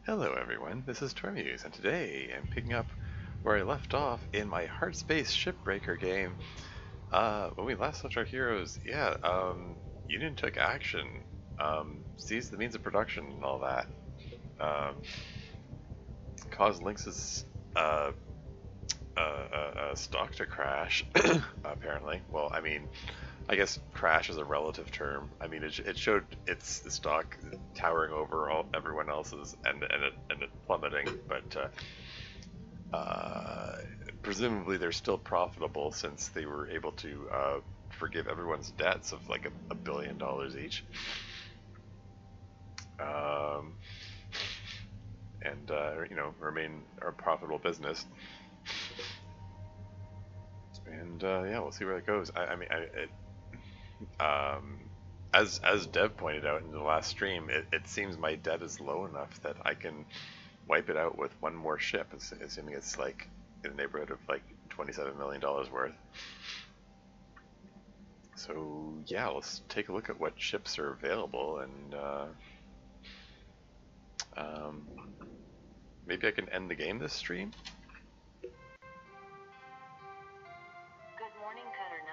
Hello everyone, this is Tormuse, and today I'm picking up where I left off in my Hardspace Shipbreaker game. When we last left our heroes, Union took action, seized the means of production and all that, caused Lynx's stock to crash, apparently. Well, I mean, I guess crash is a relative term. I mean, it showed its stock towering over everyone else's and it plummeting, but presumably they're still profitable since they were able to forgive everyone's debts of like $1 billion each. And remain a profitable business. And yeah, we'll see where it goes. As Dev pointed out in the last stream, it seems my debt is low enough that I can wipe it out with one more ship, assuming it's like in the neighborhood of like $27 million worth. So yeah, let's take a look at what ships are available, and maybe I can end the game this stream. Good morning, Cutter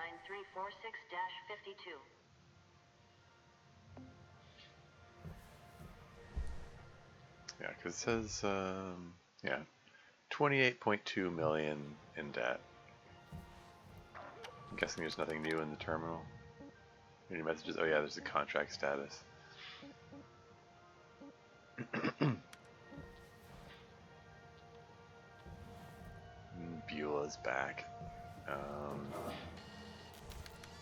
9346-52. Yeah, because it says, 28.2 million in debt. I'm guessing there's nothing new in the terminal. Any messages? Oh yeah, there's the contract status. Beulah's back.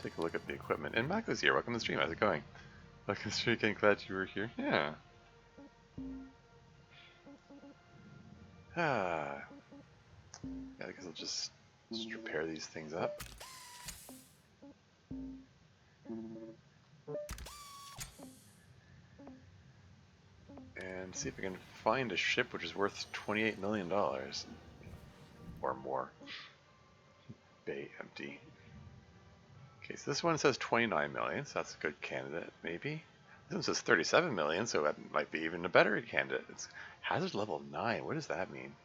Take a look at the equipment. And Mako's here. Welcome to the stream. How's it going? Welcome to the stream. Again, glad you were here. Yeah. Yeah, I guess I'll just repair these things up. And see if I can find a ship which is worth $28 million. Or more. Bay empty. Okay, so this one says 29 million, so that's a good candidate, maybe. This one says 37 million, so that might be even a better candidate. It's hazard level 9. What does that mean?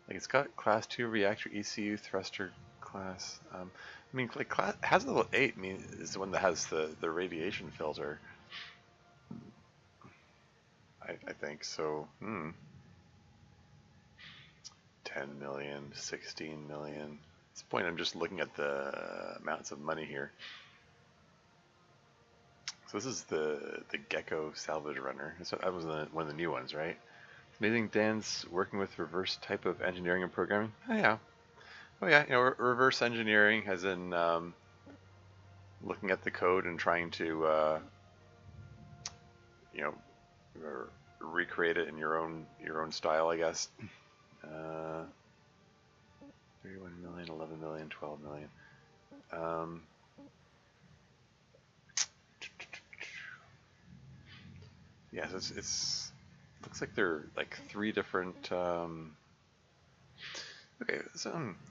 Like, it's got class 2 reactor ECU thruster class. I mean, like hazard level 8 is the one that has the radiation filter. I think so. 10 million, 16 million. At this point, I'm just looking at the amounts of money here. So this is the Gecko salvage runner. So that was one of the new ones, right? Amazing Dan's working with reverse type of engineering and programming. Oh yeah, reverse engineering, as in looking at the code and trying to recreate it in your own style, I guess. 31 million, 11 million, 12 million. Yeah, so it's looks like they're like three different.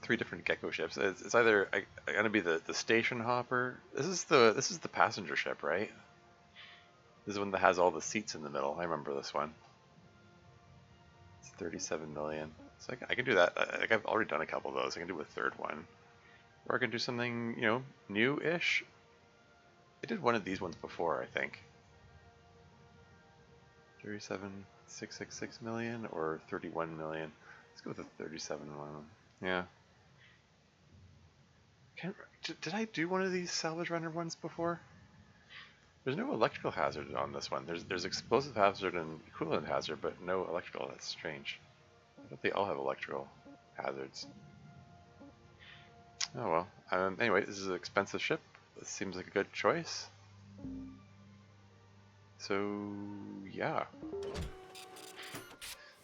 Three different Gecko ships. It's either gonna be the station hopper. This is the passenger ship, right? This is the one that has all the seats in the middle. I remember this one. It's 37 million. So I can do that. I've already done a couple of those. I can do a third one, or I can do something new-ish. I did one of these ones before, I think. 37,666 million or 31 million. Let's go with the 37 one. Yeah. Did I do one of these salvage runner ones before? There's no electrical hazard on this one. There's explosive hazard and coolant hazard, but no electrical. That's strange. I thought they all have electrical hazards. Oh well. Anyway, this is an expensive ship. This seems like a good choice. So yeah.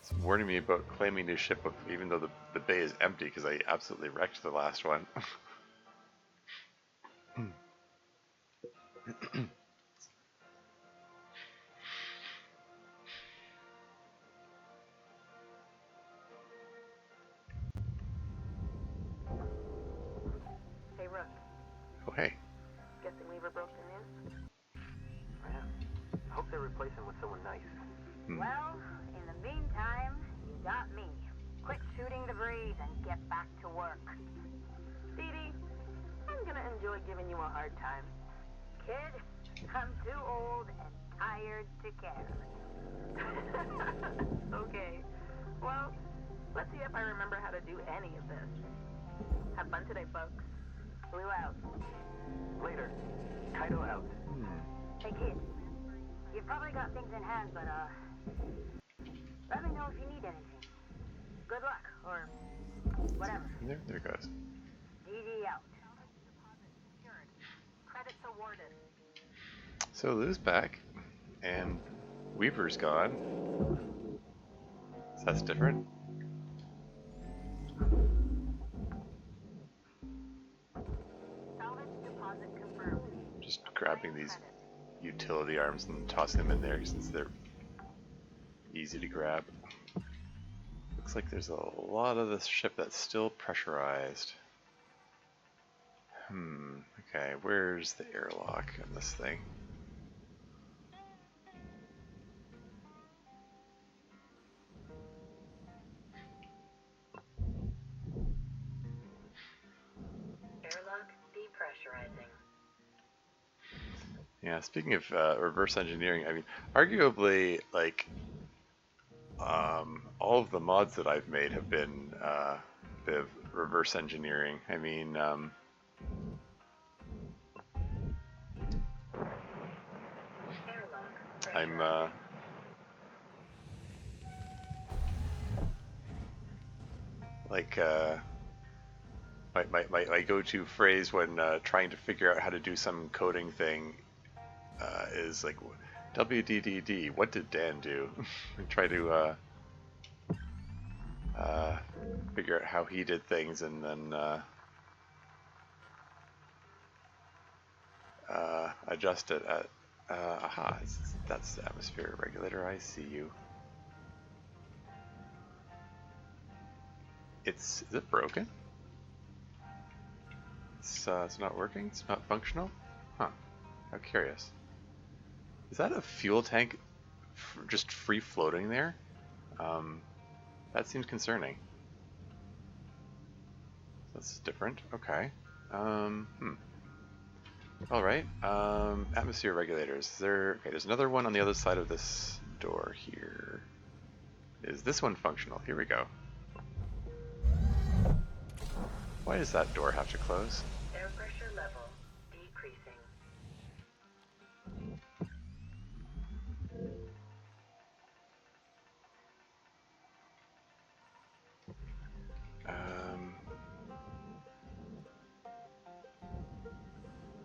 It's warning me about claiming new ship, even though the bay is empty, because I absolutely wrecked the last one. Hey, Rook. Oh hey. Guessing lever broke the news? Yeah. I hope they replace him with someone nice. Well, Meantime, you got me. Quit shooting the breeze and get back to work. Dee Dee, I'm gonna enjoy giving you a hard time. Kid, I'm too old and tired to care. Okay. Well, let's see if I remember how to do any of this. Have fun today, folks. Blue out. Later. Kaido out. Hey, kid. You've probably got things in hand, but, let me know if you need anything. Good luck, or whatever. There it goes. DD out. Credits awarded. So Lou's back, and Weaver's gone. So that's different. Salvage deposit confirmed. Just grabbing these utility arms and tossing them in there since they're easy to grab. Looks like there's a lot of this ship that's still pressurized. Okay, where's the airlock in this thing? Airlock depressurizing. Yeah, speaking of reverse engineering, I mean, arguably, like, all of the mods that I've made have been a bit of reverse engineering. I mean, Airlock I'm pressurizing. like my go-to phrase when trying to figure out how to do some coding thing is like WDDD. What did Dan do? And try to figure out how he did things, and then adjust it at. Aha! That's the atmosphere regulator. I see you. Is it broken? It's not working? It's not functional? Huh. How curious. Is that a fuel tank just free floating there? That seems concerning. That's different. Okay. Alright. Atmosphere regulators. Okay, there's another one on the other side of this door here. Is this one functional? Here we go. Why does that door have to close? Air pressure level decreasing.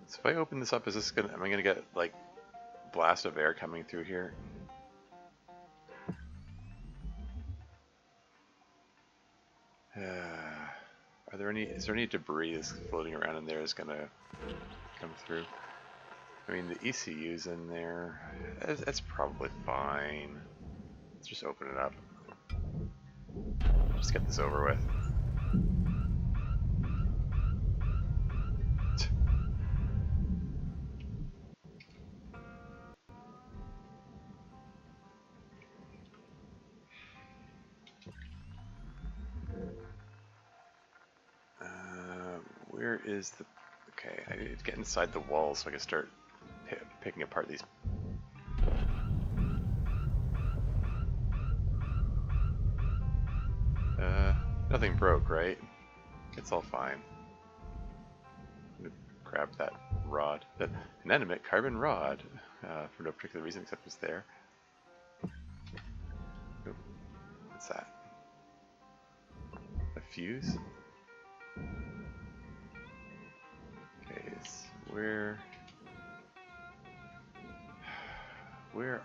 So if I open this up, am I gonna get like blast of air coming through here? Is there any debris that's floating around in there is gonna come through? I mean, the ECU's in there. That's probably fine. Let's just open it up. Just get this over with. Where is the... Okay, I need to get inside the walls so I can start picking apart these. Nothing broke, right? It's all fine. I'm gonna grab that rod, that inanimate carbon rod, for no particular reason except it's there. Ooh, what's that? A fuse? Okay, where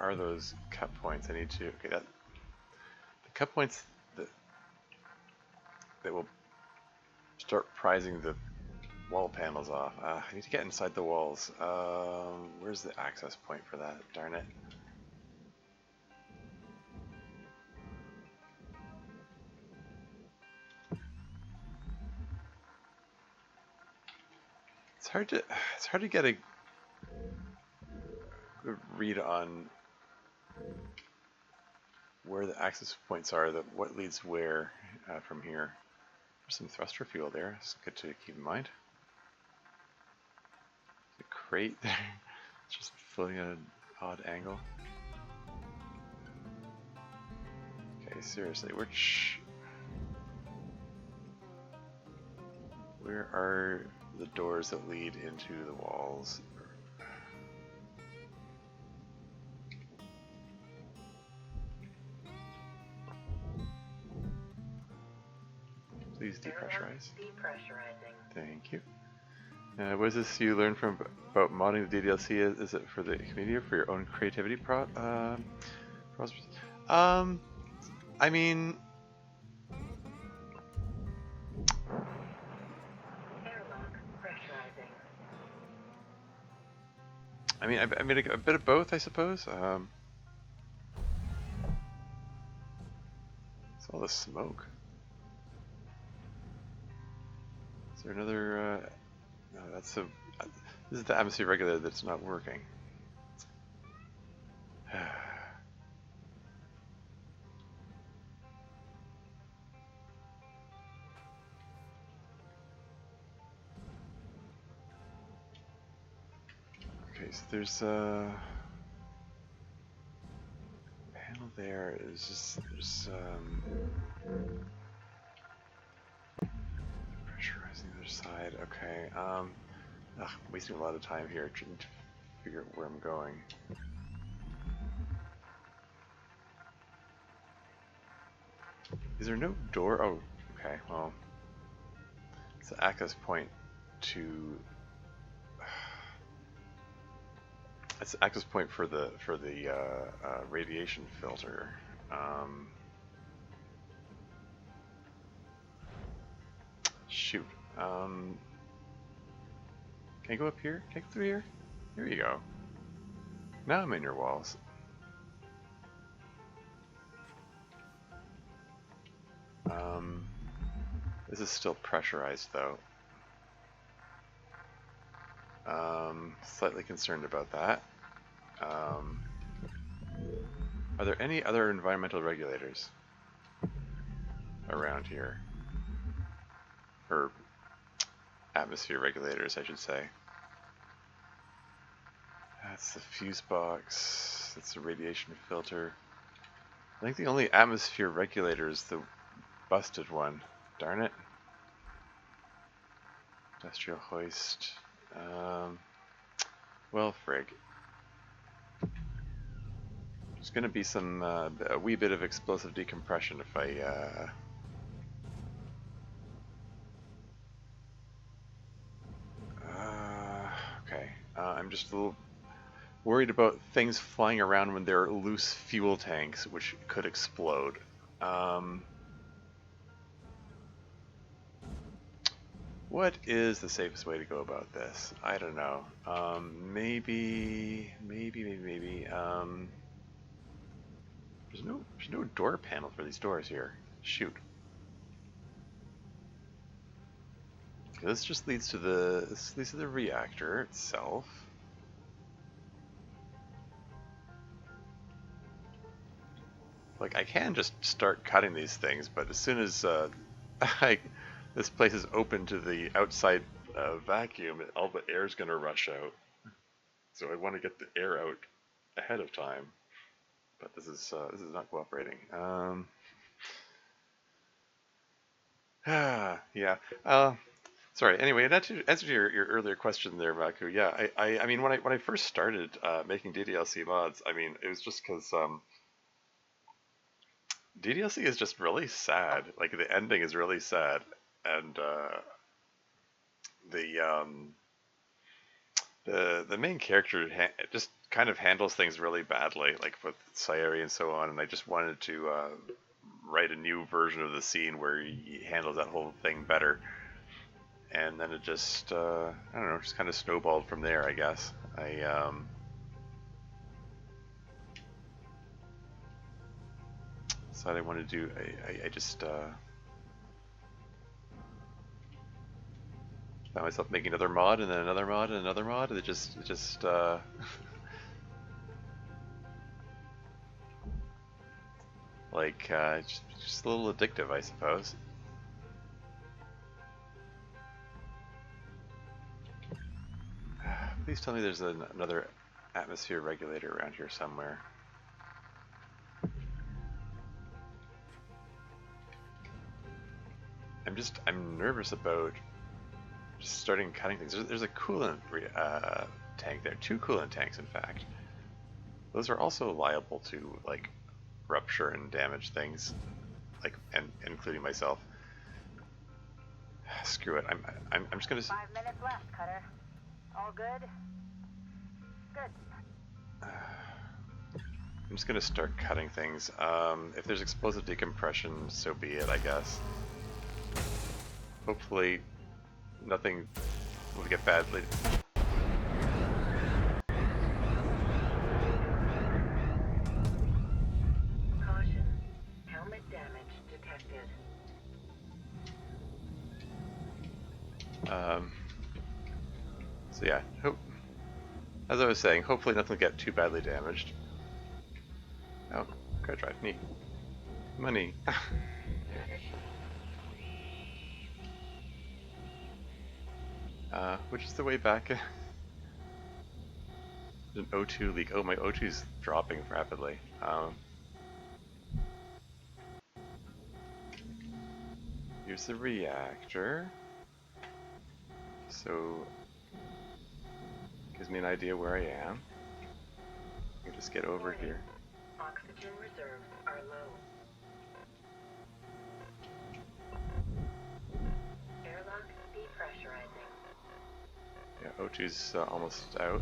are those cut points? I need to. Okay, the cut points that will start prizing the wall panels off. I need to get inside the walls. Where's the access point for that? Darn it. It's hard to get a good read on where the access points are, what leads where from here. There's some thruster fuel there. It's good to keep in mind. The crate there, it's just floating at an odd angle. Okay, seriously, where are the doors that lead into the walls? Please depressurize. Depressurizing. Thank you. What is this you learned from about modding the DDLC? Is it for the community or for your own creativity prospects? I mean, Airlock pressurizing. I mean a bit of both, I suppose. It's all the smoke. Is there another? No, that's a. This is the atmosphere regulator that's not working. Okay, so there's a panel there. Is just pressurizing the other side. Okay. I'm wasting a lot of time here trying to figure out where I'm going. Is there no door? Oh, okay. Well, it's the access point to. It's the access point for the radiation filter. Shoot. Can I go up here? Can I go through here? Here you go. Now I'm in your walls. This is still pressurized though. Slightly concerned about that. Are there any other environmental regulators around here? Or atmosphere regulators, I should say. That's the fuse box. That's the radiation filter. I think the only atmosphere regulator is the busted one. Darn it. Industrial hoist. Well, frig. There's going to be some a wee bit of explosive decompression if I okay. I'm just a little worried about things flying around when they're loose fuel tanks, which could explode. What is the safest way to go about this? I don't know. Maybe. There's no door panel for these doors here. Shoot. This just leads to the reactor itself. Like, I can just start cutting these things, but as soon as this place is open to the outside vacuum, all the air is going to rush out. So I want to get the air out ahead of time, but this is not cooperating. Yeah. Sorry. Anyway, to answer your earlier question there, Vaku. Yeah, I mean when I first started making DDLC mods, I mean it was just because DDLC is just really sad. Like the ending is really sad, and the main character just kind of handles things really badly, like with Sayuri and so on. And I just wanted to write a new version of the scene where he handles that whole thing better. And then it just I don't know, just kind of snowballed from there, I guess. I decided I wanted to do. I just found myself making another mod and then another mod and another mod, and it just Like, just a little addictive, I suppose. Please tell me there's another atmosphere regulator around here somewhere. I'm nervous about just starting cutting things. There's a coolant tank there, 2 coolant tanks in fact. Those are also liable to like rupture and damage things, like and including myself. Screw it. I'm just gonna. 5 minutes left, Cutter. All good? Good. I'm just gonna start cutting things. If there's explosive decompression, so be it, I guess. Hopefully, nothing will get badly. Caution. Helmet damage detected. So yeah, as I was saying, hopefully nothing will get too badly damaged. Oh, credit drive, neat. Money. Which is the way back? There's an O2 leak. Oh, my O2's dropping rapidly. Here's the reactor. So, gives me an idea where I am. I can just get over here. Oxygen reserves are low. Airlock depressurizing. Yeah, O2's almost out.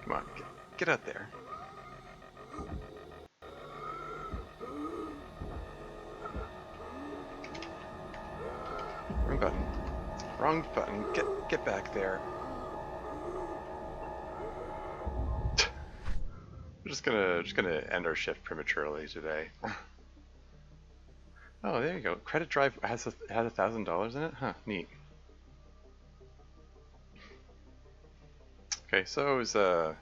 Come on, get out there. Wrong button. Wrong button. Get back there. We're just gonna end our shift prematurely today. Oh, there you go. Credit drive has $1,000 in it? Huh, neat. Okay, so it was a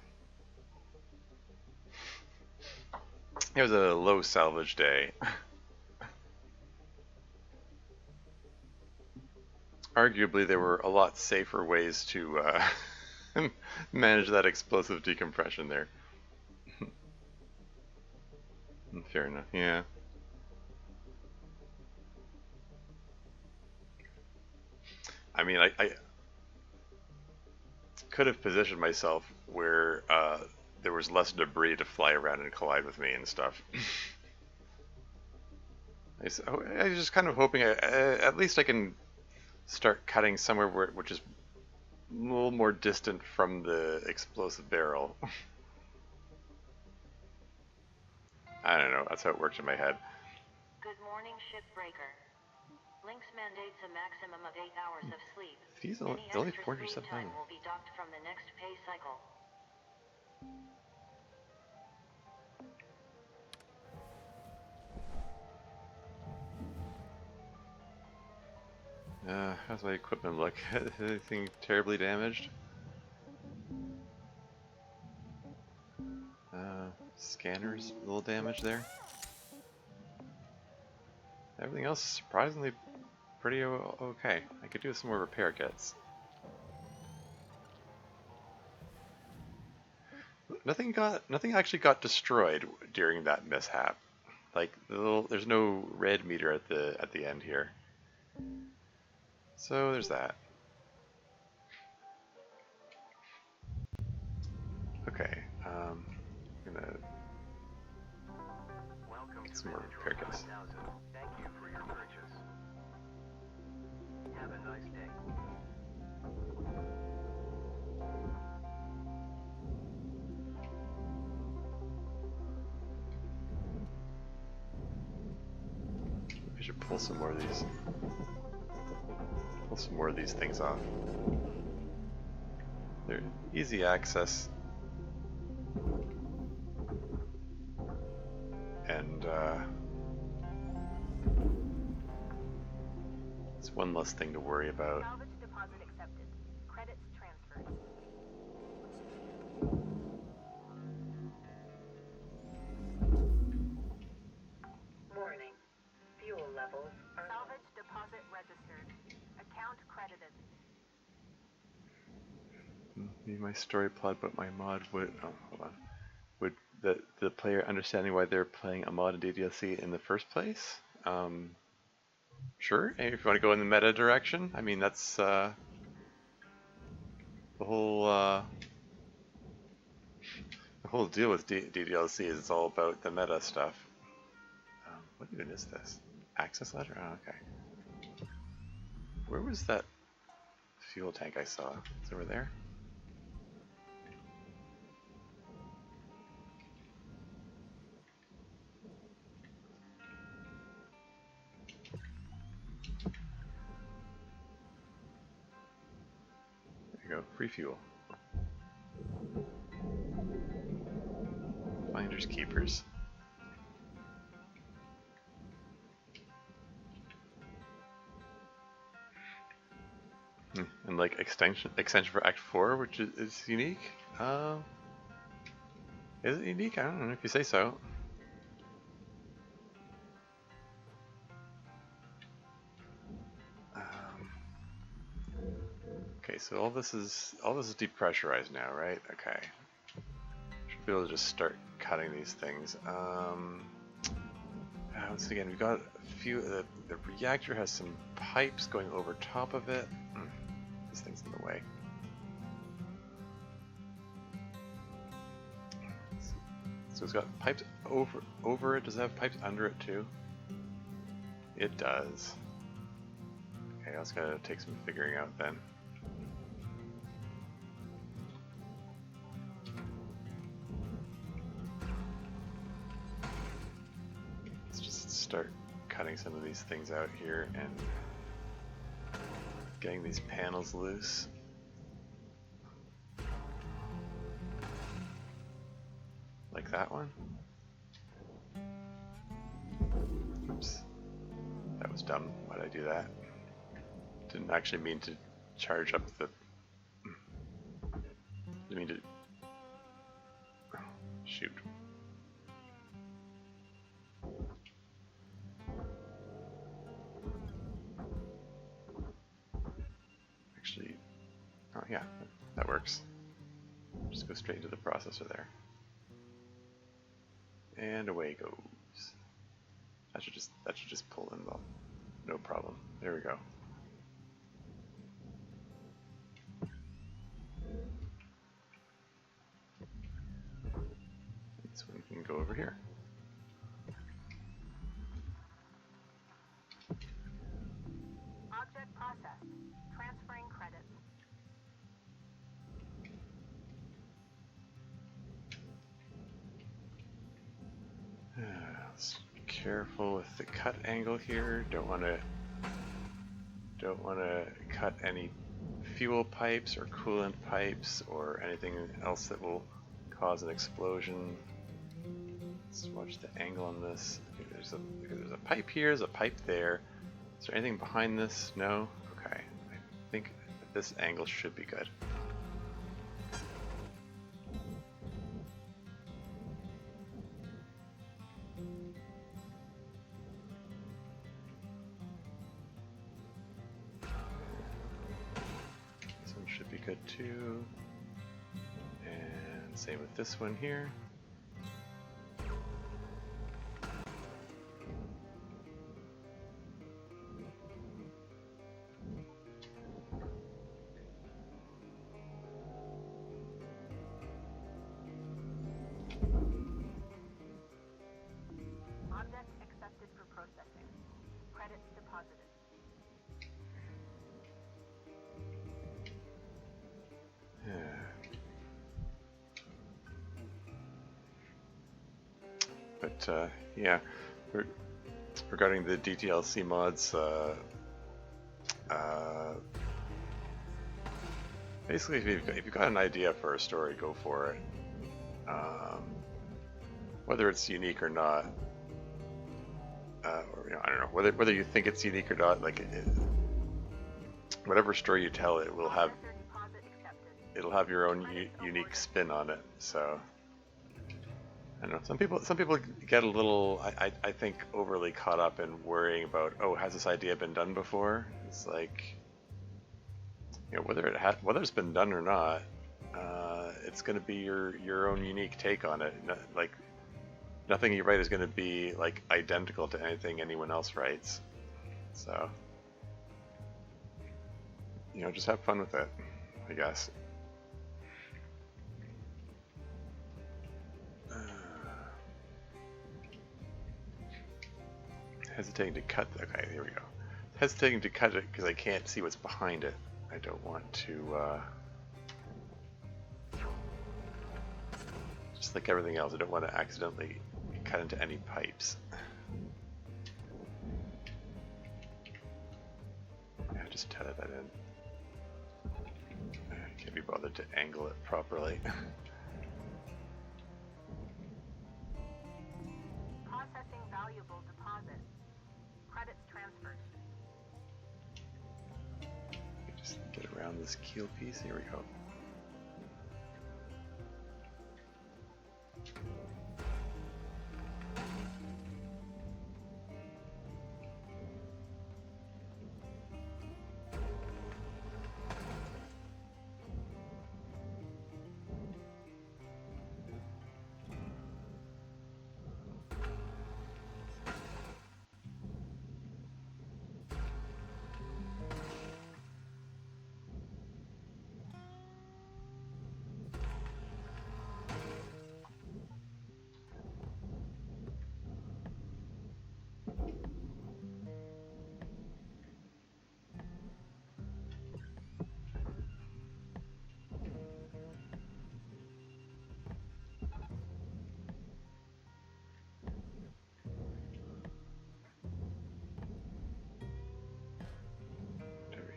low salvage day. Arguably, there were a lot safer ways to manage that explosive decompression there. Fair enough, yeah. I mean, I could have positioned myself where there was less debris to fly around and collide with me and stuff. I was just kind of hoping at least I can start cutting somewhere which is a little more distant from the explosive barrel. I don't know, that's how it works in my head. Good morning, Shipbreaker. Lynx mandates a maximum of 8 hours of sleep. Fees Any only extra 47 screen time will be docked from the next pay cycle. How's my equipment look? Anything terribly damaged? Scanners, a little damage there. Everything else surprisingly pretty okay. I could do some more repair kits. Nothing actually got destroyed during that mishap. Like there's no red meter at the end here. So there's that. Okay, I'm gonna get some more repair kits. Thank you for your purchase. Have a nice day. I should pull some more of these things off. They're easy access. And it's one less thing to worry about. Salvage deposit accepted. Credits transferred. Be my story plot, but my mod would. Oh, hold on. Would the player understanding why they're playing a mod in DDLC in the first place? Sure. And if you want to go in the meta direction, I mean that's the whole deal with DDLC is it's all about the meta stuff. What even is this? Access letter? Oh, okay. Where was that fuel tank I saw? It's over there. There you go. Free fuel. Finders keepers. And like extension for Act 4, which is unique. Is it unique? I don't know if you say so. Okay, so all this is depressurized now, right? Okay. Should be able to just start cutting these things. Once again, we've got a few. The reactor has some pipes going over top of it. This thing's in the way. So it's got pipes over it. Does it have pipes under it too? It does. Okay, that's gonna take some figuring out then. Let's just start cutting some of these things out here and getting these panels loose. Like that one. Oops. That was dumb. Why'd I do that? Didn't actually mean to charge up the... Didn't mean to... Shoot. Actually... Oh yeah, that works. Just go straight into the processor there. And away it goes. That should just pull in though. No problem. There we go. This one can go over here. Object processed. Transferring credits. Let's be careful with the cut angle here. Don't want to cut any fuel pipes or coolant pipes or anything else that will cause an explosion. Let's watch the angle on this. Okay, there's a pipe here. There's a pipe there. Is there anything behind this? No. Okay. I think this angle should be good. Good too, and same with this one here. Object accepted for processing. Credits deposited. But yeah, regarding the DTLC mods, basically if you've got an idea for a story, go for it. Whether it's unique or not, or I don't know whether you think it's unique or not. Like whatever story you tell, it will have your own unique spin on it. So. I don't know. Some people get a little, I think, overly caught up in worrying about, oh, has this idea been done before? It's like, whether it's been done or not, it's going to be your own unique take on it. Like nothing you write is going to be like identical to anything anyone else writes. So, you know, just have fun with it, I guess. Hesitating to cut. Okay, here we go. Hesitating to cut it because I can't see what's behind it. I don't want to. Just like everything else, I don't want to accidentally cut into any pipes. Yeah, just tether that in. I can't be bothered to angle it properly. Processing valuable deposit. Credits transferred. Just get around this keel piece. Here we go.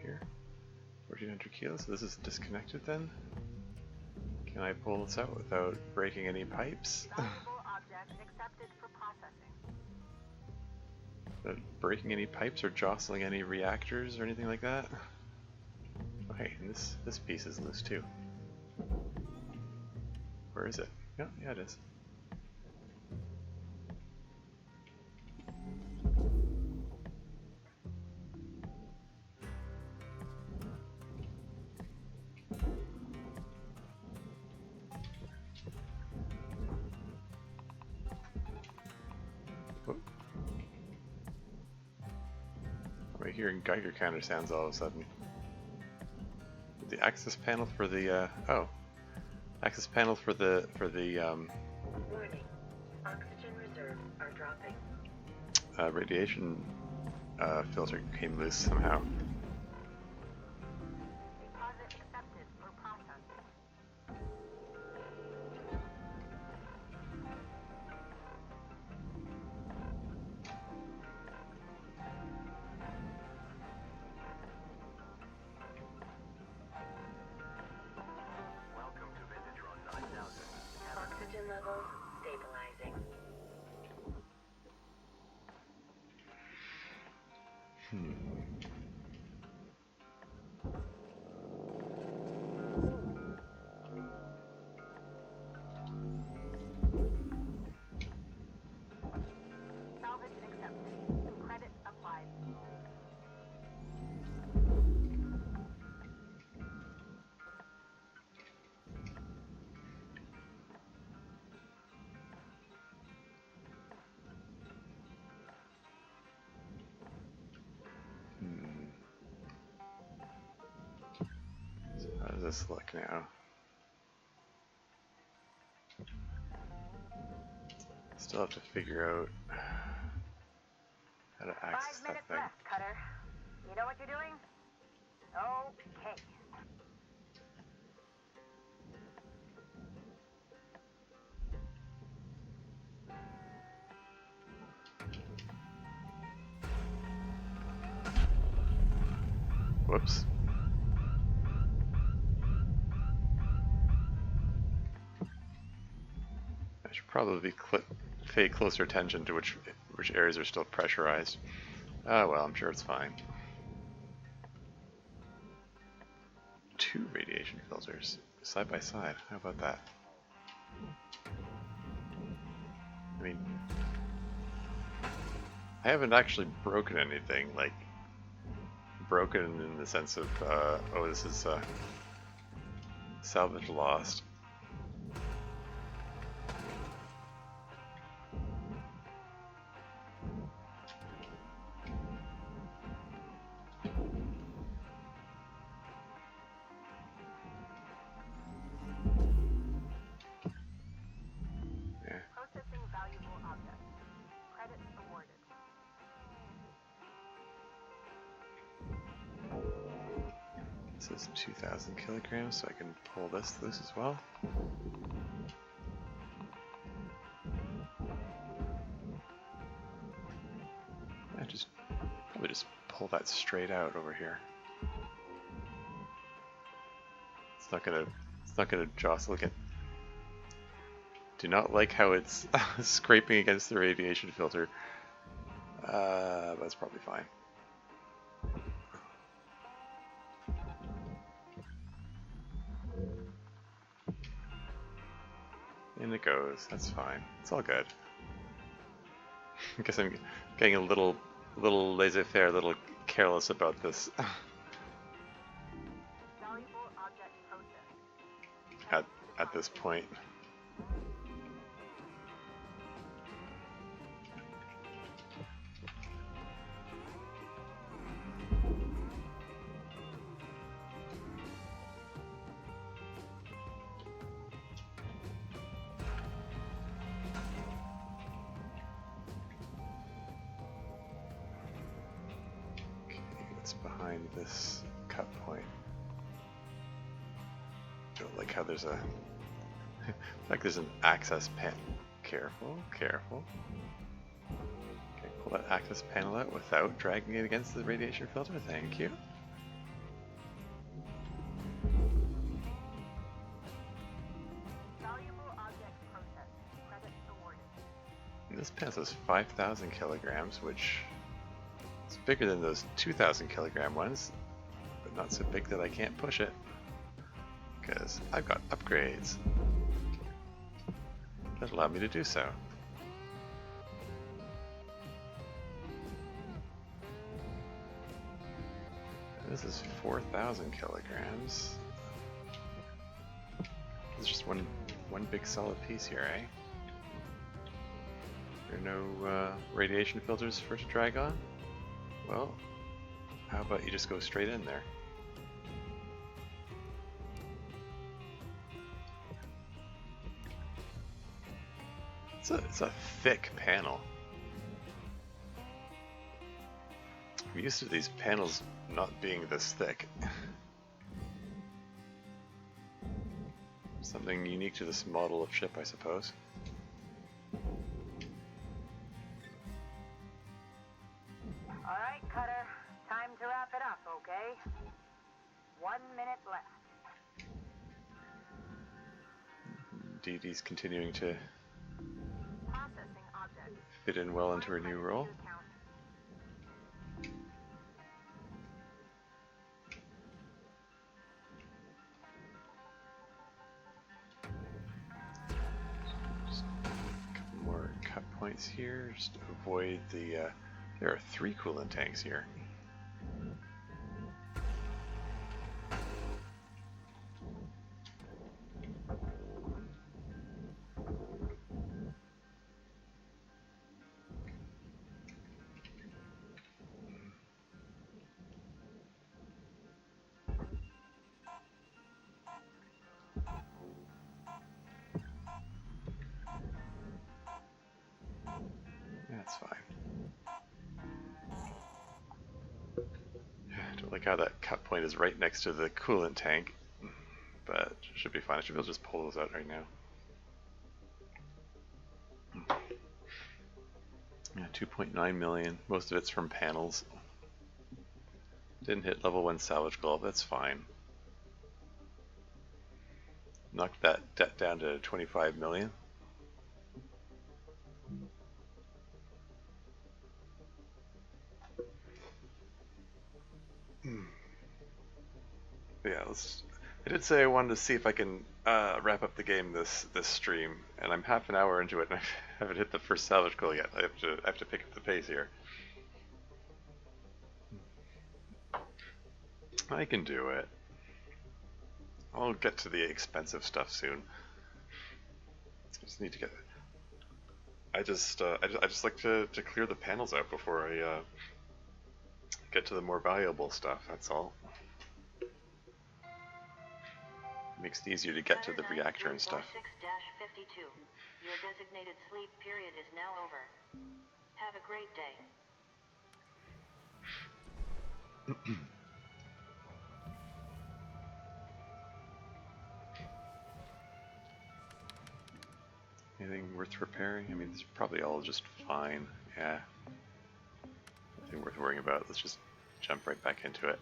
Here, 1400 kilos. So this is disconnected then? Can I pull this out without breaking any pipes? Valuable object accepted for processing. Without breaking any pipes or jostling any reactors or anything like that? Okay, and this piece is loose too. Where is it? Yeah, it is. Whoop. I'm hearing Geiger counter sounds all of a sudden. The access panel for the access panel for the Warning. Oxygen reserves are dropping. radiation filter came loose somehow. Deposit accepted for processing. Welcome to Vintatron 9000. Oxygen levels stabilizing. Salvage accepted. Credit applied. So how does this look now? Still have to figure out how to access 5 that minutes thing. left, Cutter. You know what you're doing? Okay. Whoops. I should probably pay closer attention to which areas are still pressurized. Oh well, I'm sure it's fine. 2 radiation filters side by side. How about that? I mean, I haven't actually broken anything, like broken in the sense of oh, this is salvage lost. This is 2,000 kilograms, so I can pull this loose as well. Yeah, probably just pull that straight out over here. It's not gonna jostle again. Do not like how it's scraping against the radiation filter. That's probably fine. In it goes. That's fine. It's all good. I guess I'm getting a little laissez-faire, a little careless about this. Valuable object processed. at this point. Behind this cut point. Don't like how there's a like there's an access panel. Careful, careful. Okay, pull that access panel out without dragging it against the radiation filter. Thank you. Valuable object processed. Credits awarded. And this panel is 5,000 kilograms, which it's bigger than those 2,000 kilogram ones, but not so big that I can't push it, because I've got upgrades that allow me to do so. This is 4,000 kilograms. It's just one big solid piece here, eh? There are no radiation filters for it to drag on? Well, how about you just go straight in there? It's a thick panel. I'm used to these panels not being this thick. Something unique to this model of ship, I suppose. Alright, Cutter. Time to wrap it up, okay? 1 minute left. Dee Dee's continuing to Processing object. fit in well into her new role. Just a couple more cut points here, just to avoid the. There are 3 coolant tanks here. That's fine. Don't like how that cut point is right next to the coolant tank, but should be fine. I should be able to just pull those out right now. Yeah, 2.9 million. Most of it's from panels. Didn't hit level 1 salvage goal. That's fine. Knocked that debt down to 25 million. Yeah, I did say I wanted to see if I can wrap up the game this stream, and I'm half an hour into it and I haven't hit the first salvage goal yet. I have to pick up the pace here. I can do it. I'll get to the expensive stuff soon. I just need to get. I just like to clear the panels out before I get to the more valuable stuff. That's all. Makes it easier to get to the reactor and stuff. 6-52. Your designated sleep period is now over. Have a great day. Anything worth repairing? I mean, these are probably all just fine. Yeah. Nothing worth worrying about. Let's just jump right back into it.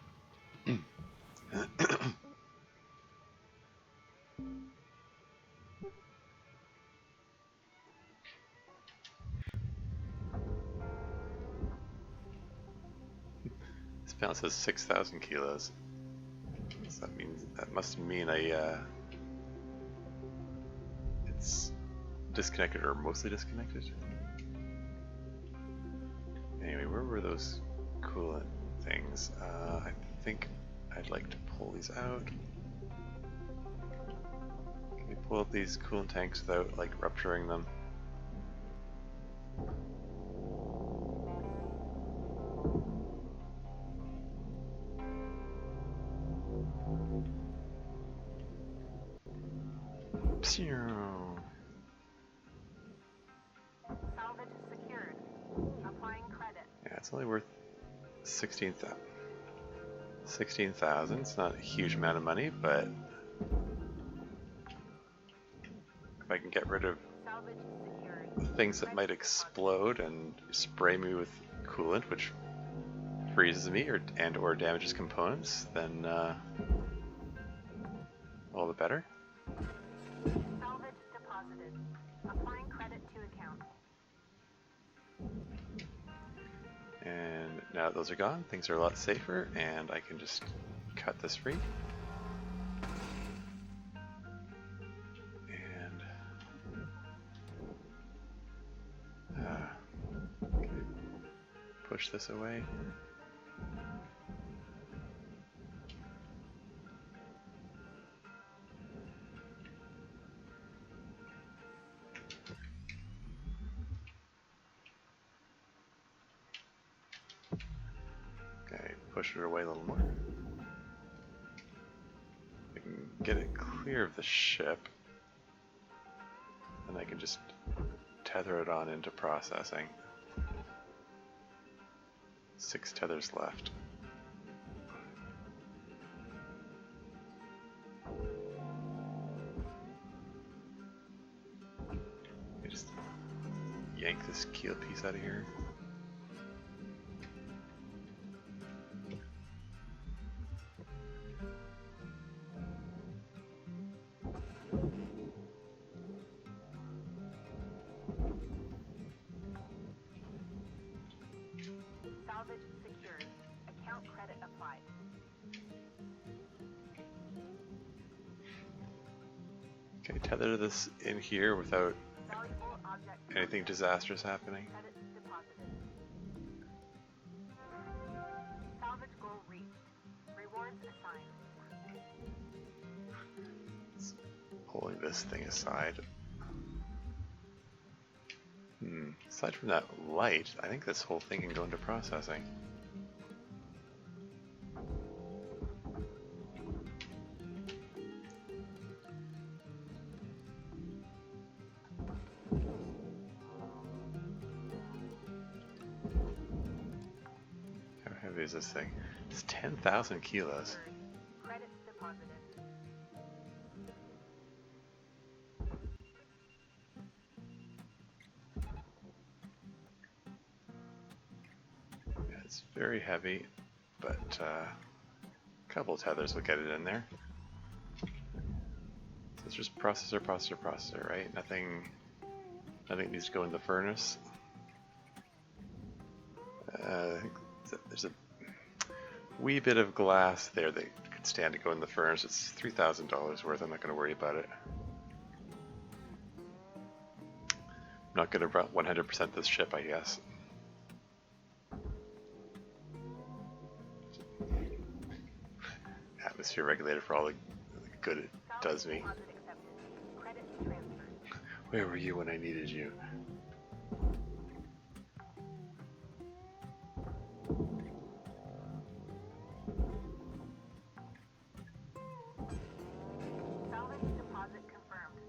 This panel says 6,000 kilos. So that must mean it's disconnected or mostly disconnected. Anyway, where were those coolant things? I think I'd like to pull these out. Can you pull up these coolant tanks without like rupturing them? Salvage secured. Applying credit. Yeah, it's only worth 16,000. It's not a huge amount of money, but if I can get rid of Salvage secured. things that might explode and spray me with coolant, which freezes me or damages components, then all the better. Salvage deposited. Applying credit to account. And now that those are gone, things are a lot safer, and I can just cut this free. And okay, push this away. Okay, push it away a little more. I can get it clear of the ship, and I can just tether it on into processing. 6 tethers left. I just yank this keel piece out of here. Salvage secured. Account credit applied. Okay, tether this in here without Valuable object. anything disastrous happening. Credit deposited. Salvage goal reached. Rewards assigned. Pulling this thing aside. Aside from that light, I think this whole thing can go into processing. How heavy is this thing? It's 10,000 kilos. Credits deposited. Yeah, it's very heavy, but a couple tethers will get it in there. So it's just processor, right? Nothing needs to go in the furnace. I think there's a wee bit of glass there that could stand to go in the furnace. It's $3,000 worth. I'm not going to worry about it. I'm not going to 100% this ship, I guess. Atmosphere regulator for all the good it does me. Deposit accepted. Credit transferred. Where were you when I needed you? Salvage deposit confirmed.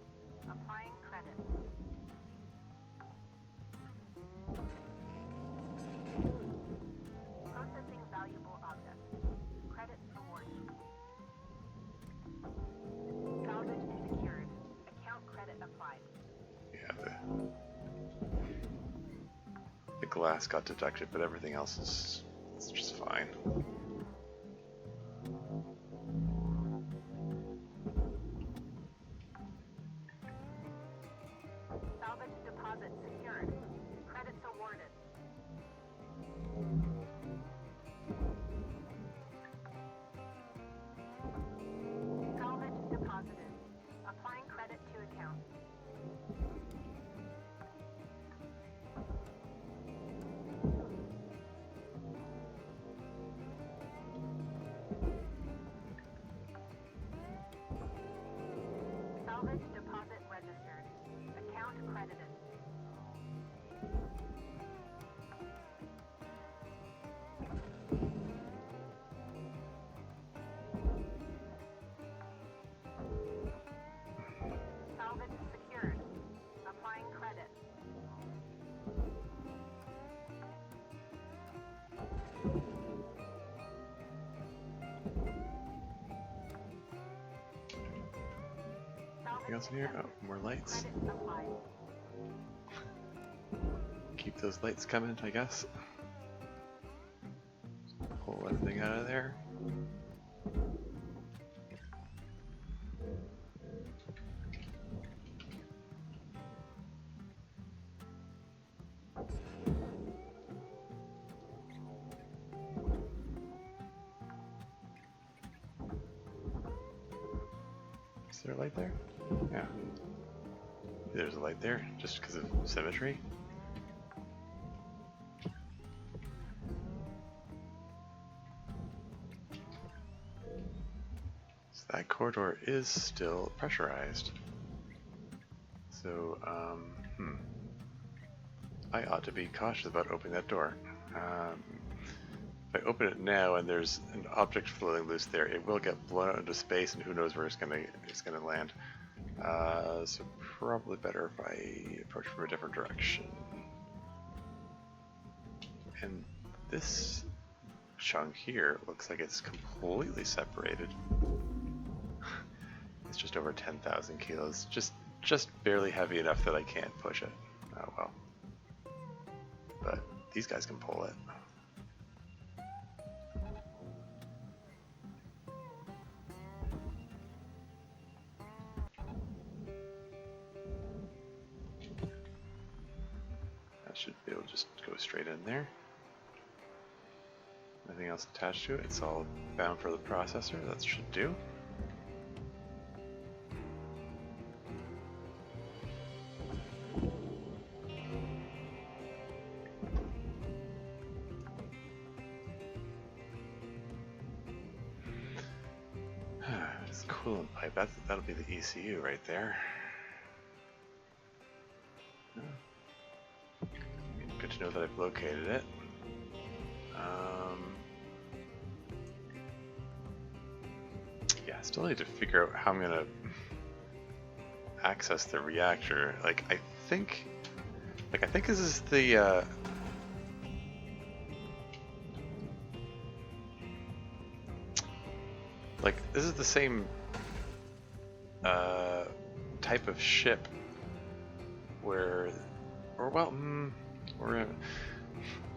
Applying credit. Processing valuable objects. Credit awarded. Salvage secured. Account credit applied. Yeah, glass got deducted, but everything else is it's just fine. Salvage deposit secured. Credits awarded. Salvage deposited. Applying credit to account. Salvage deposit registered. Account credited. Salvage secured. Applying credit. Anything else in here? Oh, more lights. Credit applied. Keep those lights coming, I guess. Pull everything out of there. Is there a light there? Yeah. There's a light there, just because of symmetry. So that corridor is still pressurized. So, I ought to be cautious about opening that door. If I open it now and there's an object floating loose there, it will get blown out into space, and who knows where it's gonna land. So probably better if I approach from a different direction. And this chunk here looks like it's completely separated. It's just over 10,000 kilos, just barely heavy enough that I can't push it. Oh well. But these guys can pull it. That should be able to just go straight in there. Nothing else attached to it. It's all bound for the processor. That should do. It's a coolant pipe. That'll be the ECU right there. Good to know that I've located it. Yeah, still need to figure out how I'm gonna access the reactor. I think this is the this is the same type of ship where,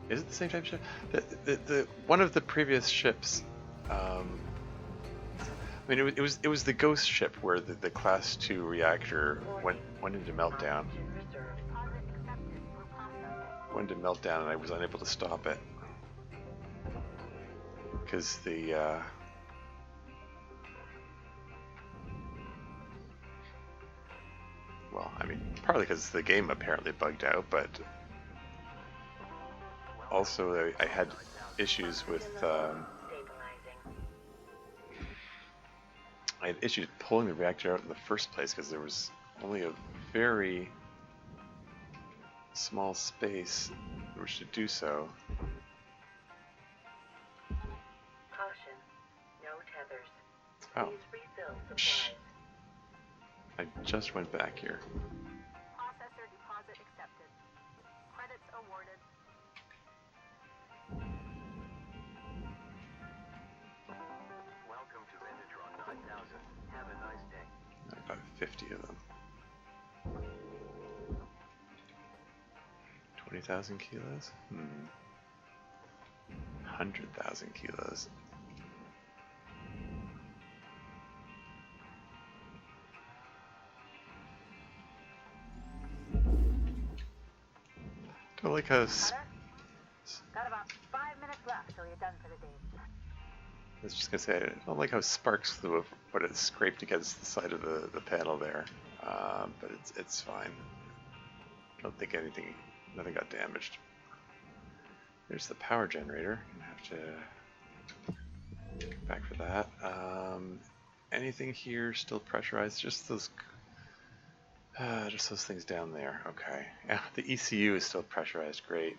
is it the same type of ship? The one of the previous ships. I mean, it was the ghost ship where the class 2 reactor went into meltdown. Oxygen reserve. Deposit accepted for processing. Went into meltdown, and I was unable to stop it because the well, I mean, partly because the game apparently bugged out, but also I had issues with Stabilizing. I had issues pulling the reactor out in the first place because there was only a very small space in which to do so. Caution. No tethers. Oh, Please refill Shh. supplies. I just went back here. Processor deposit accepted. Credits awarded. Welcome to Vintatron 9000. Have a nice day. I got 50 of them. 20,000 kilos? 100,000 kilos. Don't like how Cutter? Got about 5 minutes left till you're done for the day. I was just gonna say, I don't like how sparks flew up, but it scraped against the side of the panel there. But it's fine. I don't think nothing got damaged. There's the power generator. Gonna have to get back for that. Anything here still pressurized? Just those things down there. Okay. Yeah, the ECU is still pressurized. Great.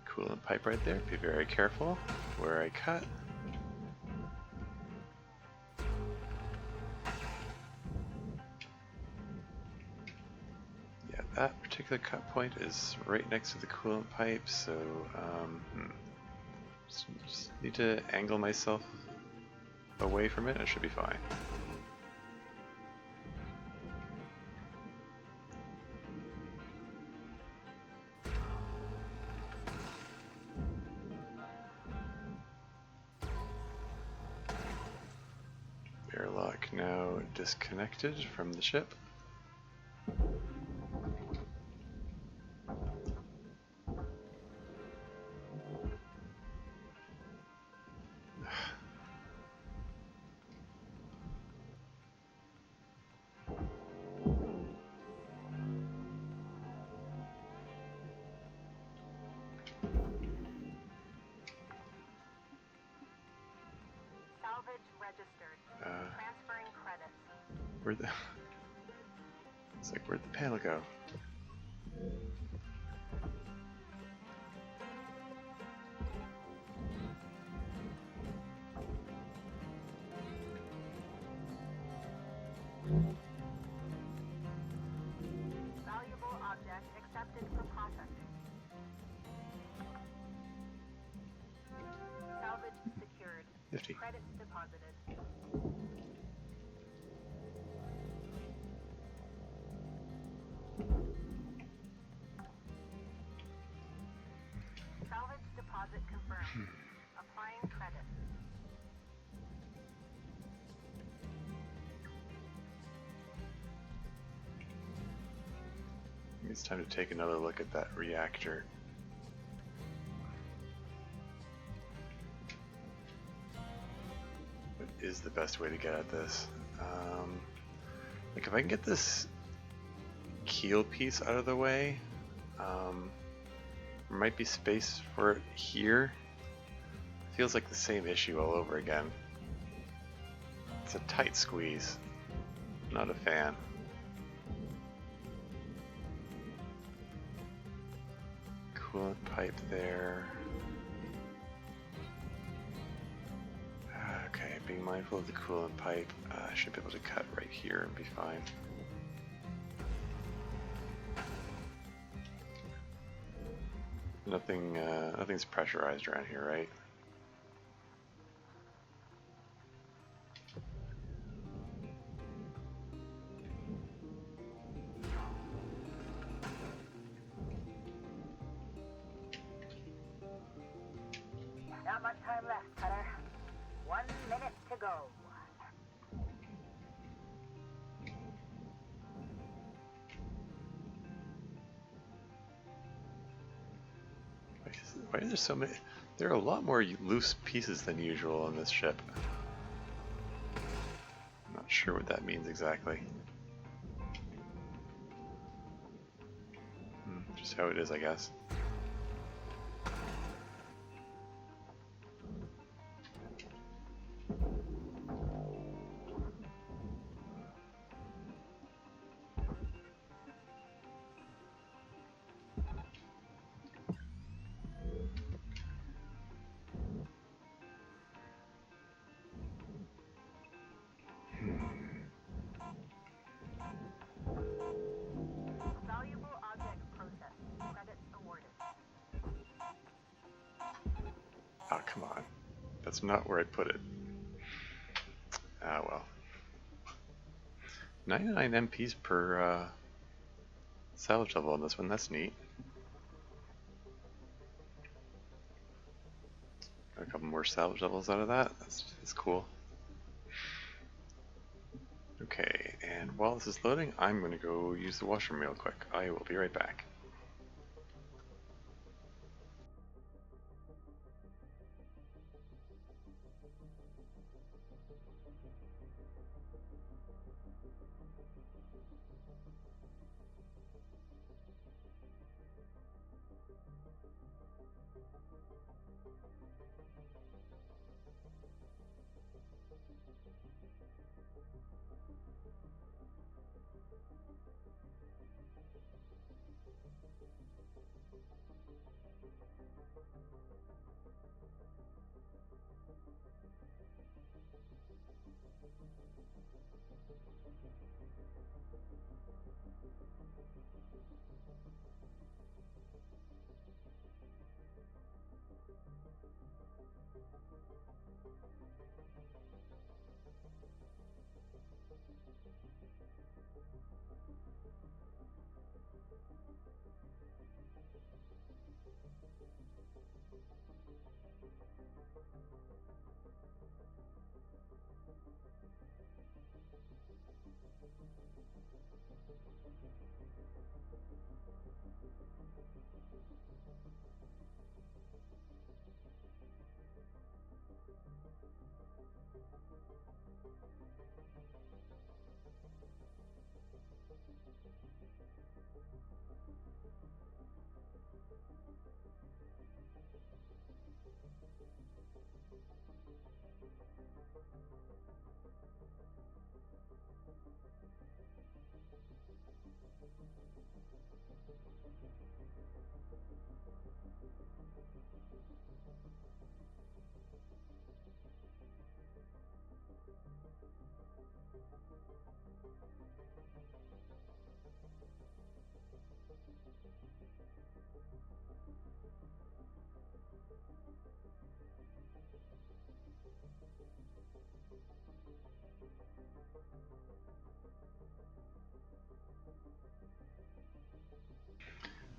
Coolant pipe right there. Be very careful where I cut. Yeah, that particular cut point is right next to the coolant pipe, so just need to angle myself away from it and it should be fine. Airlock now disconnected from the ship. Salvage registered. Transferring credits. It's like, where'd the panel go? Valuable object accepted for processing. Salvage secured. 50. Credits deposited. Salvage deposit confirmed. Applying credits. It's time to take another look at that reactor. What is the best way to get at this? Like if I can get this keel piece out of the way, there might be space for it here. Feels like the same issue all over again. It's a tight squeeze. Not a fan. Coolant pipe there. Okay, being mindful of the coolant pipe, I should be able to cut right here and be fine. Nothing's pressurized around here, right? Not much time left, Cutter. 1 minute to go. Why are there so many? There are a lot more loose pieces than usual on this ship. I'm not sure what that means exactly. Just how it is, I guess. Oh, come on. That's not where I put it. Ah, well. 99 MPs per salvage level on this one. That's neat. Got a couple more salvage levels out of that. That's cool. Okay, and while this is loading, I'm going to go use the washroom real quick. I will be right back.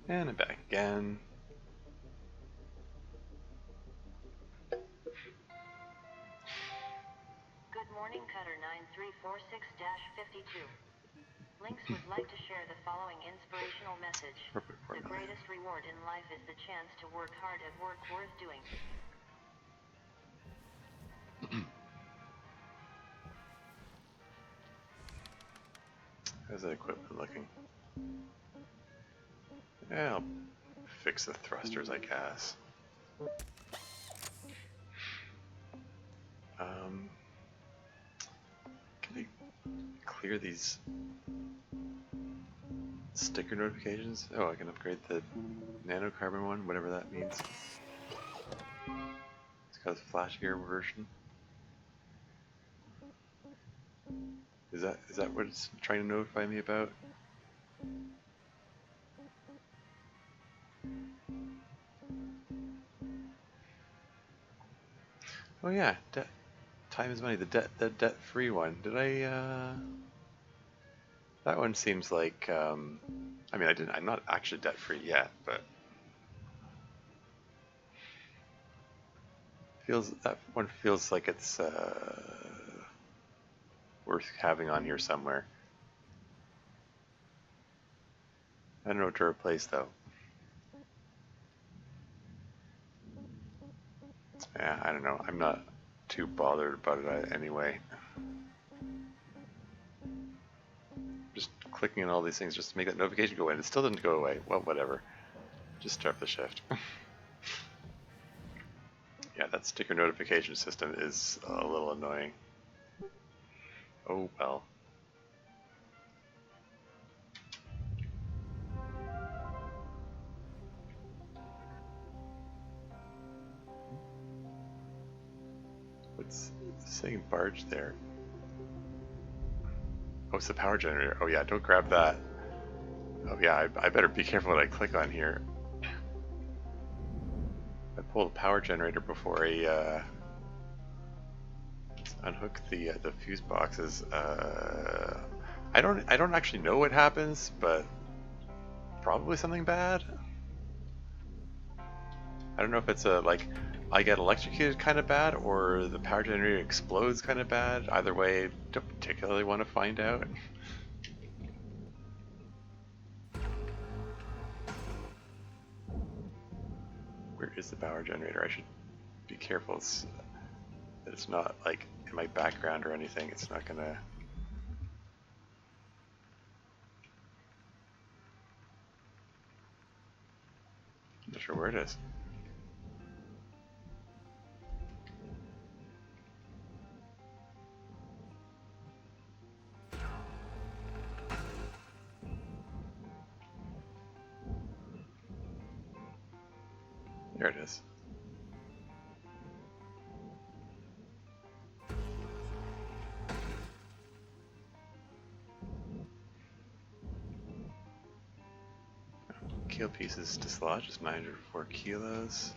And I'm back again. Good morning, Cutter 9346-52. Lynx would like to share the following inspirational message. The greatest reward in life is the chance to work hard at work worth doing. How's that equipment looking? Yeah, I'll fix the thrusters, I guess. Can I clear these sticker notifications? Oh, I can upgrade the nanocarbon one, whatever that means. It's got a flashier version. Is that what it's trying to notify me about? Oh yeah, time is money. The debt-free one. Did I? That one seems like. I mean, I'm not actually debt-free yet, but that one feels like it's worth having on here somewhere. I don't know what to replace though. Yeah, I don't know. I'm not too bothered about it anyway. Just clicking on all these things just to make that notification go away. It still didn't go away. Well, whatever. Just start the shift. Yeah, that sticker notification system is a little annoying. Oh well. What's saying barge there? Oh, it's the power generator. Oh yeah, don't grab that. Oh yeah, I better be careful what I click on here. pull the power generator before I unhook the fuse boxes. I don't actually know what happens, but probably something bad. I don't know if it's like I get electrocuted kind of bad, or the power generator explodes kind of bad. Either way, don't particularly want to find out. Where is the power generator? I should be careful that it's not like in my background or anything. It's not gonna. I'm not sure where it is. There it is. Keel pieces dislodged, is 904 kilos.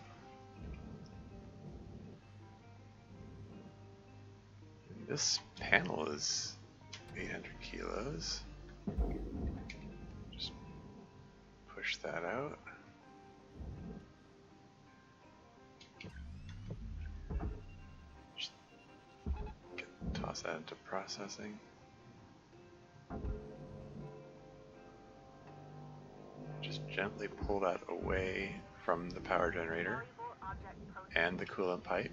This panel is 800 kilos. Just push that out. Just toss that into processing. Just gently pull that away from the power generator and the coolant pipe,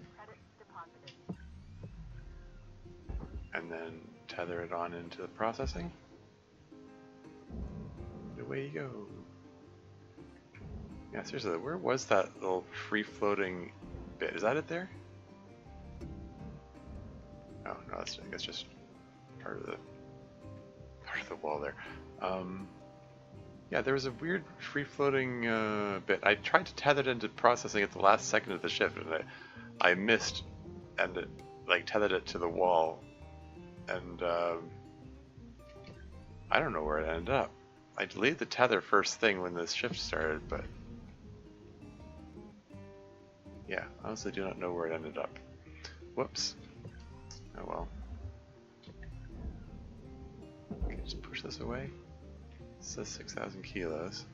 and then tether it on into the processing. And away you go. Yeah, seriously, where was that little free-floating bit? Is that it there? Oh no, I think that's just part of the wall there. Yeah, there was a weird free-floating bit. I tried to tether it into processing at the last second of the shift, and I missed, and it like tethered it to the wall, and I don't know where it ended up. I deleted the tether first thing when this shift started, but yeah, honestly do not know where it ended up. Whoops. Oh well. Okay, just push this away. It says 6,000 kilos.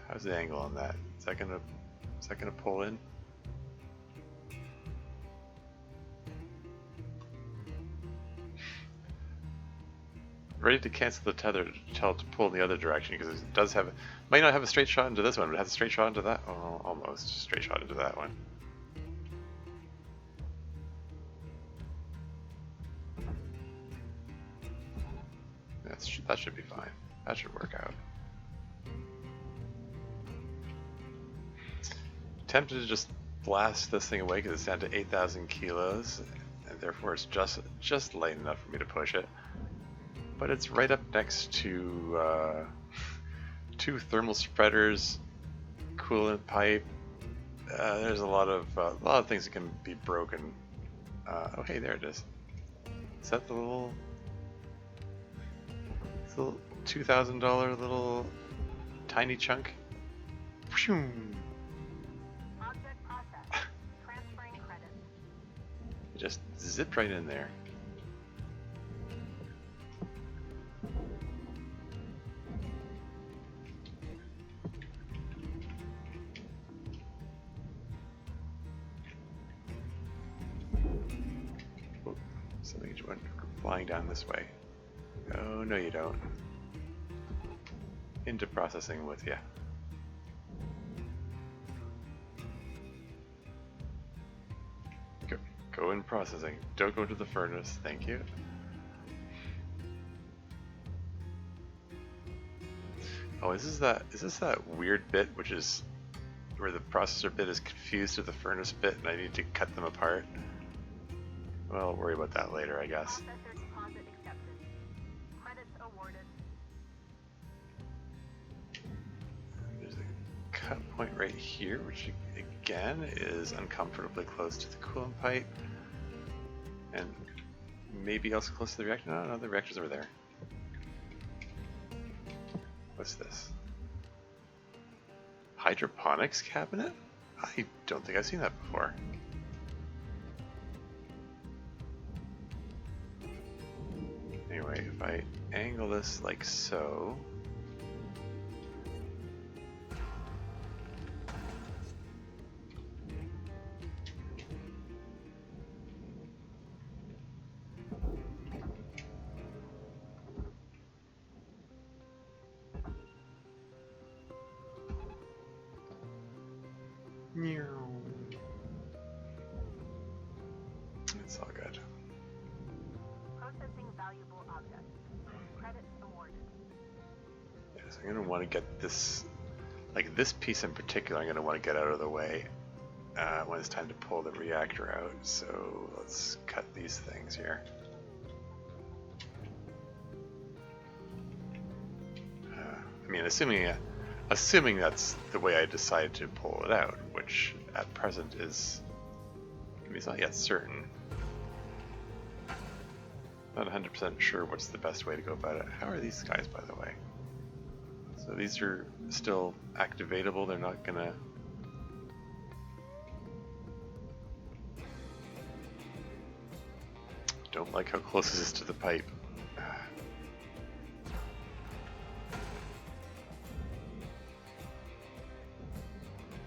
How's the angle on that? Is that gonna pull in? Ready to cancel the tether to tell it to pull in the other direction, because it does have, might not have a straight shot into this one, but it has a straight shot into that. Oh, almost straight shot into that one. That should be fine. That should work out. Tempted to just blast this thing away because it's down to 8,000 kilos, and therefore it's just light enough for me to push it. But it's right up next to two thermal spreaders, coolant pipe. There's a lot of things that can be broken. Oh, hey, there it is. Is that the little $2,000 little tiny chunk? Object processed. Transferring credits. It just zipped right in there. Something just went flying down this way. Oh, no you don't. Into processing with you. Go in processing. Don't go to the furnace. Thank you. Oh, is this that weird bit which is where the processor bit is confused with the furnace bit and I need to cut them apart? Well, I'll worry about that later, I guess. Processor deposit accepted. Credits awarded. There's a cut point right here, which again is uncomfortably close to the coolant pipe. And maybe also close to the reactor. No, no, the reactor's over there. What's this? Hydroponics cabinet? I don't think I've seen that before. Anyway, if I angle this like so. It's all good. Processing valuable objects. Credits awarded. Yes, I'm gonna want to get this, like this piece in particular, I'm gonna want to get out of the way when it's time to pull the reactor out. So let's cut these things here. I mean, assuming that's the way I decide to pull it out, which at present is, I mean, it's not yet certain. Not 100% sure what's the best way to go about it. How are these guys, by the way? So these are still activatable, they're not gonna... Don't like how close this is to the pipe.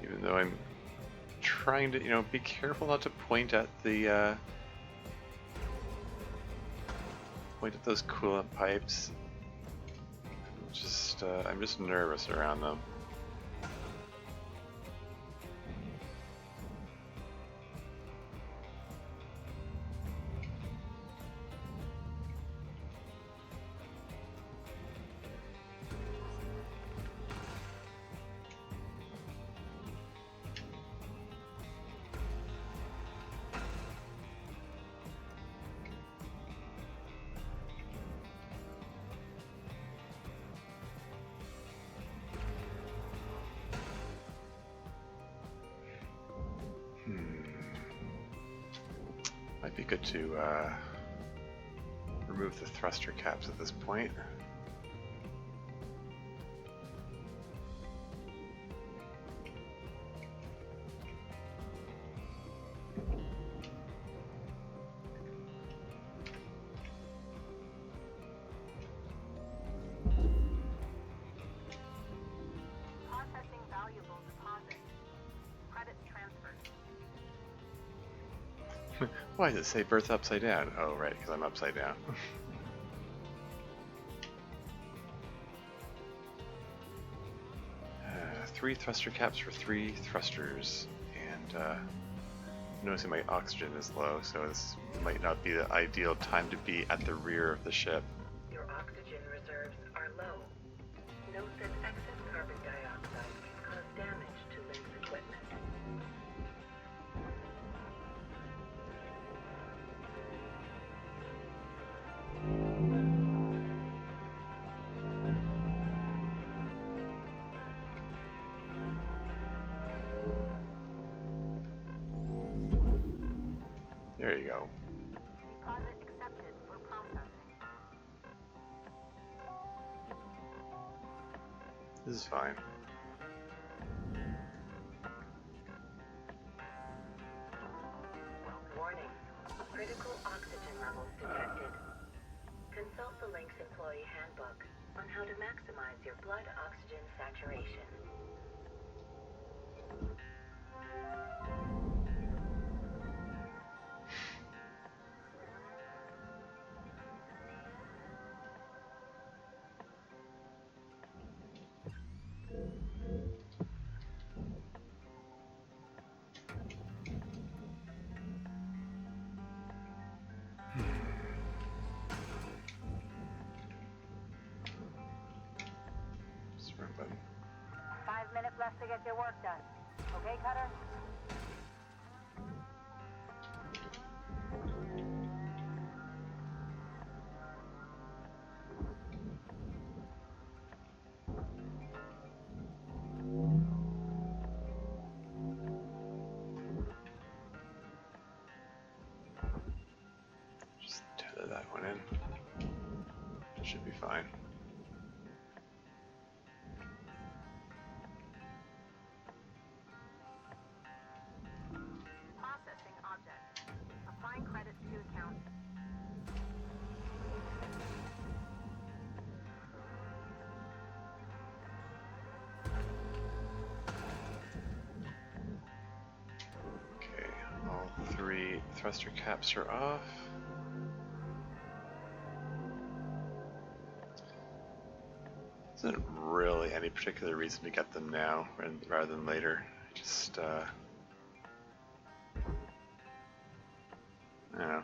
Even though I'm trying to, you know, be careful not to point at the those coolant pipes. I'm just nervous around them. Might be good to remove the thruster caps at this point. Processing valuable deposit. Credits transferred. Why does it say birth upside down? Oh, right, because I'm upside down. 3 thruster caps for 3 thrusters, and noticing my oxygen is low, so this might not be the ideal time to be at the rear of the ship. Your oxygen reserves are low. Note that excess carbon dioxide can cause damage to Link's equipment. There you go. Deposit accepted for processing. This is fine. Warning. Critical oxygen levels detected. Consult the Link's employee handbook on how to maximize your blood oxygen saturation. Just run button. 5 minutes left to get your work done. Okay, Cutter? that one in. Should be fine. Processing object. Applying credits to account. Okay, all 3 thruster caps are off. There isn't really any particular reason to get them now rather than later. Just, I don't know.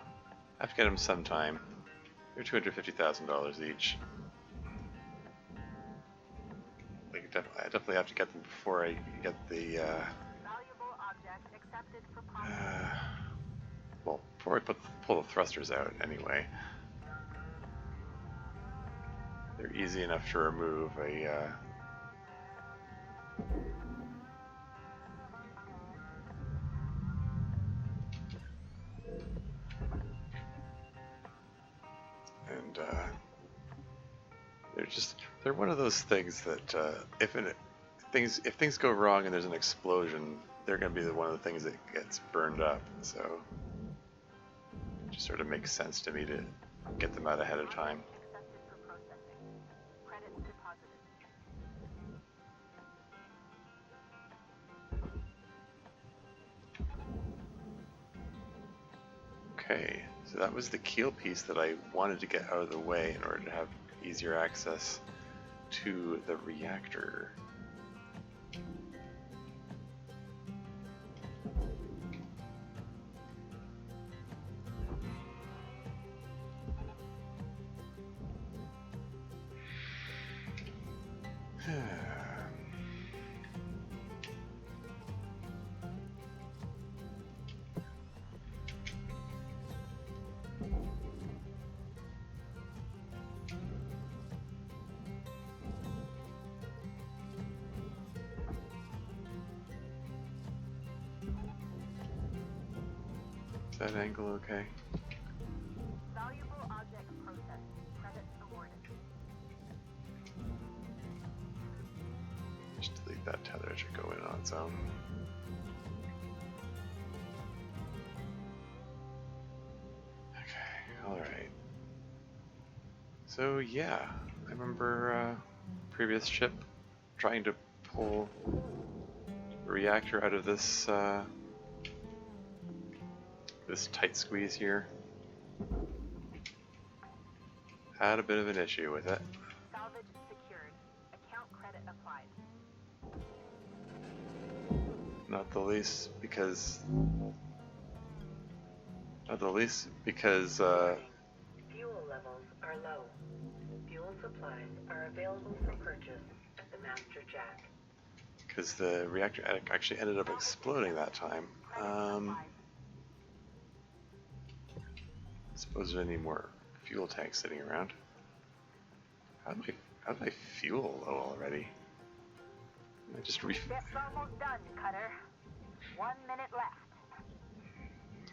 I have to get them sometime. They're $250,000 each. I definitely have to get them before I get the, Valuable object accepted for processing. well, before I pull the thrusters out anyway. They're easy enough to remove. They're one of those things that if things go wrong and there's an explosion, they're going to be one of the things that gets burned up. So it just sort of makes sense to me to get them out ahead of time. Accepted for processing. Credits deposited. Okay, so that was the keel piece that I wanted to get out of the way in order to have easier access to the reactor. Is that angle okay? Valuable object processed. Credits awarded. Just delete that tether, it should go in on its own. Okay, alright. So yeah, I remember previous ship trying to pull the reactor out of this this tight squeeze here. Had a bit of an issue with it. Salvage secured. Account credit applied. Not the least because Fuel levels are low. Fuel supplies are available for purchase at the Master Jack. because the reactor actually ended up exploding that time. Suppose there's any more fuel tanks sitting around. How did I fuel low already? I just Ship's almost done, Cutter. 1 minute left.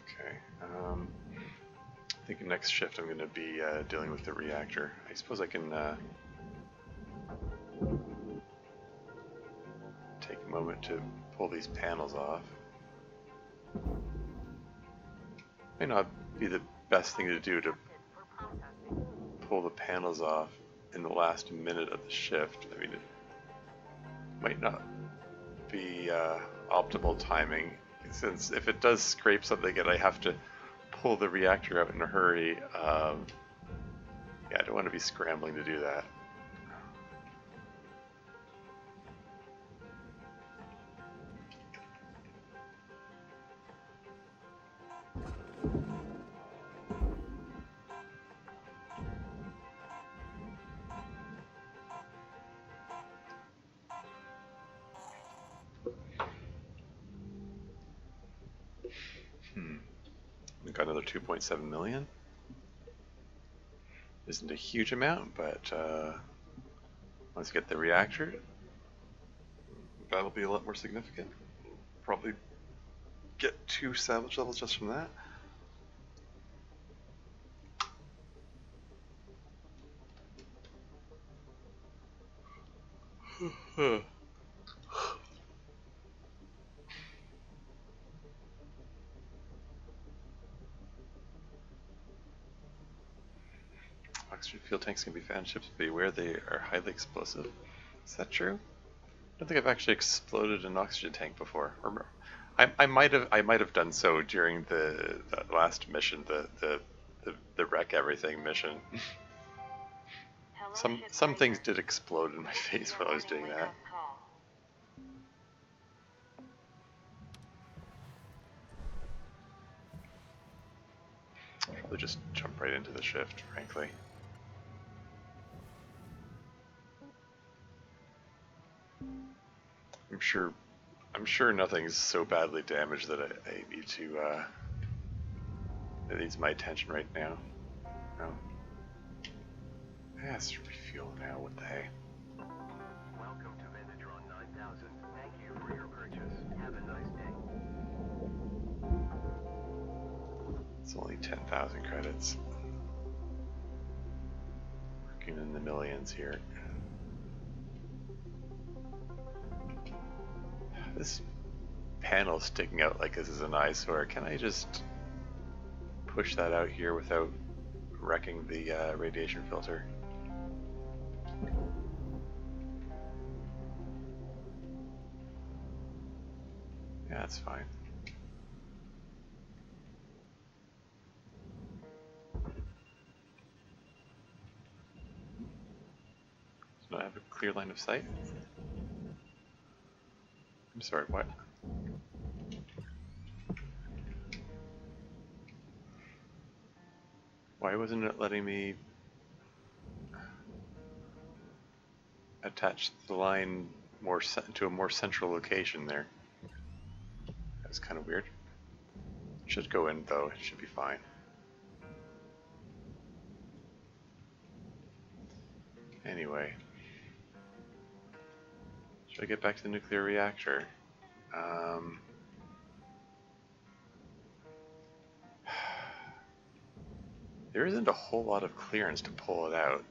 Okay. I think next shift I'm going to be dealing with the reactor. I suppose I can take a moment to pull these panels off. May not be the best thing to do to For processing. pull the panels off in the last minute of the shift. I mean, it might not be optimal timing, since if it does scrape something and I have to pull the reactor out in a hurry, yeah, I don't want to be scrambling to do that. We've got another 2.7 million. Isn't a huge amount, but once you get the reactor, that'll be a lot more significant. Probably get 2 salvage levels just from that. Oxygen fuel tanks can be found in ships, but beware they are highly explosive. Is that true? I don't think I've actually exploded an oxygen tank before. Or, I might have done so during the last mission, the wreck everything mission. Hello, Some things Shipbreaker. did explode in my face while I was doing that. Call. Probably just jump right into the shift, frankly. I'm sure nothing's so badly damaged that I need to that needs my attention right now. No. Yes, refuel now, what the heck? Welcome to Venetron 9000. Thank you for your purchase. Have a nice day. It's only 10,000 credits. Working in the millions here. This panel sticking out like this is an eyesore. Can I just push that out here without wrecking the radiation filter? Yeah, that's fine. Do I have a clear line of sight? I'm sorry, what? Why wasn't it letting me attach the line to a more central location there? That's kind of weird. Should go in though, it should be fine. Anyway. Should I get back to the nuclear reactor? There isn't a whole lot of clearance to pull it out.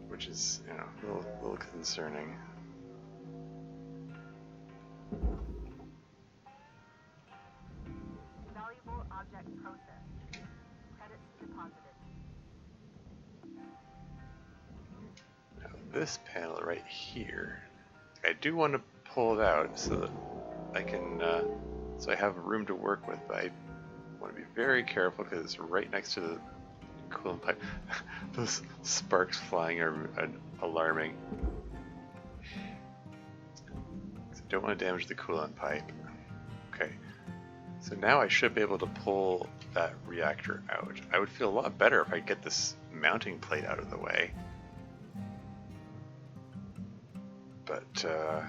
Which is, you know, a little concerning. Valuable object processed. Credits deposited. Now this panel right here, I do want to pull it out so that I can, so I have room to work with, but I want to be very careful because it's right next to the coolant pipe. Those sparks flying are alarming. I don't want to damage the coolant pipe. Okay, so now I should be able to pull that reactor out. I would feel a lot better if I get this mounting plate out of the way. But, yeah,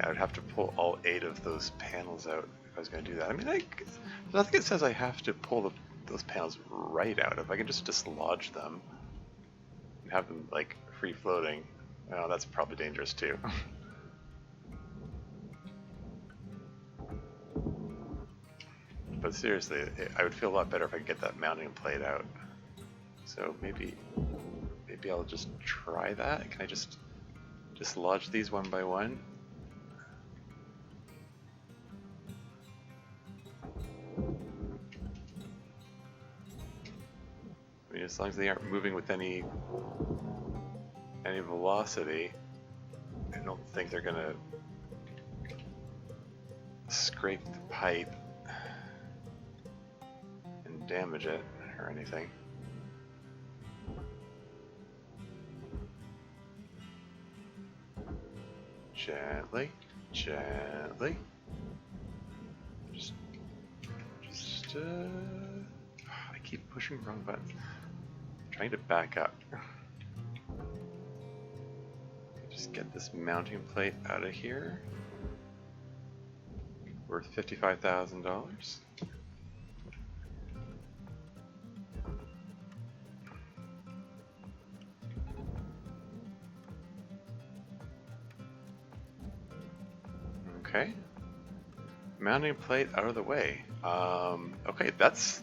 I would have to pull all 8 of those panels out if I was going to do that. I mean, nothing that says I have to pull those panels right out. If I can just dislodge them and have them, like, free-floating, well, that's probably dangerous, too. But seriously, I would feel a lot better if I could get that mounting plate out. So maybe I'll just try that. Can I just dislodge these one by one? I mean, as long as they aren't moving with any velocity, I don't think they're gonna scrape the pipe and damage it or anything. Gently, gently. Just, I keep pushing the wrong buttons. I'm trying to back up. Just get this mounting plate out of here. Worth $55,000. Okay. mounting plate out of the way. Okay, that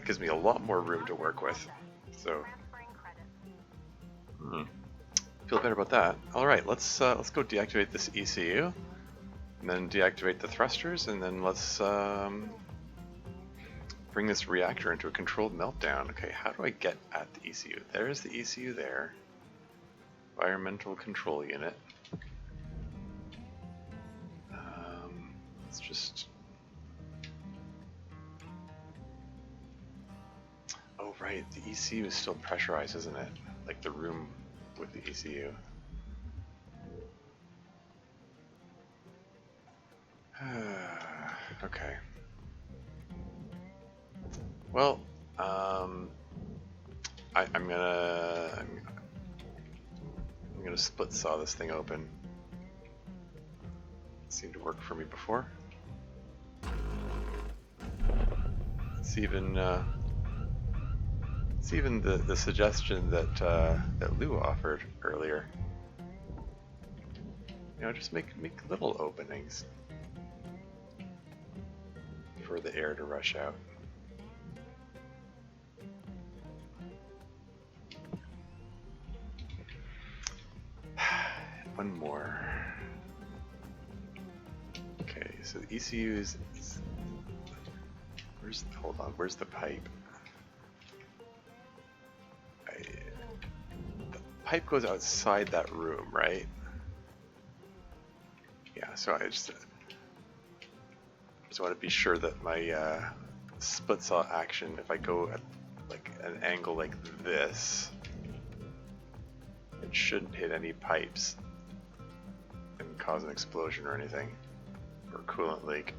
gives me a lot more room to work with. So, feel better about that. All right, let's go deactivate this ECU, and then deactivate the thrusters, and then let's bring this reactor into a controlled meltdown. Okay, how do I get at the ECU? There's the ECU there. Environmental control unit. Let's just... Oh right, the ECU is still pressurized, isn't it? Like the room with the ECU. Okay. Well, I'm gonna split saw this thing open. It seemed to work for me before. It's even the suggestion that that Lou offered earlier. You know, just make little openings for the air to rush out. One more. Okay, so the ECU is where's the pipe? The pipe goes outside that room, right? Yeah, so I just want to be sure that my split saw action, if I go at like an angle like this, it shouldn't hit any pipes and cause an explosion or anything, or coolant leak.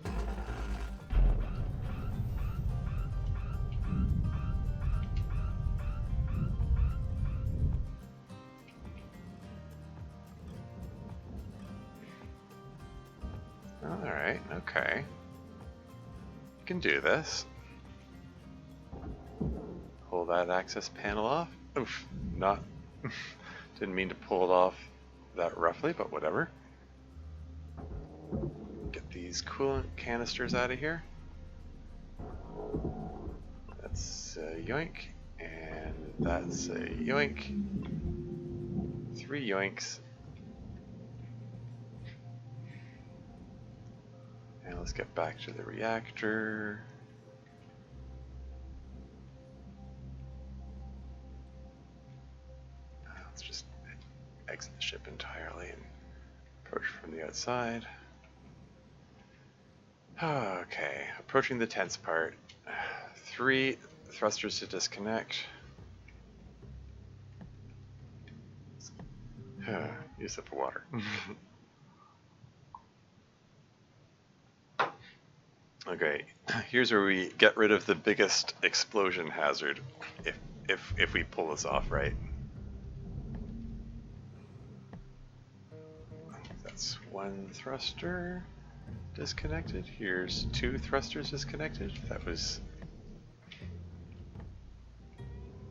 Alright, okay. You can do this. Pull that access panel off. Oof, not... didn't mean to pull it off that roughly, but whatever. Get these coolant canisters out of here. That's a yoink, and that's a yoink. 3 yoinks. And let's get back to the reactor. Let's just exit the ship entirely and approach from the outside. Okay, approaching the tense part. 3 thrusters to disconnect. Use a sip of water. Okay, here's where we get rid of the biggest explosion hazard if we pull this off right. That's 1 thruster disconnected. Here's 2 thrusters disconnected. That was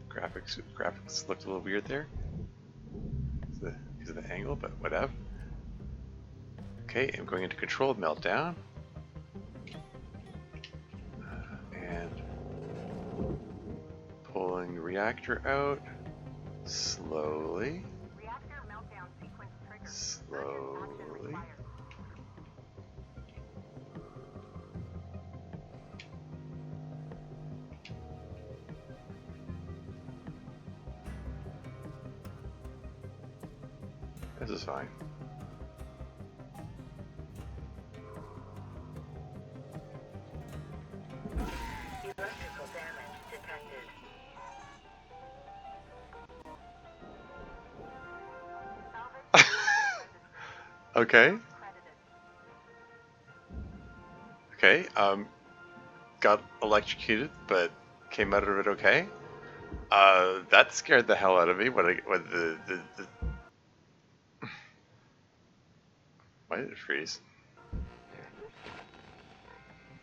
graphics looked a little weird there because of the angle, but whatever. Okay, I'm going into controlled meltdown. And pulling the reactor out slowly. Reactor meltdown sequence triggered. Slowly. This is fine. Electrical damage detected. Okay. Okay. Got electrocuted, but came out of it okay. That scared the hell out of me when the why did it freeze?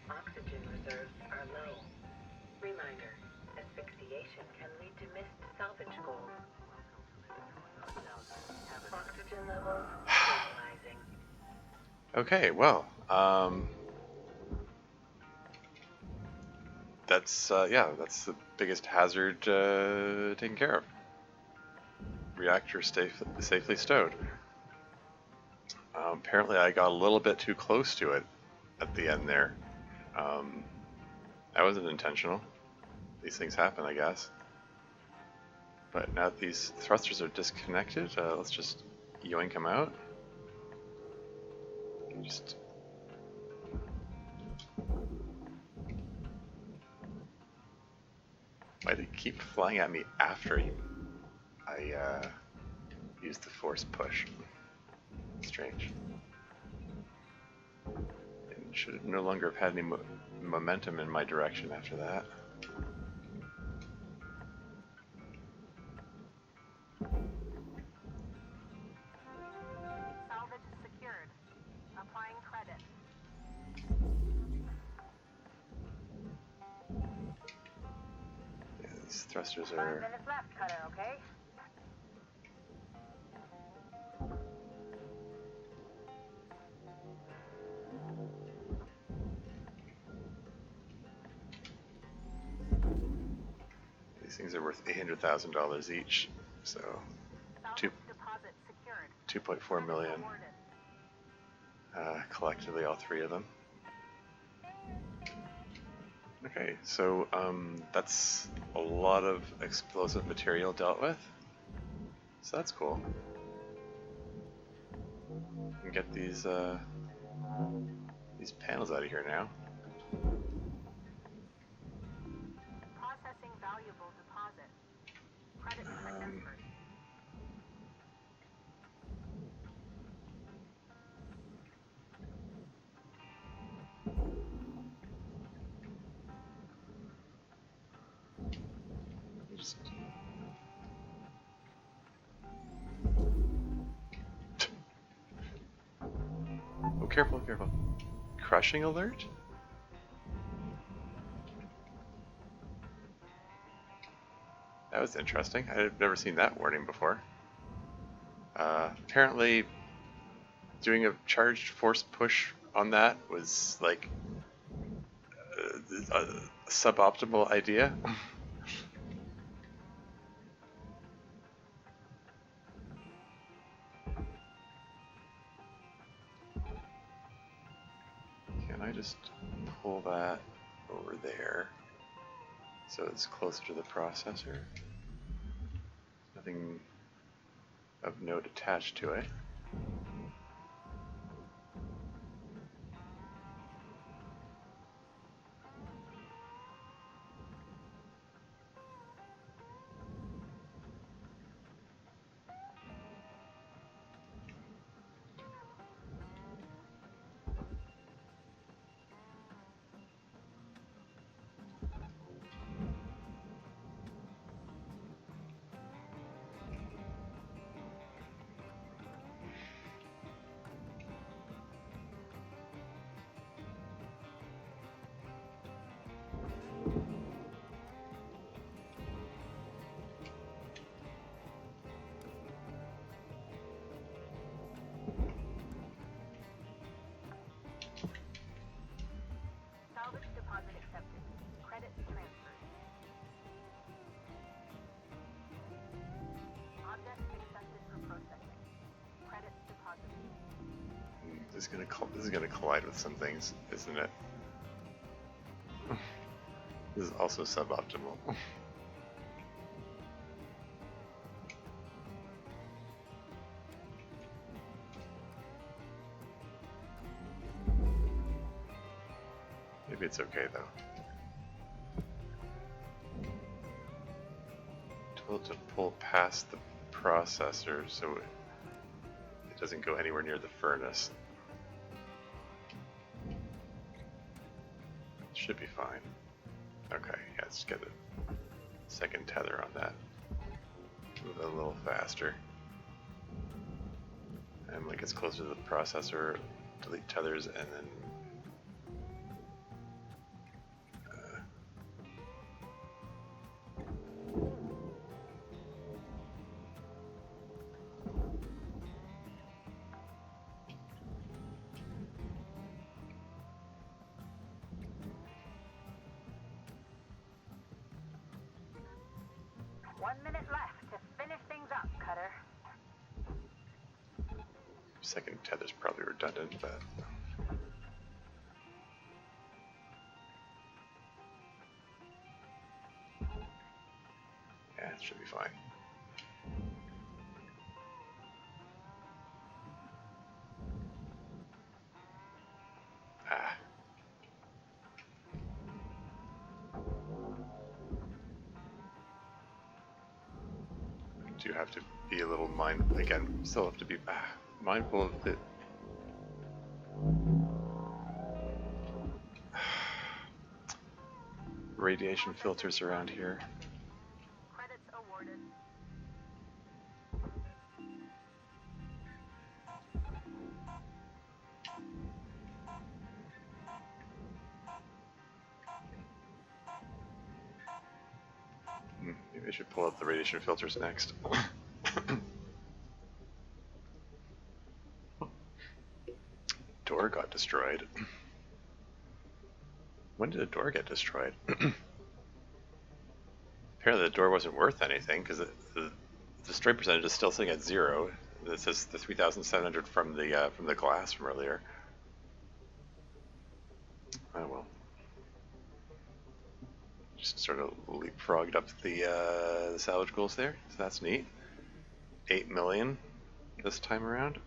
Oxygen reserves are low. Reminder, asphyxiation can lead to missed salvage goals. Oxygen levels stabilizing. Okay, well, that's that's the biggest hazard taken care of. Reactor safely stowed. Apparently I got a little bit too close to it at the end there. That wasn't intentional. These things happen, I guess. But now that these thrusters are disconnected, let's just yoink them out. Just... Why did it keep flying at me after I used the force push? Strange. And should no longer have had any momentum in my direction after that. Salvage secured. Applying credit. Yeah, these thrusters 5 are... minutes left, Cutter, okay? These things are worth $800,000 each, so Salvage deposit secured. 2.4 million Awarded. collectively, all three of them. Okay, so that's a lot of explosive material dealt with, so that's cool. We can get these panels out of here now. Processing valuable deposit. Credit transferred. Just... Oh, careful, careful. Crushing alert? That was interesting. I've never seen that warning before. Apparently, doing a charged force push on that was like a suboptimal idea. Can I just pull that over there so it's closer to the processor? Nothing of note attached to it. Salvage deposit accepted. Credit transferred. Object accepted for processing. Credit deposited. This is gonna collide with some things, isn't it? This is also suboptimal. Maybe it's okay though. Told to pull past the processor so it doesn't go anywhere near the furnace. Should be fine. Okay, yeah, let's get a second tether on that. Move it a little faster. And when it gets closer to the processor, delete tethers and then 1 minute left to finish things up, Cutter. Second tether's probably redundant, but yeah, it should be fine. Ah. Do have to be a little still have to be mindful of the radiation filters around here. Credits awarded. Maybe I should pull out the radiation filters next. Door got destroyed. When did a door get destroyed? Apparently the door wasn't worth anything because the destroy percentage is still sitting at 0. This is the 3,700 from the glass from earlier. Oh well. Just sort of leapfrogged up the salvage goals there, so that's neat. 8 million this time around.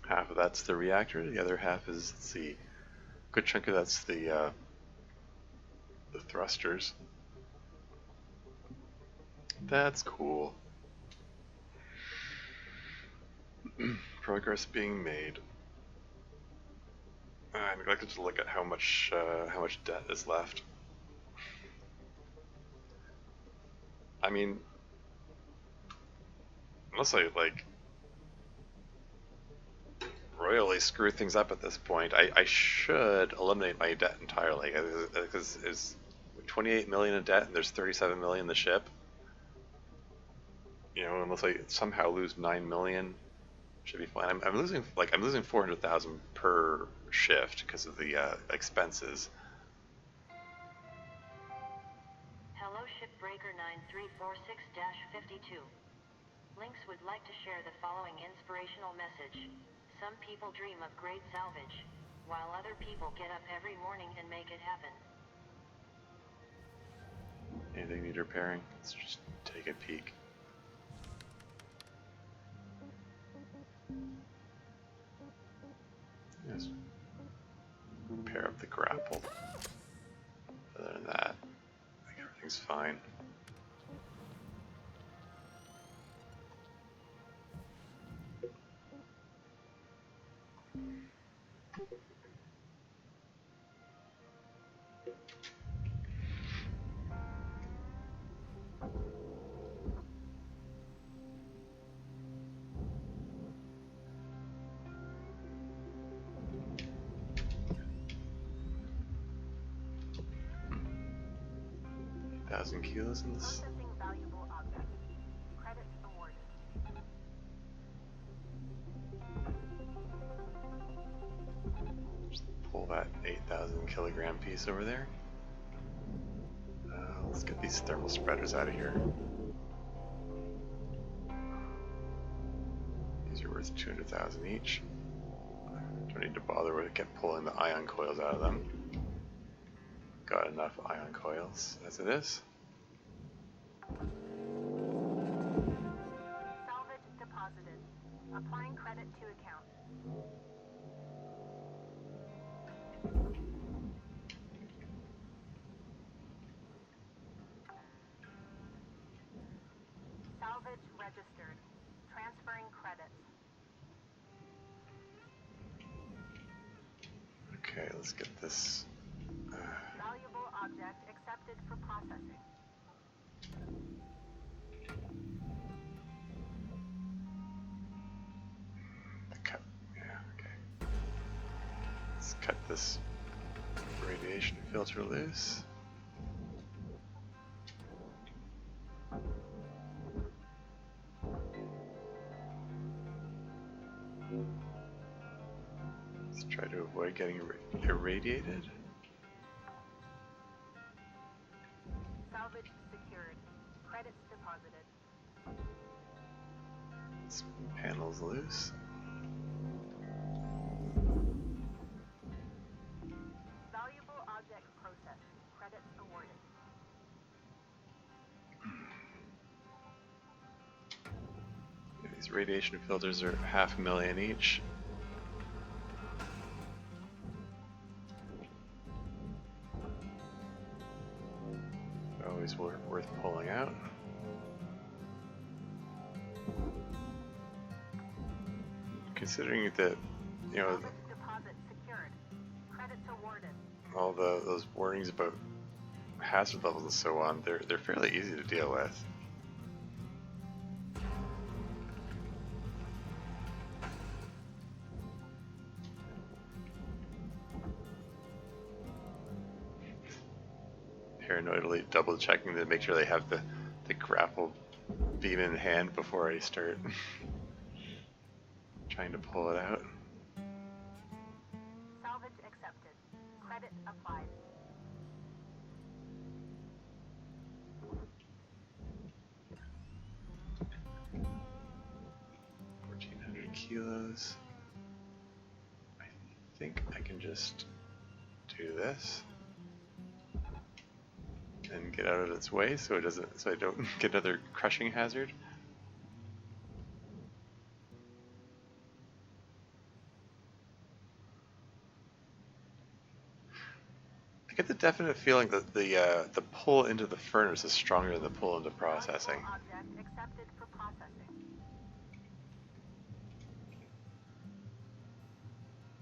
Half of that's the reactor, the other half is, let's see, a good chunk of that's the thrusters. That's cool. Progress being made. I neglected to look at how much debt is left. I mean, unless I like royally screw things up at this point, I should eliminate my debt entirely because there's 28 million in debt and there's 37 million in the ship. You know, unless I somehow lose 9 million, should be fine. I'm losing 400,000 per shift because of the expenses. Hello Shipbreaker 9346-52. Lynx would like to share the following inspirational message. Some people dream of great salvage, while other people get up every morning and make it happen. Anything need repairing? Let's just take a peek. Yes. Repair up the grapple. Other than that, I think everything's fine. Thousand kilos in this. Processing valuable objects. Credits awarded. Just pull that 8,000 kilogram piece over there. Let's get these thermal spreaders out of here. These are worth 200,000 each. Don't need to bother with pulling the ion coils out of them. Got enough ion coils as it is. Salvage deposited. Applying credit to account. Salvage registered. Transferring credits. Okay, let's get this. Valuable object accepted for processing. Let's cut this radiation filter loose. Let's try to avoid getting irradiated. Salvage secured. Credits deposited. This panel's loose. Valuable object processed. Credits awarded. Yeah, these radiation filters are $500,000 each. Always worth pulling out. Considering that, you know, Salvage deposit secured. Credits awarded. all those warnings about hazard levels and so on, they're fairly easy to deal with. Paranoidally double checking to make sure they have the grapple beam in hand before I start trying to pull it out. Salvage accepted. Credit applied. Kilos. I think I can just do this and get out of its way so it doesn't, so I don't get another crushing hazard. I get the definite feeling that the pull into the furnace is stronger than the pull into processing. Object accepted for processing.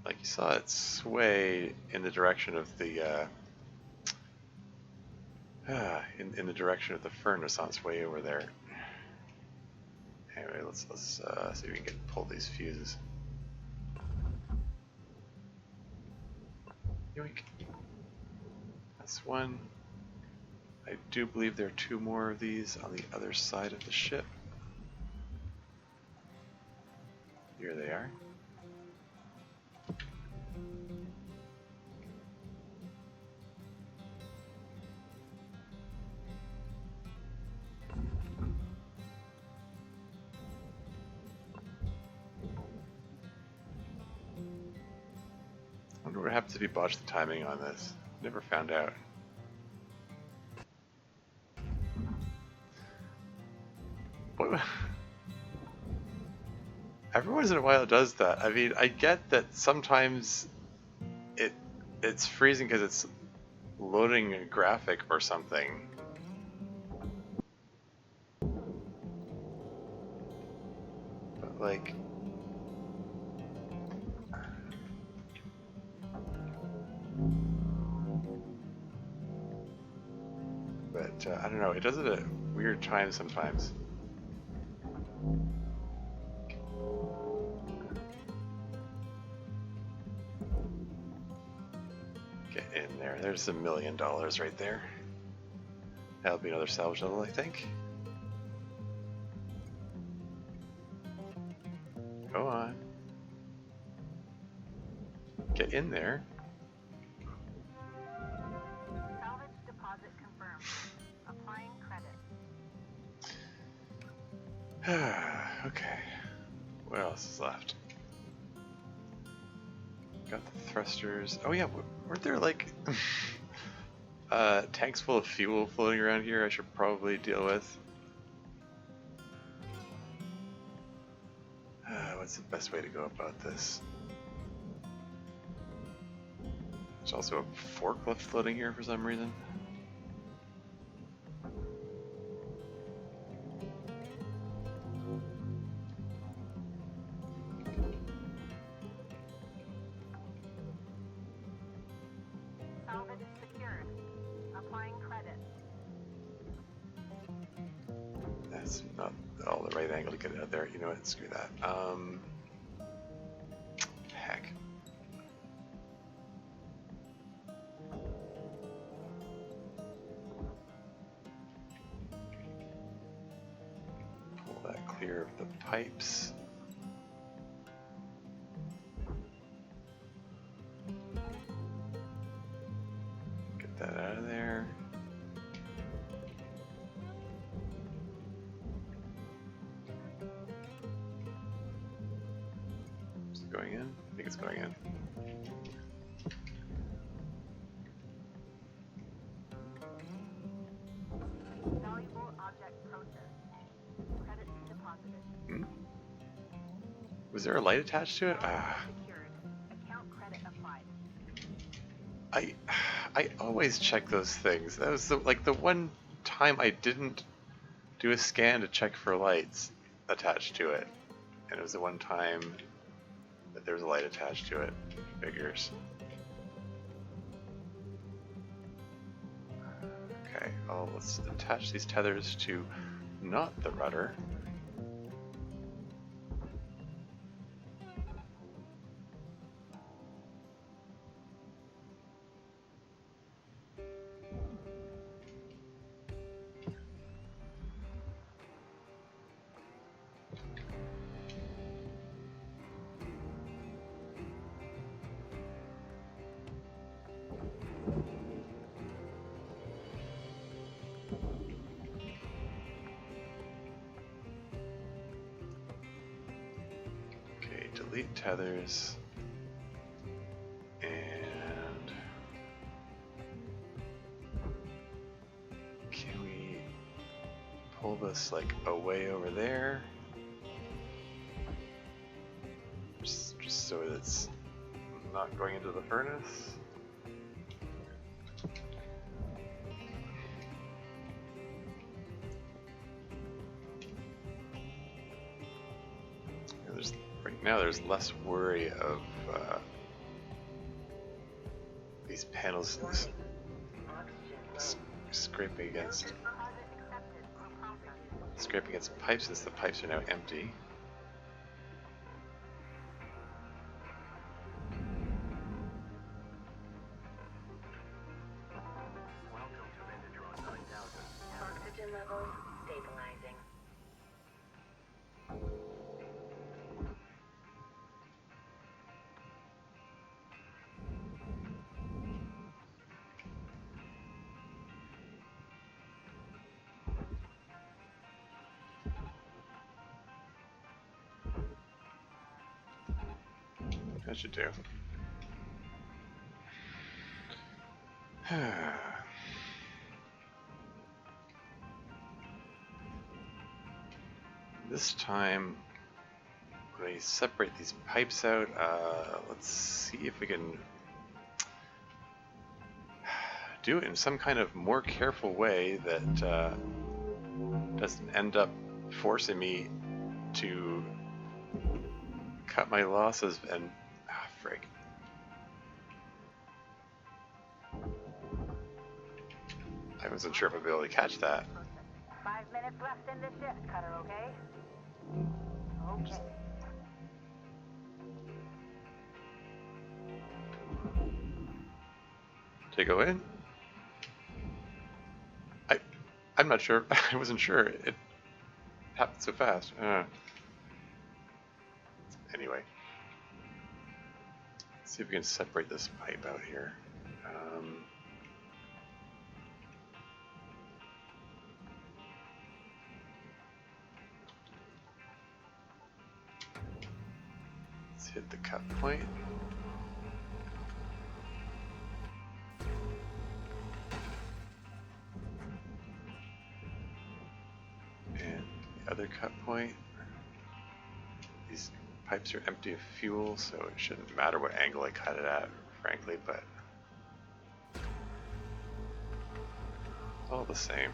Like you saw it sway in the direction of the in the direction of the furnace on its way over there. Anyway, let's see if we can pull these fuses. Yoink. That's one. I do believe there are 2 more of these on the other side of the ship. Here they are. I wonder what happens if you botch the timing on this. Never found out. What? Every once in a while it does that. I mean, I get that sometimes it's freezing because it's loading a graphic or something. But like, I don't know, it does it at weird times sometimes. Get in there. There's $1 million right there. That'll be another salvage level, I think. Go on. Get in there. Salvage deposit confirmed. Applying credit. Okay. What else is left? Got the thrusters. Oh yeah, weren't there like tanks full of fuel floating around here I should probably deal with? What's the best way to go about this? There's also a forklift floating here for some reason. Salvage secured. Applying credit. That's not all the right angle to get it out there. You know what? Screw that. Heck. Pull that clear of the pipes. Get that out of there. going in? I think it's going in. Valuable object processed. Credit deposited. Hmm? Was there a light attached to it? Ah. Secured. Account credit applied. I always check those things. That was like the one time I didn't do a scan to check for lights attached to it. And it was the one time that there was a light attached to it. Figures. Okay, well, let's attach these tethers to not the rudder. Delete tethers, and can we pull this like away over there, just so that it's not going into the furnace? Now there's less worry of these panels scraping against pipes, since the pipes are now empty. Welcome to Vendedron 9000. Oxygen levels stabilizing. That should do. This time, when I separate these pipes out, let's see if we can do it in some kind of more careful way that doesn't end up forcing me to cut my losses and frig. I wasn't sure if I'd be able to catch that. 5 minutes left in this shift, Cutter, okay? Okay. Did it go in? I'm not sure. I wasn't sure. It happened so fast. Anyway. Let's see if we can separate this pipe out here. Let's hit the cut point. And the other cut point. These pipes are empty of fuel, so it shouldn't matter what angle I cut it at, frankly, but all the same.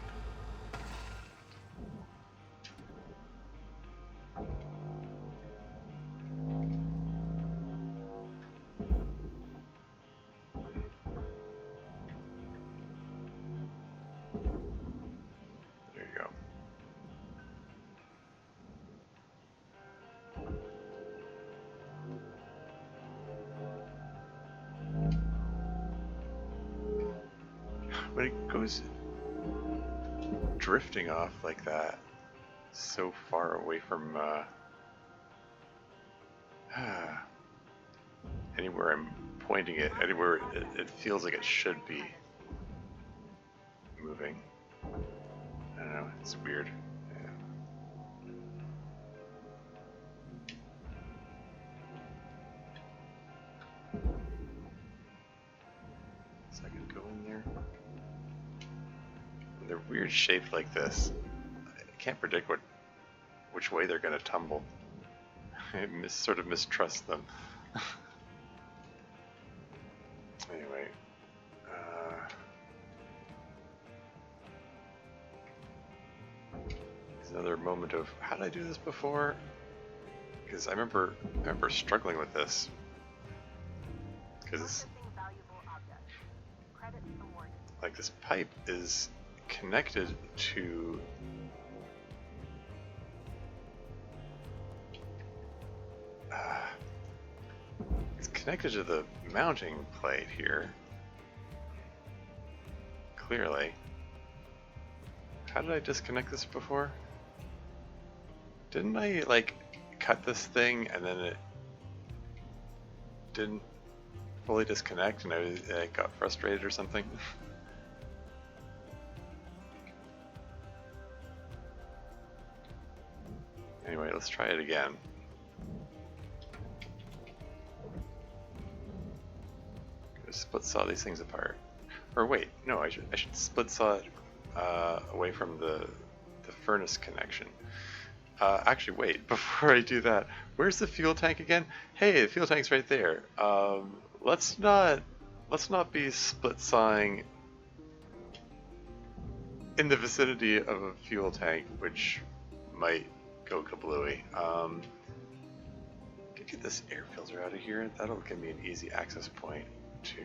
There you go. When it goes drifting off like that, so far away from anywhere I'm pointing it, anywhere it feels like it should be moving. I don't know, it's weird. Yeah. They're weird shaped like this. I can't predict which way they're going to tumble. I sort of mistrust them. Anyway, there's another moment of how did I do this before? Because I remember struggling with this. Because like this pipe is connected to it's connected to the mounting plate here. Clearly. How did I disconnect this before? Didn't I like cut this thing and then it didn't fully disconnect and I got frustrated or something? Anyway, let's try it again. Split saw these things apart. Or wait, no, I should split saw it away from the furnace connection. Actually, wait, before I do that, where's the fuel tank again? Hey, the fuel tank's right there. Let's not be split sawing in the vicinity of a fuel tank, which might go kablooey. Get this air filter out of here. That'll give me an easy access point to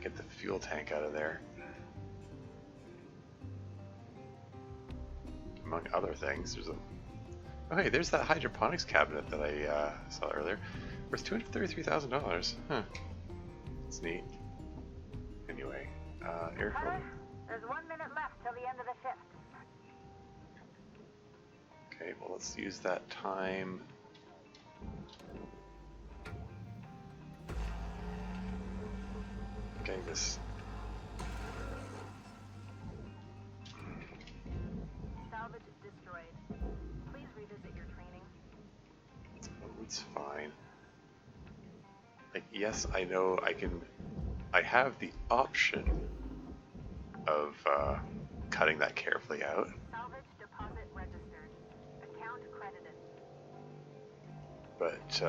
get the fuel tank out of there. Among other things, there's a... Oh hey, there's that hydroponics cabinet that I saw earlier. Worth $233,000. Huh. That's neat. Anyway, air filter. There's 1 minute left till the end of the shift. Okay, well let's use that time. Getting this. Salvage destroyed. Please revisit your training. Oh, it's fine. Like, yes, I know I have the option of cutting that carefully out. Salvage deposit registered. Account credited. But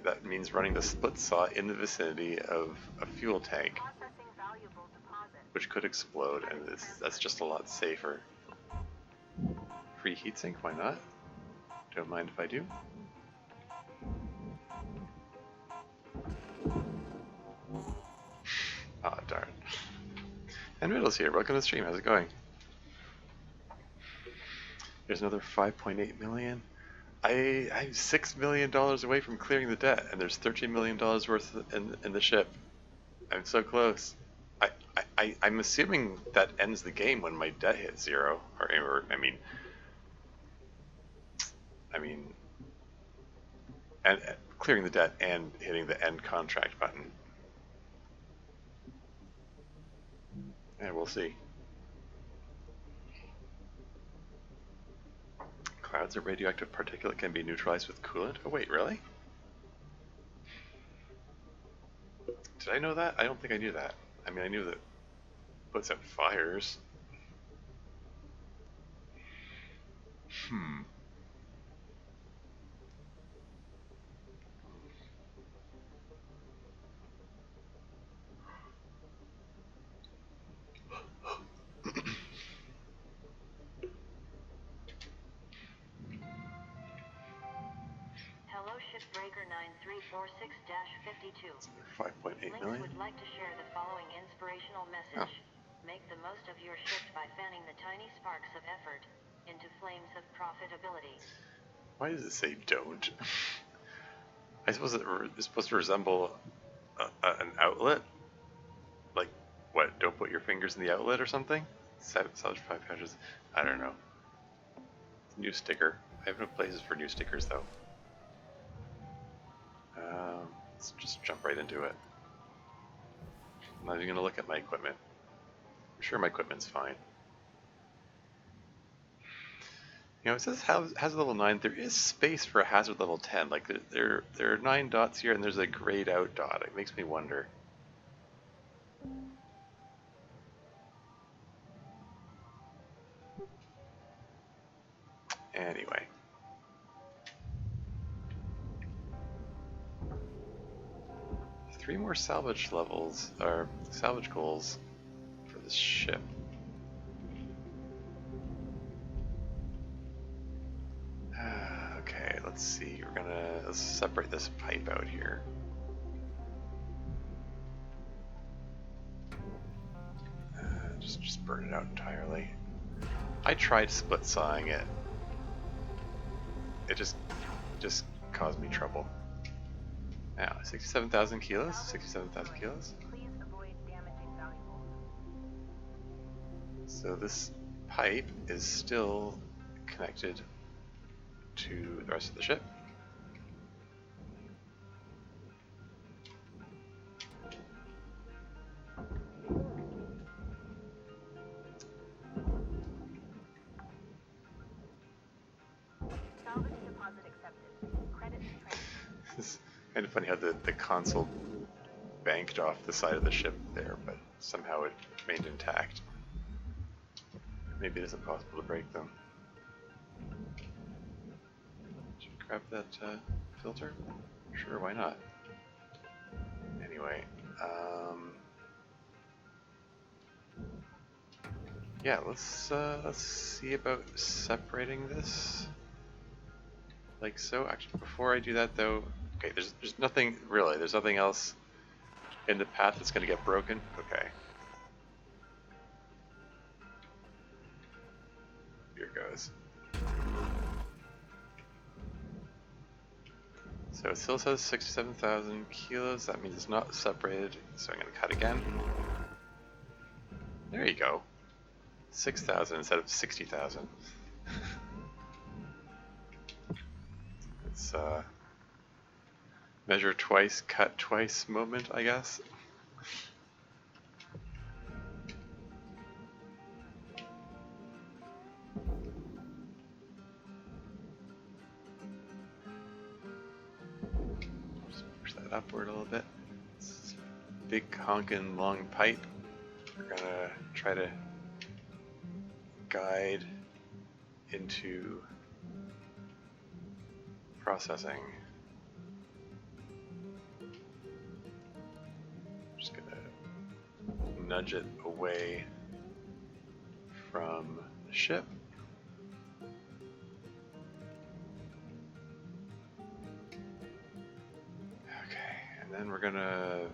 that means running the split saw in the vicinity of a fuel tank, Processing valuable deposit. which could explode, and that's just a lot safer. Free heatsink, why not? Don't mind if I do. Ah, darn. And Riddle's here. Welcome to the stream. How's it going? There's another 5.8 million. I'm $6 million away from clearing the debt, and there's $13 million worth in the ship. I'm so close. I'm assuming that ends the game when my debt hits zero, or I mean, and clearing the debt and hitting the end contract button. Yeah, we'll see. Clouds of radioactive particulate can be neutralized with coolant. Oh wait, really? Did I know that? I don't think I knew that. I mean, I knew that it puts out fires. Hello, Shipbreaker 9346-52. 5.8 Links million? would like to share the following inspirational message. Make the most of your shift by fanning the tiny sparks of effort into flames of profitability. Why does it say don't? I suppose it's supposed to resemble an outlet? Like, what, don't put your fingers in the outlet or something? Salvage 5 patches? I don't know. New sticker. I have no places for new stickers though. Let's just jump right into it. I'm not even going to look at my equipment. I'm sure my equipment's fine. You know, it says hazard level 9. There is space for a hazard level 10. Like there are 9 dots here, and there's a grayed out dot. It makes me wonder. Anyway. Three more salvage levels, or salvage goals for this ship. Okay, let's see. Let's separate this pipe out here. Just burn it out entirely. I tried split sawing it. It just caused me trouble. Now, 67,000 kilos? 67,000 kilos? Please avoid damaging valuables. So this pipe is still connected to the rest of the ship. Salvage deposit accepted. Credit transfer. It's kind of funny how the console banked off the side of the ship there, but somehow it remained intact. Maybe it isn't possible to break them. Should we grab that filter? Sure, why not? Anyway, yeah, let's see about separating this. Like so. Actually, before I do that though, okay, there's nothing really. There's nothing else in the path that's going to get broken. Okay. Here goes. So it still says 67,000 kilos. That means it's not separated. So I'm going to cut again. There you go. 6,000 instead of 60,000. It's measure twice, cut twice moment, I guess. Just push that upward a little bit. It's a big honkin' long pipe. We're gonna try to guide into processing. Just gonna nudge it away from the ship. Okay, and then we're gonna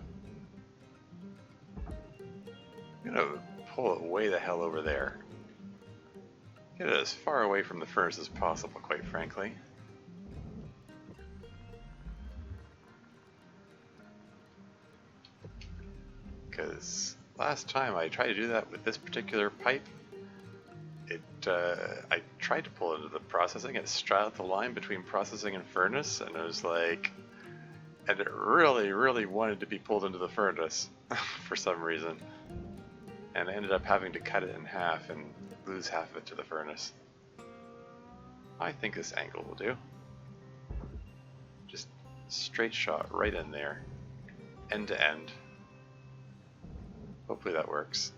pull it way the hell over there. Get it as far away from the furnace as possible, quite frankly. Because last time I tried to do that with this particular pipe, I tried to pull it into the processing. It straddled the line between processing and furnace, and it was like, and it really, really wanted to be pulled into the furnace for some reason. And I ended up having to cut it in half and lose half of it to the furnace. I think this angle will do. Just straight shot right in there, end to end. Hopefully that works.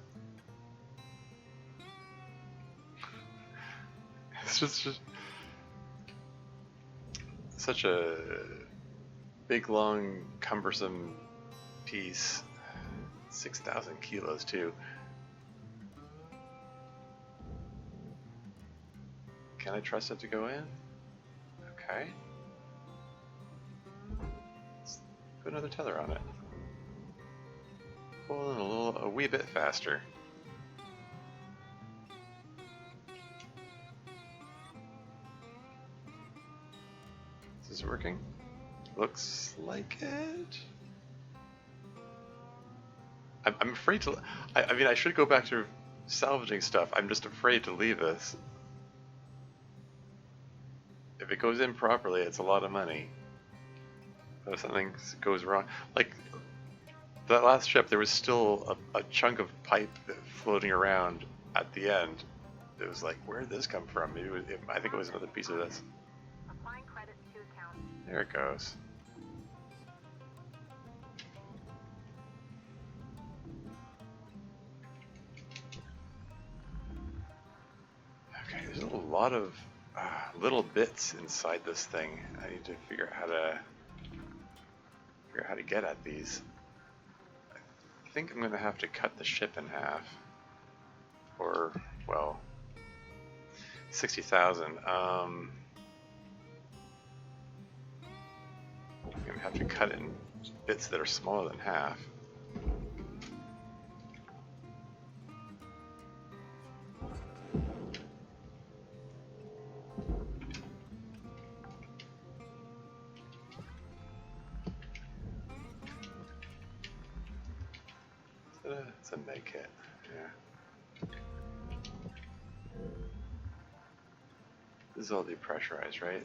It's just such a big, long, cumbersome piece. 6,000 kilos too. Can I trust it to go in? Okay. Let's put another tether on it. Pull in a wee bit faster. Is this working? Looks like it. I'm afraid to. I mean, I should go back to salvaging stuff. I'm just afraid to leave this. If it goes in properly, it's a lot of money. But if something goes wrong, like that last ship, there was still a chunk of pipe floating around at the end it was like, where did this come from? Maybe I think it was another piece of this. Applying credits to account. There it goes. Okay, there's a lot of little bits inside this thing. I need to figure out how to get at these. I think I'm gonna have to cut the ship in half, or well, 60,000. I'm gonna have to cut it in bits that are smaller than half. It's a med kit, yeah. This is all depressurized, right?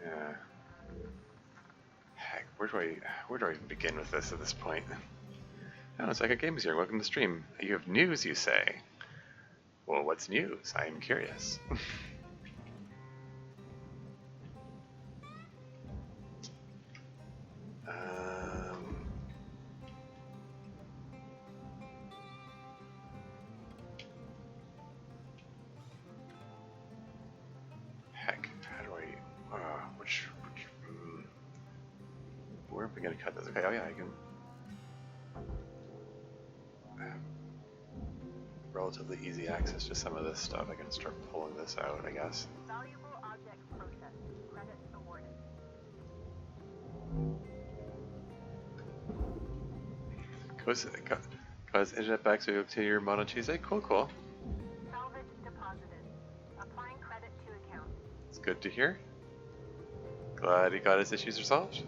Yeah. Heck, where do I even begin with this at this point? Oh, it's like a games here. Welcome to the stream. You have news, you say? Well, what's news? I am curious. Heck, how do I? Where am I gonna cut this? Okay, oh yeah, I can. Relatively easy access to some of this stuff. I can start pulling this out, I guess. Valuable objects processed. Credits awarded. Cause internet back so you obtain your mod on Tuesday. Cool. Salvage deposited. Applying credit to account. It's good to hear. Glad he got his issues resolved.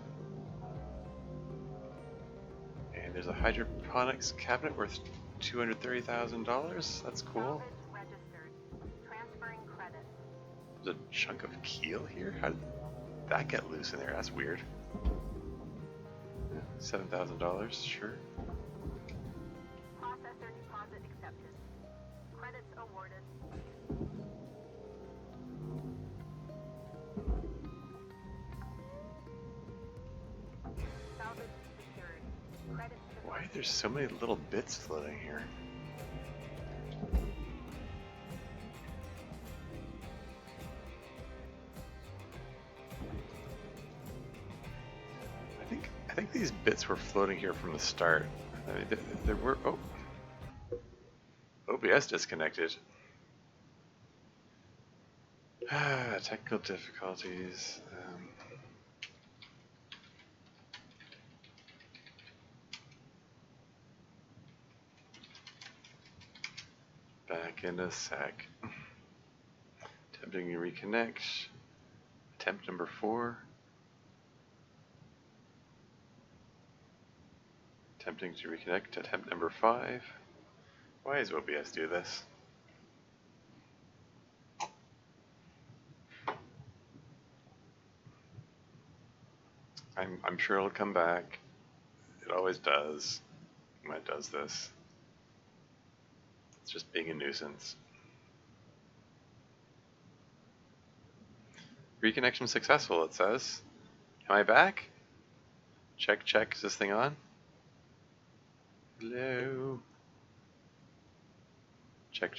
And there's a hydroponics cabinet worth $230,000. That's cool. Salvage registered. Transferring credit. There's a chunk of keel here? How did that get loose in there? That's weird. $7,000, sure. Processor deposit accepted. Credits awarded. Salvage secured. Credits Why are there so many little bits floating here? I think these bits were floating here from the start. I mean, there were. Oh, OBS disconnected. Technical difficulties. Back in a sec. Attempting to reconnect. Attempt number 4. Attempting to reconnect. Attempt number 5. Why does OBS do this? I'm sure it'll come back. It always does when it does this. It's just being a nuisance. Reconnection successful, it says. Am I back? Check, is this thing on? Hello? Check.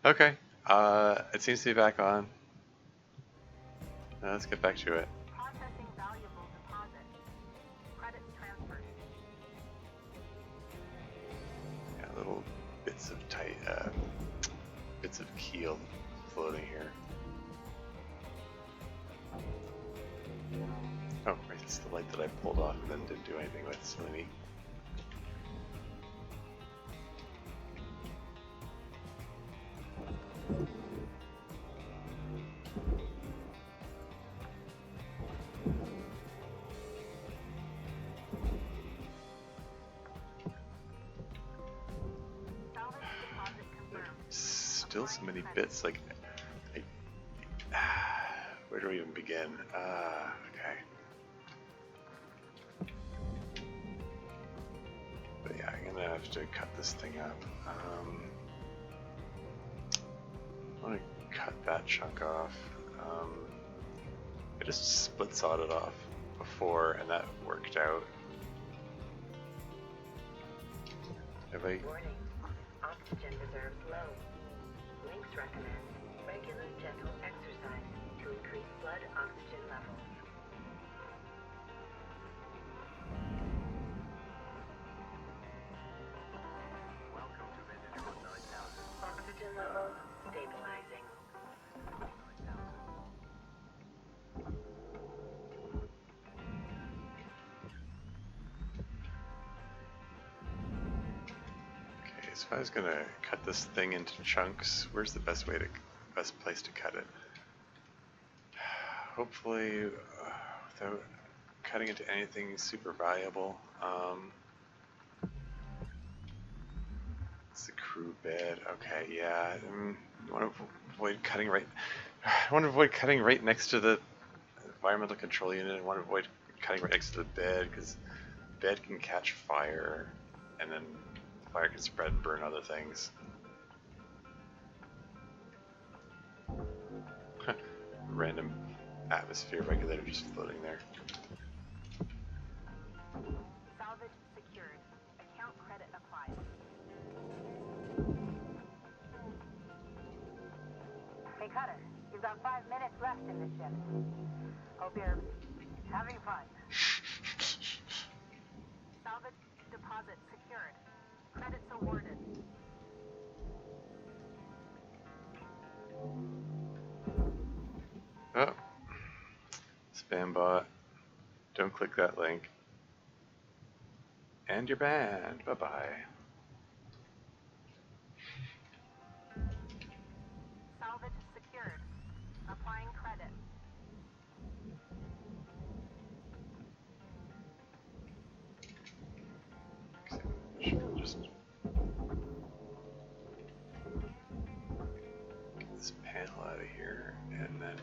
Okay, it seems to be back on. Now let's get back to it. processing valuable deposit. Credits transferred. Yeah, little bits of bits of keel floating here. Oh, right, it's the light that I pulled off and then didn't do anything with. Silly me. Salvage deposit confirmed. Still so many bits, like, where do we even begin? Okay. But yeah, I'm gonna have to cut this thing up. I want to cut that chunk off. I just split sawed it off before, and that worked out. Have I? Warning. Oxygen reserves low. Links recommend regular gentle exercise to increase blood oxygen levels. Welcome to Vintage 9000. Oxygen levels stabilizing. 9000. Okay, so if I was gonna cut this thing into chunks, where's the best place to cut it? Hopefully, without cutting into anything super valuable. It's the crew bed. Okay, yeah. I want to avoid cutting right. I want to avoid cutting right next to the environmental control unit. I want to avoid cutting right next to the bed because the bed can catch fire, and then the fire can spread and burn other things. Random atmosphere regulator just floating there. Salvage secured. Account credit applied. Hey, Cutter, you've got 5 minutes left in this ship. Hope you're having fun. Salvage deposit secured. Credits awarded. Oh, spam bot. Don't click that link. And you're banned. Bye bye. Salvage secured. Applying credit. Should just get this panel out of here and then.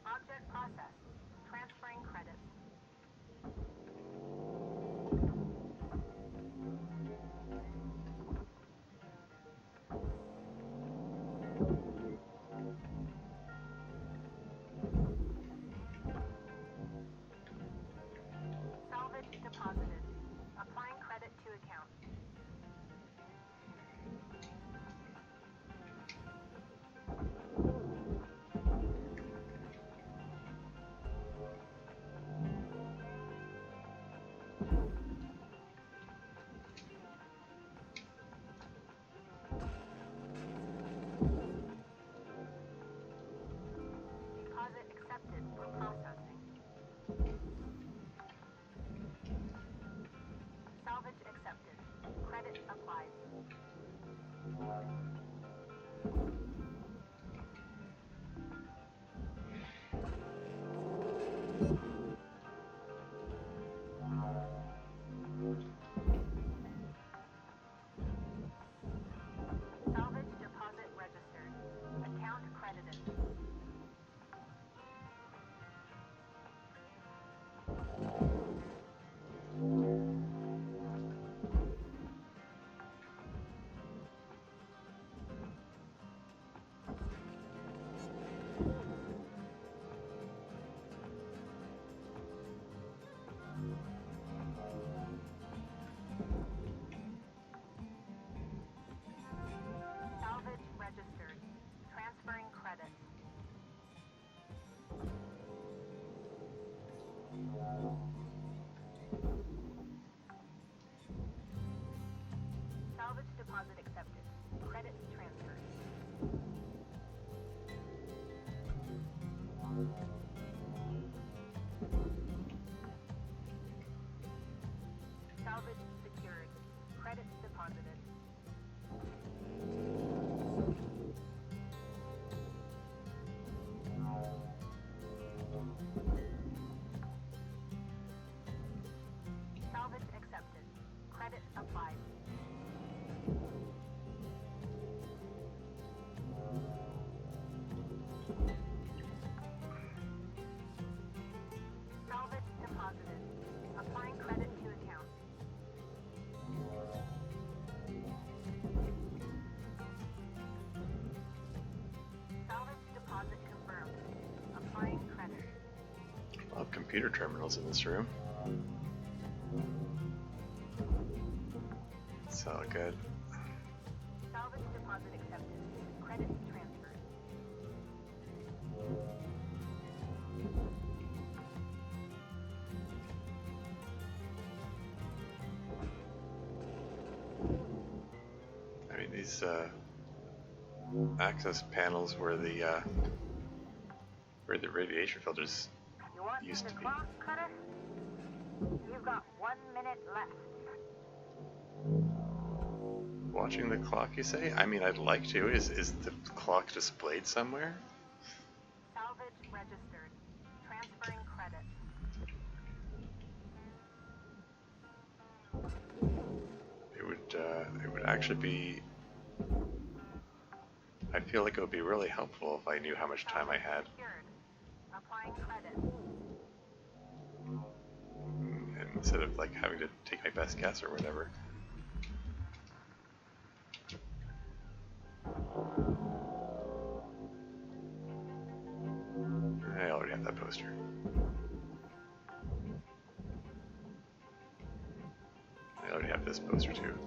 Object processed. Transferring credits. Salvage deposited. Applying credit to account. Deposit accepted for processing. Salvage accepted. Credit applied. Salvage deposit registered. Account credited. computer terminals in this room. It's all good. Salvage deposit accepted. Credits transferred. I mean, these access panels where the radiation filters You want used the to be. clock, Cutter? You've got 1 minute left. Watching the clock, you say? I mean, I'd like to. Is the clock displayed somewhere? Salvage registered. Transferring credits. It would actually be. I feel like it would be really helpful if I knew how much time I had. Secured. Applying credits. And instead of like having to take my best guess or whatever. I already have that poster. I already have this poster too.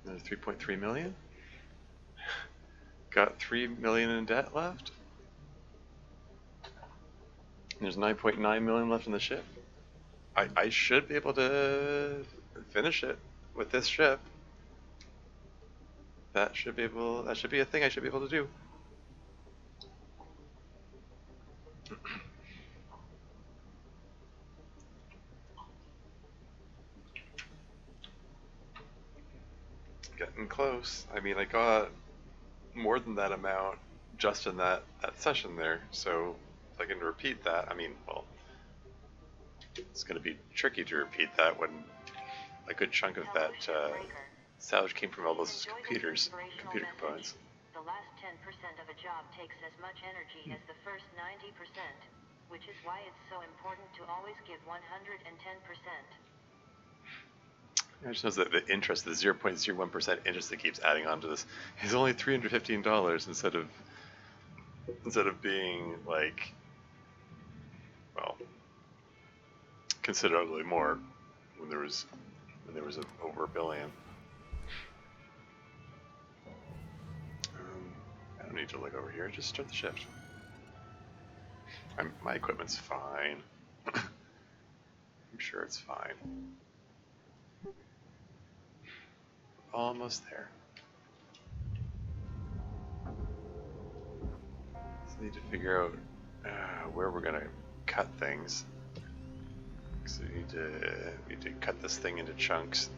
Another 3.3 million? Got 3 million in debt left? There's 9.9 million left in the ship. I should be able to finish it with this ship. That should be a thing I should be able to do. Getting close. I mean, I got more than that amount just in that session there, so if I can repeat that, I mean, well, it's going to be tricky to repeat that when a good chunk of that salvage came from all those computer components. The last 10% of a job takes as much energy as the first 90%, which is why it's so important to always give 110%. I just noticed that the interest, the 0.01% interest that keeps adding on to this, is only $315 instead of being like, well, considerably more when there was over $1 billion. I don't need to look over here. Just start the shift. My equipment's fine. I'm sure it's fine. Almost there. Just need to figure out where we're gonna cut things. So we need to cut this thing into chunks.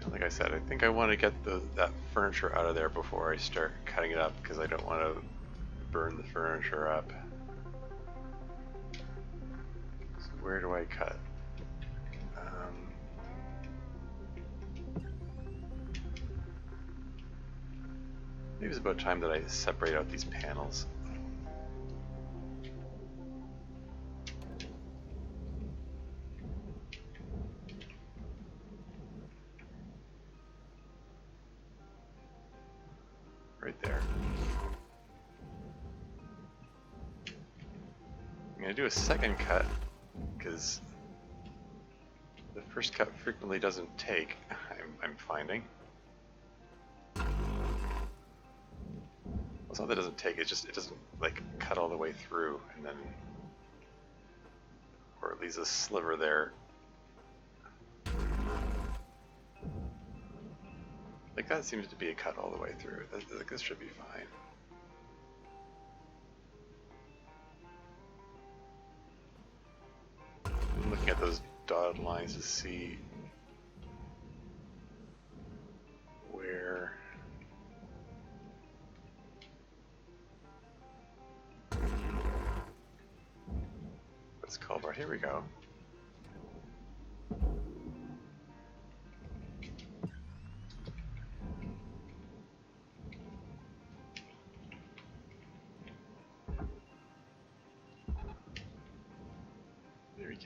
And like I said, I think I want to get that furniture out of there before I start cutting it up, because I don't want to burn the furniture up. So where do I cut? Maybe it's about time that I separate out these panels. Right there. I'm going to do a second cut, because the first cut frequently doesn't take, I'm finding. It's not that it doesn't take, it doesn't like cut all the way through, and then, or it leaves a sliver there. Like that seems to be a cut all the way through. Like this should be fine. I'm looking at those dotted lines to see where what's called right. Here we go.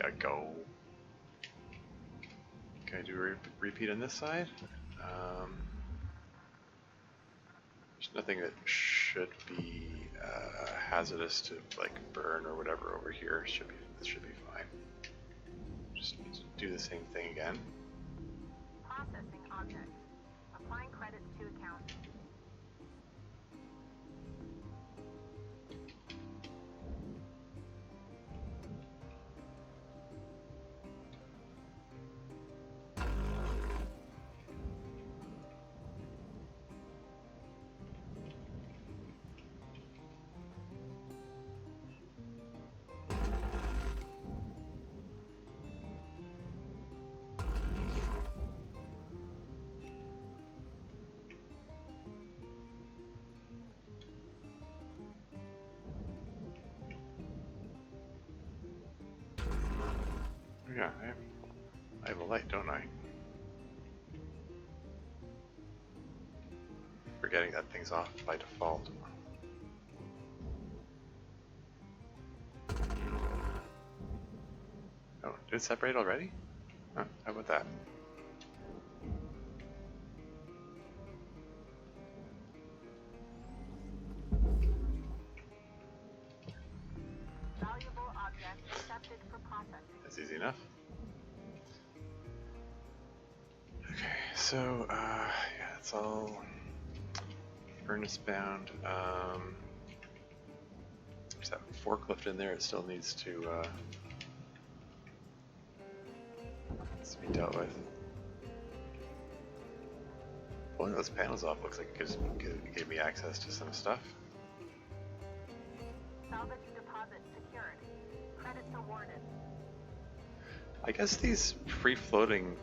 Yeah, go. Can I do a repeat on this side? There's nothing that should be hazardous to like burn or whatever over here. This should be fine. Just need to do the same thing again. Processing object. Applying credits to account. Yeah, I have a light, don't I? Forgetting that thing's off by default. Oh, did it separate already? Huh, how about that? Valuable object accepted for processing. That's easy enough. Okay, so, yeah, it's all furnace bound. There's that forklift in there, it still needs to be dealt with. Pulling those panels off looks like it just gave me access to some stuff. Salvage deposit secured. Credits awarded. I guess these free-floating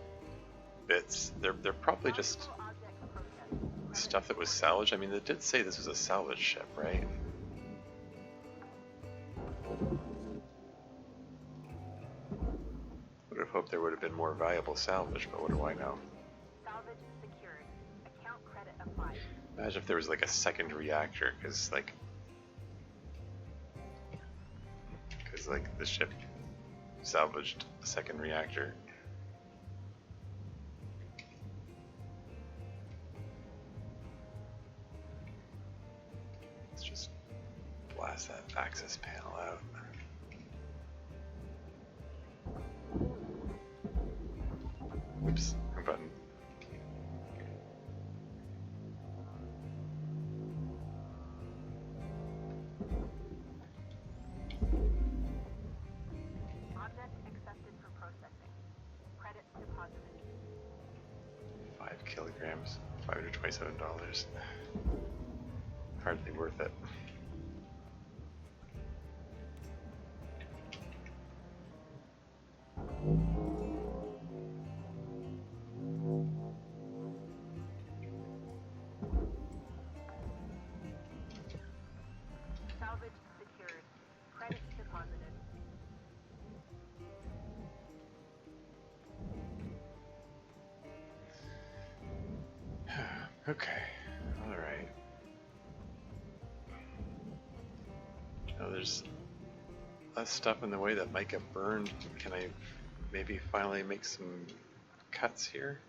bits, they're probably just Valuable object processed. stuff that was salvaged. I mean, they did say this was a salvage ship, right? Would have hoped there would have been more valuable salvage, but what do I know? Salvage secured. Account credit applied. Imagine if there was like a second reactor, because like the ship salvaged a second reactor. Let's just blast that access panel out. Oops, wrong button. Object accepted for processing. Credits deposited. 5 kilograms, $527. Hardly worth it. Salvage secured. Credits deposited. Okay, alright. Now there's less stuff in the way that might get burned. Can I maybe finally make some cuts here?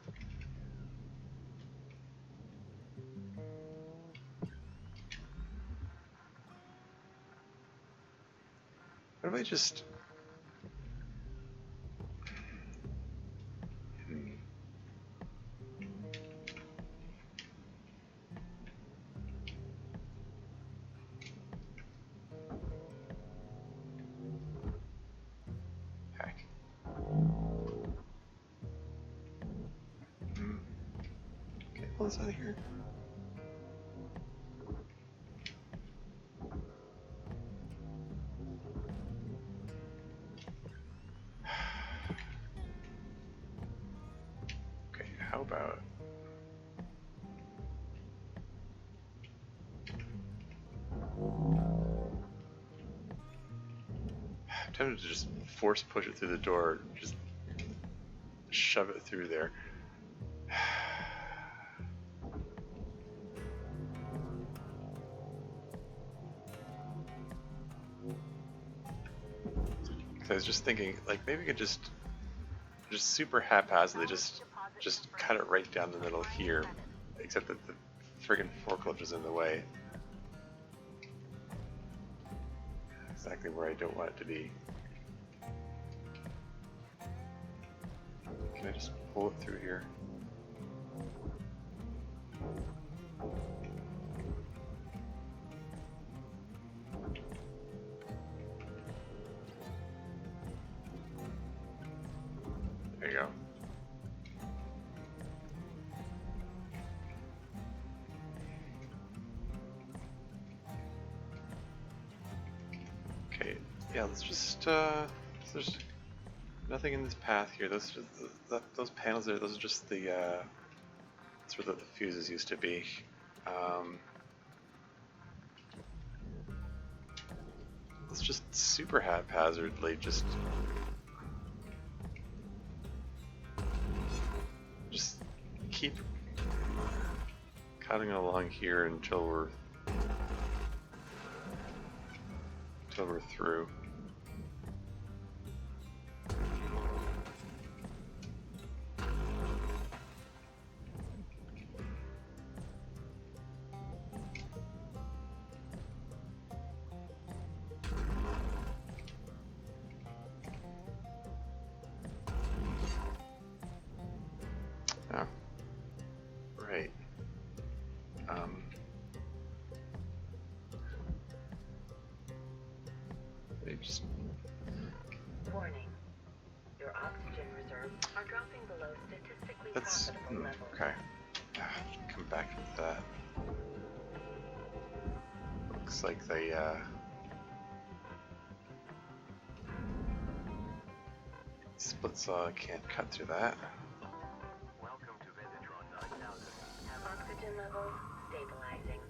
What if I just... Heck. Okay, pull this out of here. Okay, how about... I'm tempted to just force push it through the door, just shove it through there. So I was just thinking, like, maybe we could just super haphazardly just cut it right down the middle here, except that the friggin' forklift is in the way. Exactly where I don't want it to be. Can I just pull it through here? There you go. Okay, yeah, let's just, so there's nothing in this path here. Those panels there, those are just the, that's where the fuses used to be. Let's just super haphazardly just keep cutting along here until we're through. Oh, right. They just. Warning. Your oxygen reserves are dropping below statistically That's profitable levels. okay. Come back to that. Looks like they split saw can't cut through that. Welcome to Vendatron 9000. Oxygen levels stabilizing.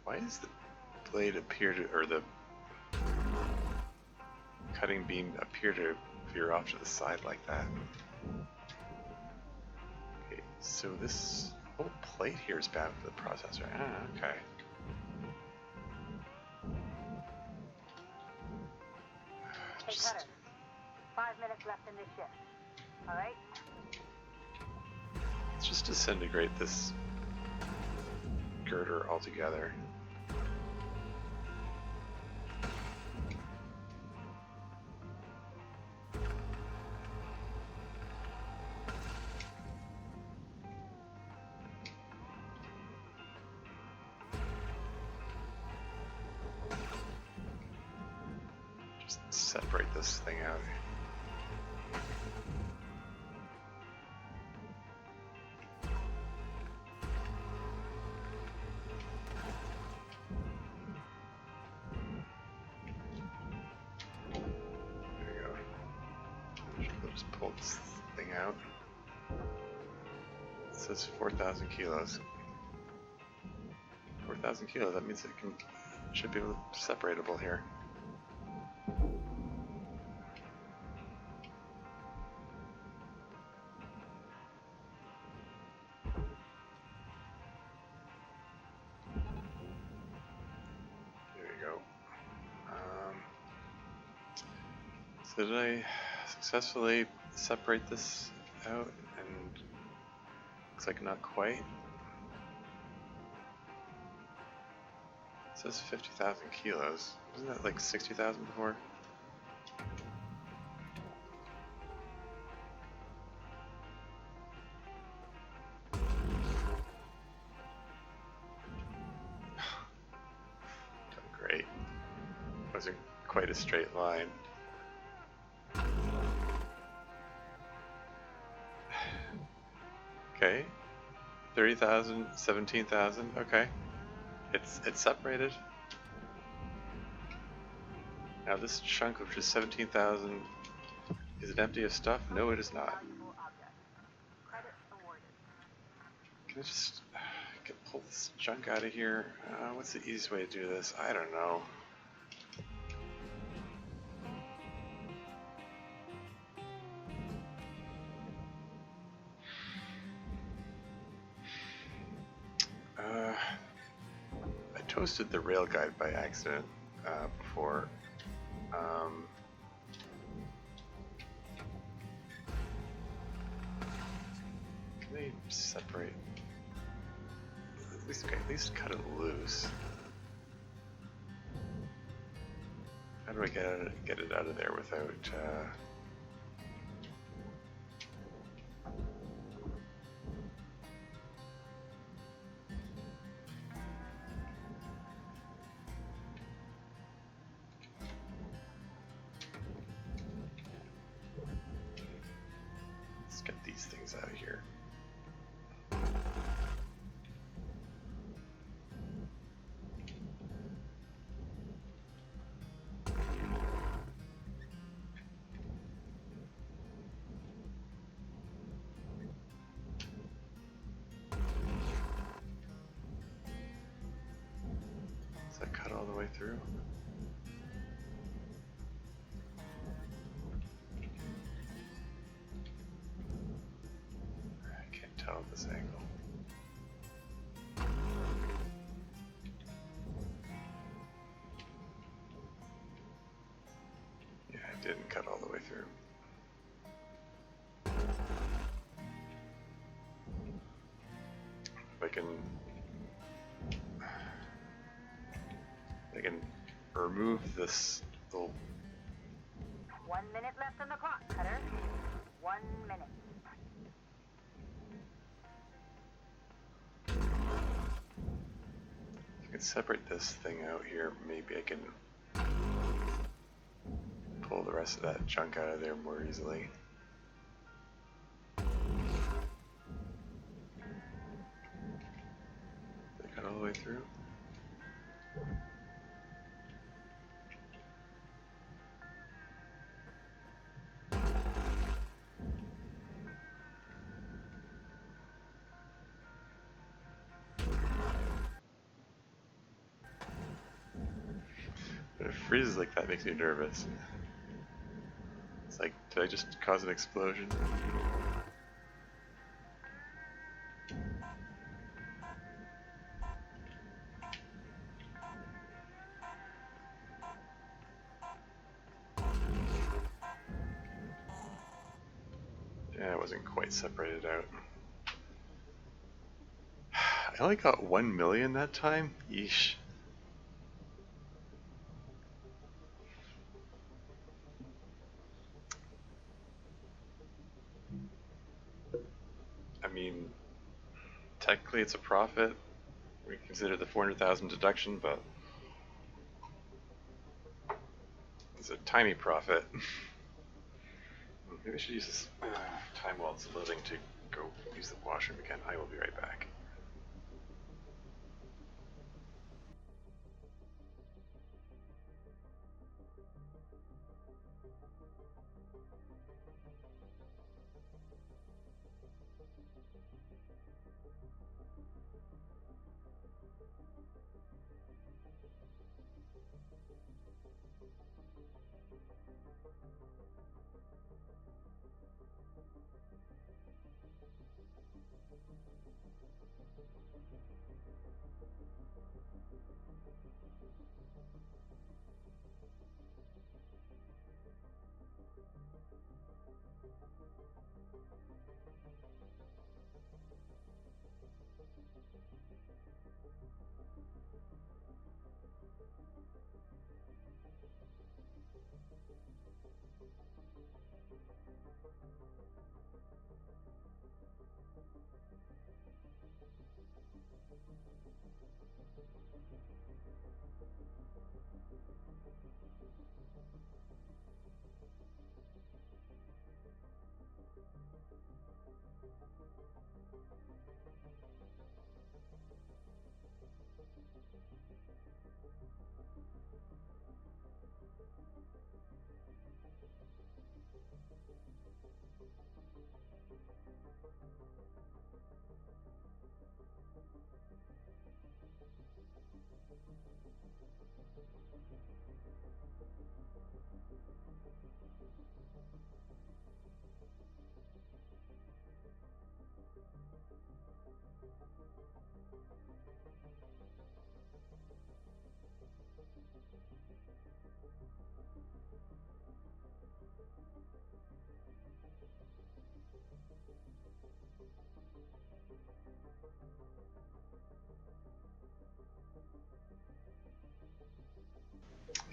Why does the blade appear to, or the cutting beam appear to veer off to the side like that? Okay, so this whole plate here is bound for the processor. Ah, okay. Hey, Cutter. 5 minutes left in this shift. All right? Let's just disintegrate this girder altogether. Just separate this thing out. Just pull this thing out. It says 4,000 kilos. 4,000 kilos, that means it should be separatable here. There you go. So did I successfully separate this out? And looks like not quite. It says 50,000 kilos. Wasn't that like 60,000 before? Great. Wasn't quite a straight line. Okay. 30,000, 17,000, okay. It's separated. Now this chunk, which is 17,000, is it empty of stuff? No, it is not. Can I just pull this junk out of here? What's the easiest way to do this? I don't know. I toasted the rail guide by accident before. Can they separate? At least cut it loose. How do I get it out of there without? Let's get these things out of here. Does that cut all the way through? I can't tell at this angle. Yeah, it didn't cut all the way through. If I can remove this little. 1 minute left on the clock, Cutter. 1 minute. If I can separate this thing out here, maybe I can pull the rest of that junk out of there more easily. Did I cut all the way through? When it freezes like that, makes me nervous. It's like, did I just cause an explosion? Yeah, it wasn't quite separated out. I only got 1 million that time? Yeesh. I mean, technically it's a profit. We consider the 400,000 deduction, but it's a tiny profit. Maybe I should use this time while it's loading to go use the washroom again. I will be right back.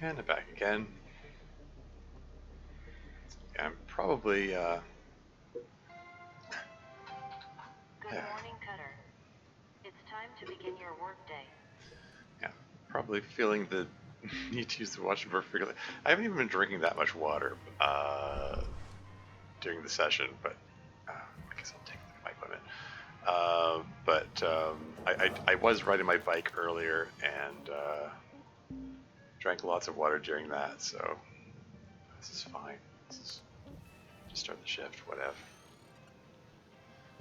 And I'm back again. I'm probably, Good morning, Cutter. It's time to begin your workday. yeah, probably feeling the need to use the watch more frequently. I haven't even been drinking that much water during the session, but I guess I'll take my equipment. I was riding my bike earlier and drank lots of water during that, so this is fine. This is just start the shift, whatever.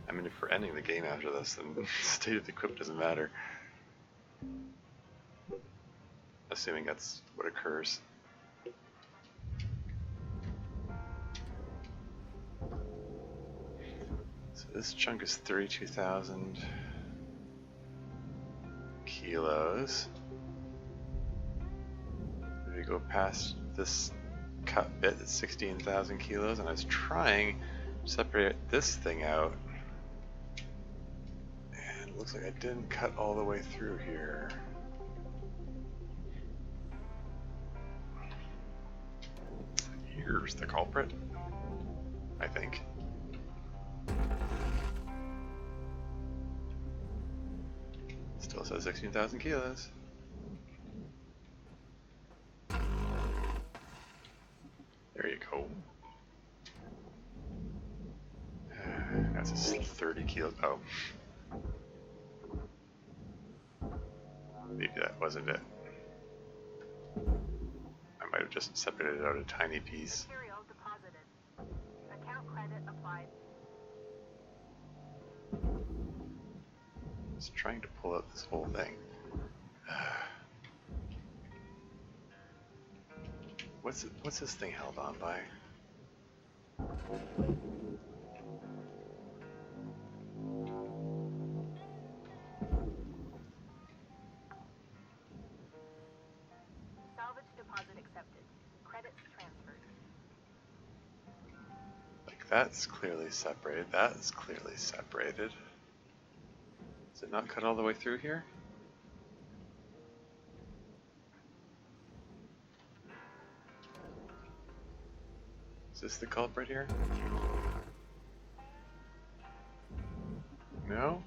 I mean, if we're ending the game after this, then the state of the equipment doesn't matter. Assuming that's what occurs. So this chunk is 32,000 kilos. If we go past this cut bit, it's 16,000 kilos, and I was trying to separate this thing out. And it looks like I didn't cut all the way through here. Here's the culprit, I think. Still says 16,000 kilos. There you go. That's 30 kilos. Oh. Maybe that wasn't it. I might have just separated out a tiny piece. Material deposited. Account credit applied. Just trying to pull out this whole thing. What's this thing held on by? Salvage deposit accepted. Credits transferred. Like that's clearly separated. That's clearly separated. Is it not cut all the way through here? Is this the culprit here? No?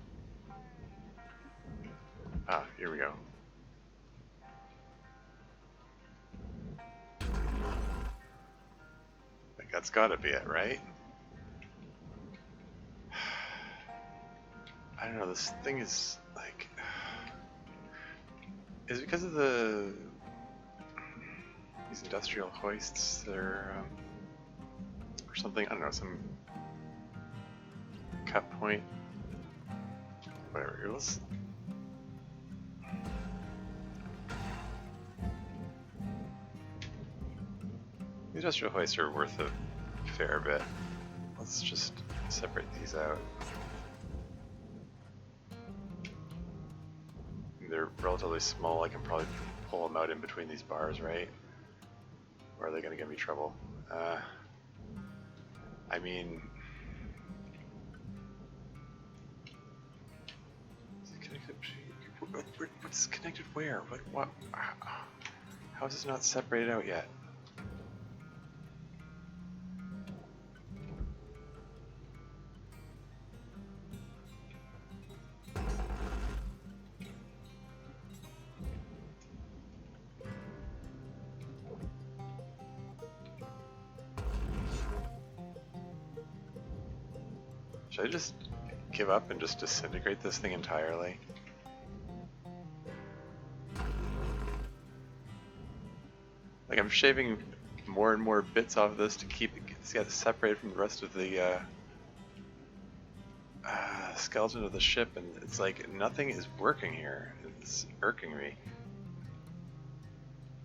Ah, here we go. I think that's gotta be it, right? I don't know, this thing is like... Is it because of these industrial hoists that are... or something, I don't know, some cut point, whatever, here, let's... The industrial hoists are worth a fair bit. Let's just separate these out. They're relatively small, I can probably pull them out in between these bars, right? Or are they gonna give me trouble? I mean... Is it connected? What's connected where? What? How is this not separated out yet? Should I just give up and just disintegrate this thing entirely? Like I'm shaving more and more bits off of this to keep it separated from the rest of the skeleton of the ship, and it's like nothing is working here. It's irking me.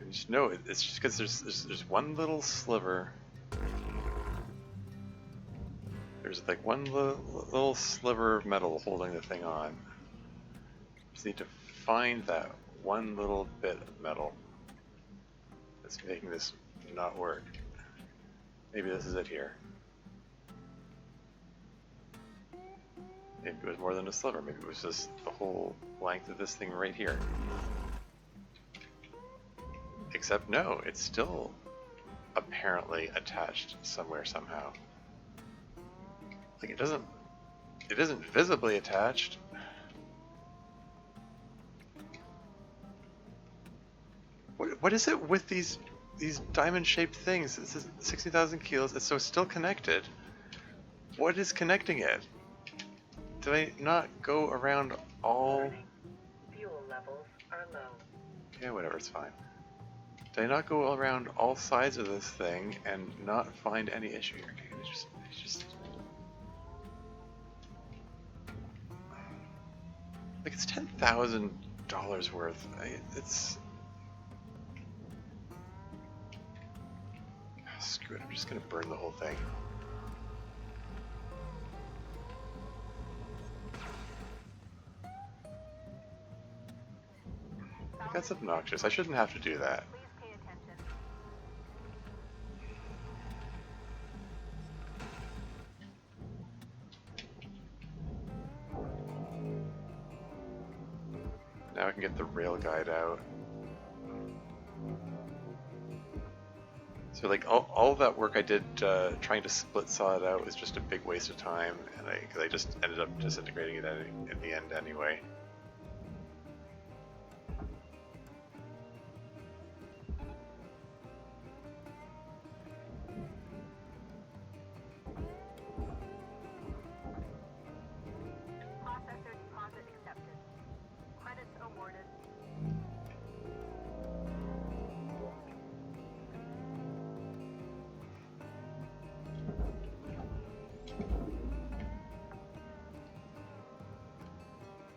And just know it's just because there's one little sliver. There's like one little sliver of metal holding the thing on. Just need to find that one little bit of metal that's making this not work. Maybe this is it here. Maybe it was more than a sliver. Maybe it was just the whole length of this thing right here. Except no, it's still apparently attached somewhere somehow. Like it isn't visibly attached. What is it with these diamond-shaped things? It's 60,000 kilos. It's so still connected. What is connecting it? Did I not go around all? Fuel levels are low. Yeah, whatever. It's fine. Did I not go around all sides of this thing and not find any issue here? Okay, it's just like it's $10,000 worth. It's screw it. I'm just gonna burn the whole thing. That's obnoxious. I shouldn't have to do that. Please pay attention. Now I can get the rail guide out. So like all that work I did trying to split saw it out was just a big waste of time, and cause I just ended up disintegrating it in the end anyway. Processor deposit accepted. Credits awarded.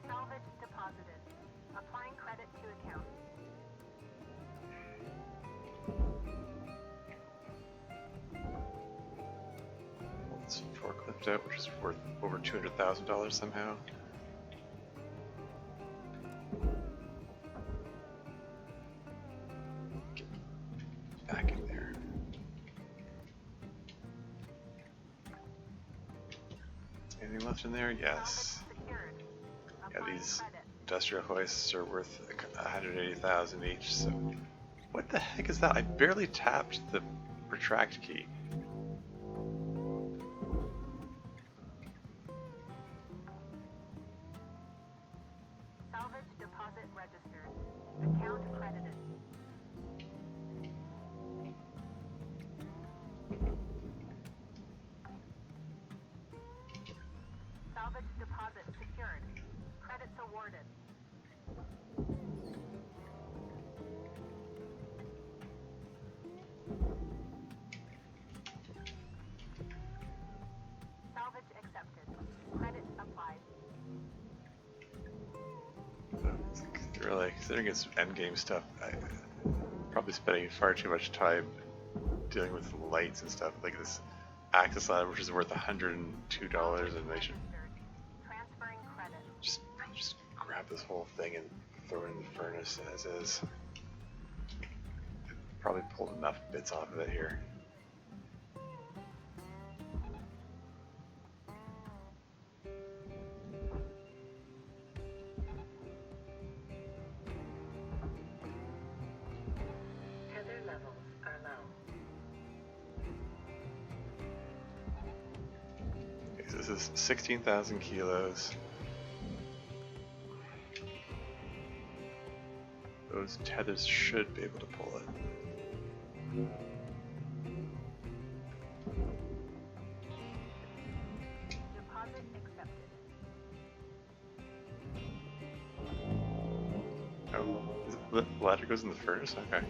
Salvage deposited. Applying credit to account. Let's forklift out, which is worth over $200,000 somehow. Get back in there. Anything left in there? Yes. Salvage secured. Yeah, Applying these credit. industrial hoists are worth 180,000 each. So, what the heck is that? I barely tapped the retract key. Salvage deposit registered. Account credited. Salvage deposit secured. Credits awarded. Salvage accepted. Credit applied. Really, considering it's endgame stuff, I'm probably spending far too much time dealing with lights and stuff. Like this access ladder, which is worth $102, and I should Transferring credit. probably just grab this whole thing and throw it in the furnace as is. Probably pulled enough bits off of it here. Tether levels are low. Okay, so this is 16,000 kilos. Those tethers should be able to pull it. Deposit accepted. Oh, the ladder goes in the furnace? Okay.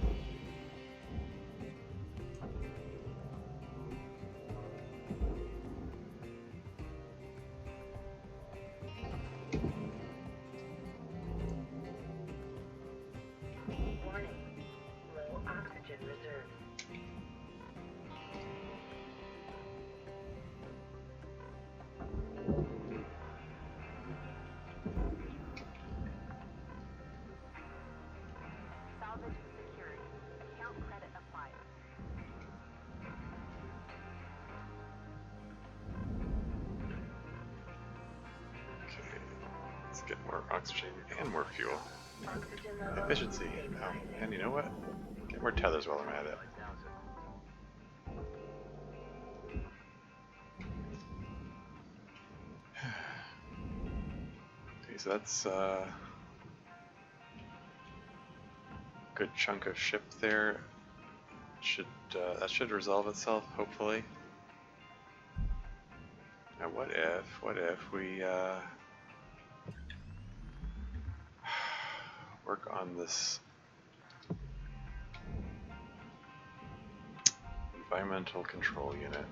get more oxygen and more fuel. Oxygen level Efficiency. Oh, and you know what? Get more tethers while I'm at it. 9,000. Okay, so that's a good chunk of ship there. That should resolve itself, hopefully. Now what if we work on this environmental control unit?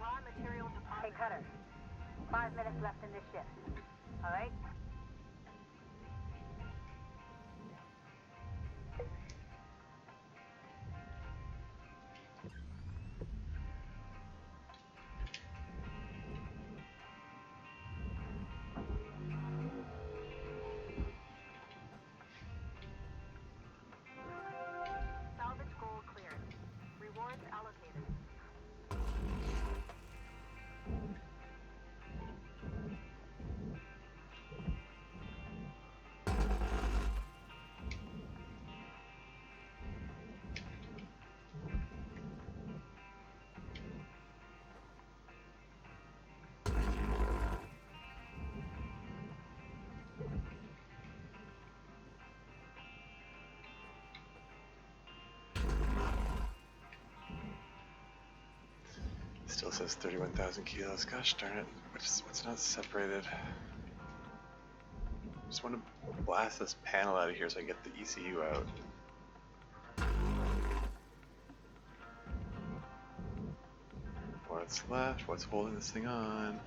Raw material Hey, deposit. Cutter. 5 minutes left in this shift. All right? Salvage goal cleared. Rewards allocated. Still says 31,000 kilos. Gosh darn it. What's not separated? Just want to blast this panel out of here so I can get the ECU out. What's left? What's holding this thing on?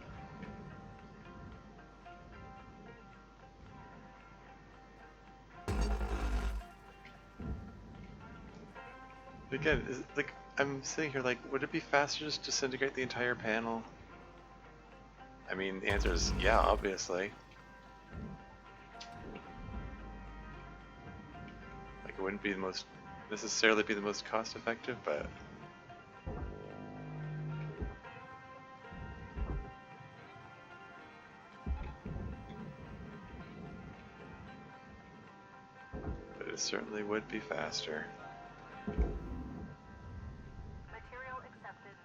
Again, like I'm sitting here like, would it be faster just to disintegrate the entire panel? I mean, the answer is yeah, obviously. Like it wouldn't be the most necessarily be the most cost effective, but it certainly would be faster. Material accepted.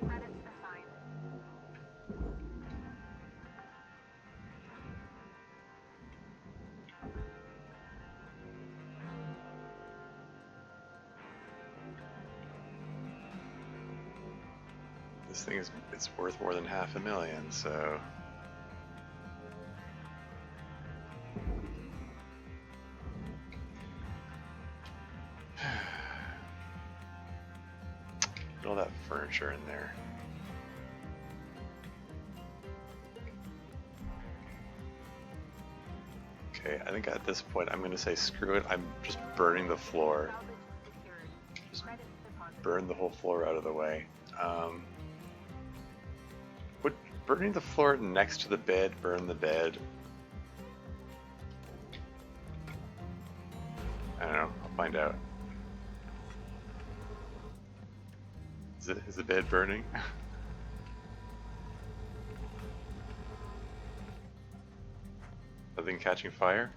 Credits assigned. This thing it's worth more than $500,000, so get all that furniture in there. Okay, I think at this point I'm gonna say screw it. I'm just burning the floor. Salvage secured. Just Credits deposited. burn the whole floor out of the way. Would burning the floor next to the bed burn the bed? I don't know. I'll find out. Is the bed burning? Nothing catching fire?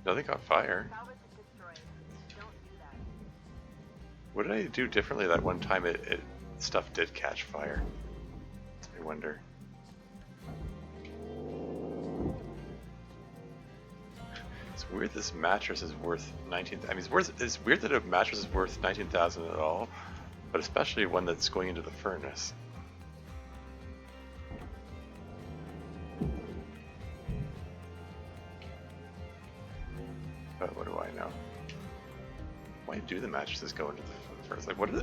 Nothing caught fire. Salvage is destroyed. Don't do that. What did I do differently that one time stuff did catch fire? I wonder. It's weird this mattress is worth 19. I mean, it's weird that a mattress is worth 19,000 at all, but especially one that's going into the furnace. But what do I know? Why do the mattresses go into the furnace? Like, what are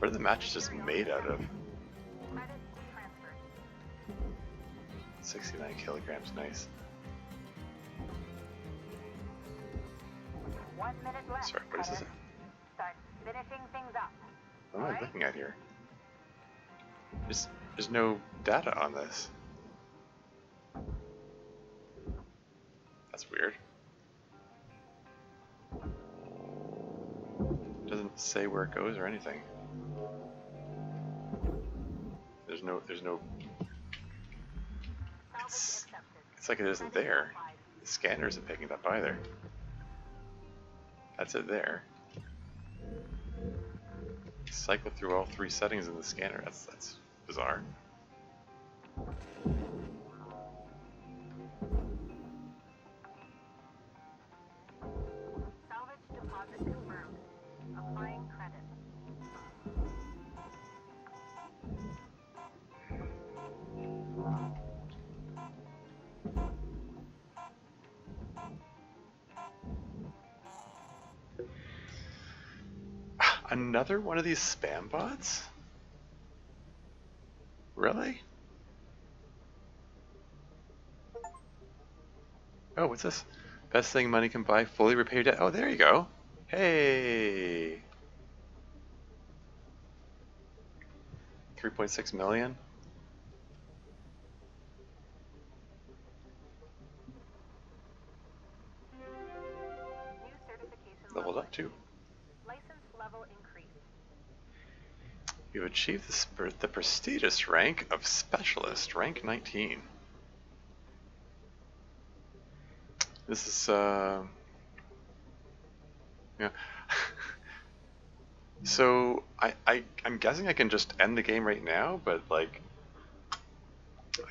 the mattresses made out of? Credits transferred. 69 kilograms, nice. 1 minute left. Sorry, what is this? Cutter. Start finishing things up. What am I looking at here? There's no data on this. That's weird. It doesn't say where it goes or anything. There's no. It's like it isn't there. The scanner isn't picking it up either. That's it there. Cycle through all 3 settings in the scanner. That's bizarre. Salvage deposit confirmed. Applying credit. Another one of these spam bots? Really? Oh, what's this? Best thing money can buy, fully repay your debt. Oh, there you go. Hey! 3.6 million? New certification Leveled up too. License level increased. You've achieved the prestigious rank of Specialist, rank 19. This is, yeah. So, I'm guessing I can just end the game right now, but, like,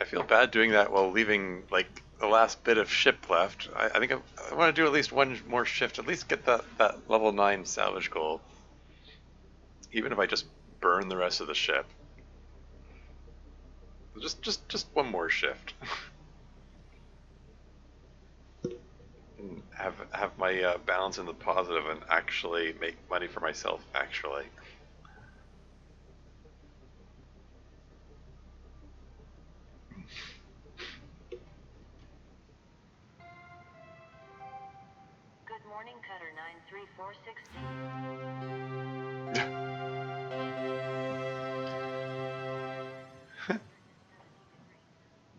I feel bad doing that while leaving, like, the last bit of ship left. I think I want to do at least one more shift, at least get that level 9 salvage goal. Even if I just burn the rest of the ship. Just one more shift. And have my balance in the positive and actually make money for myself, actually. Good morning, Cutter 9346.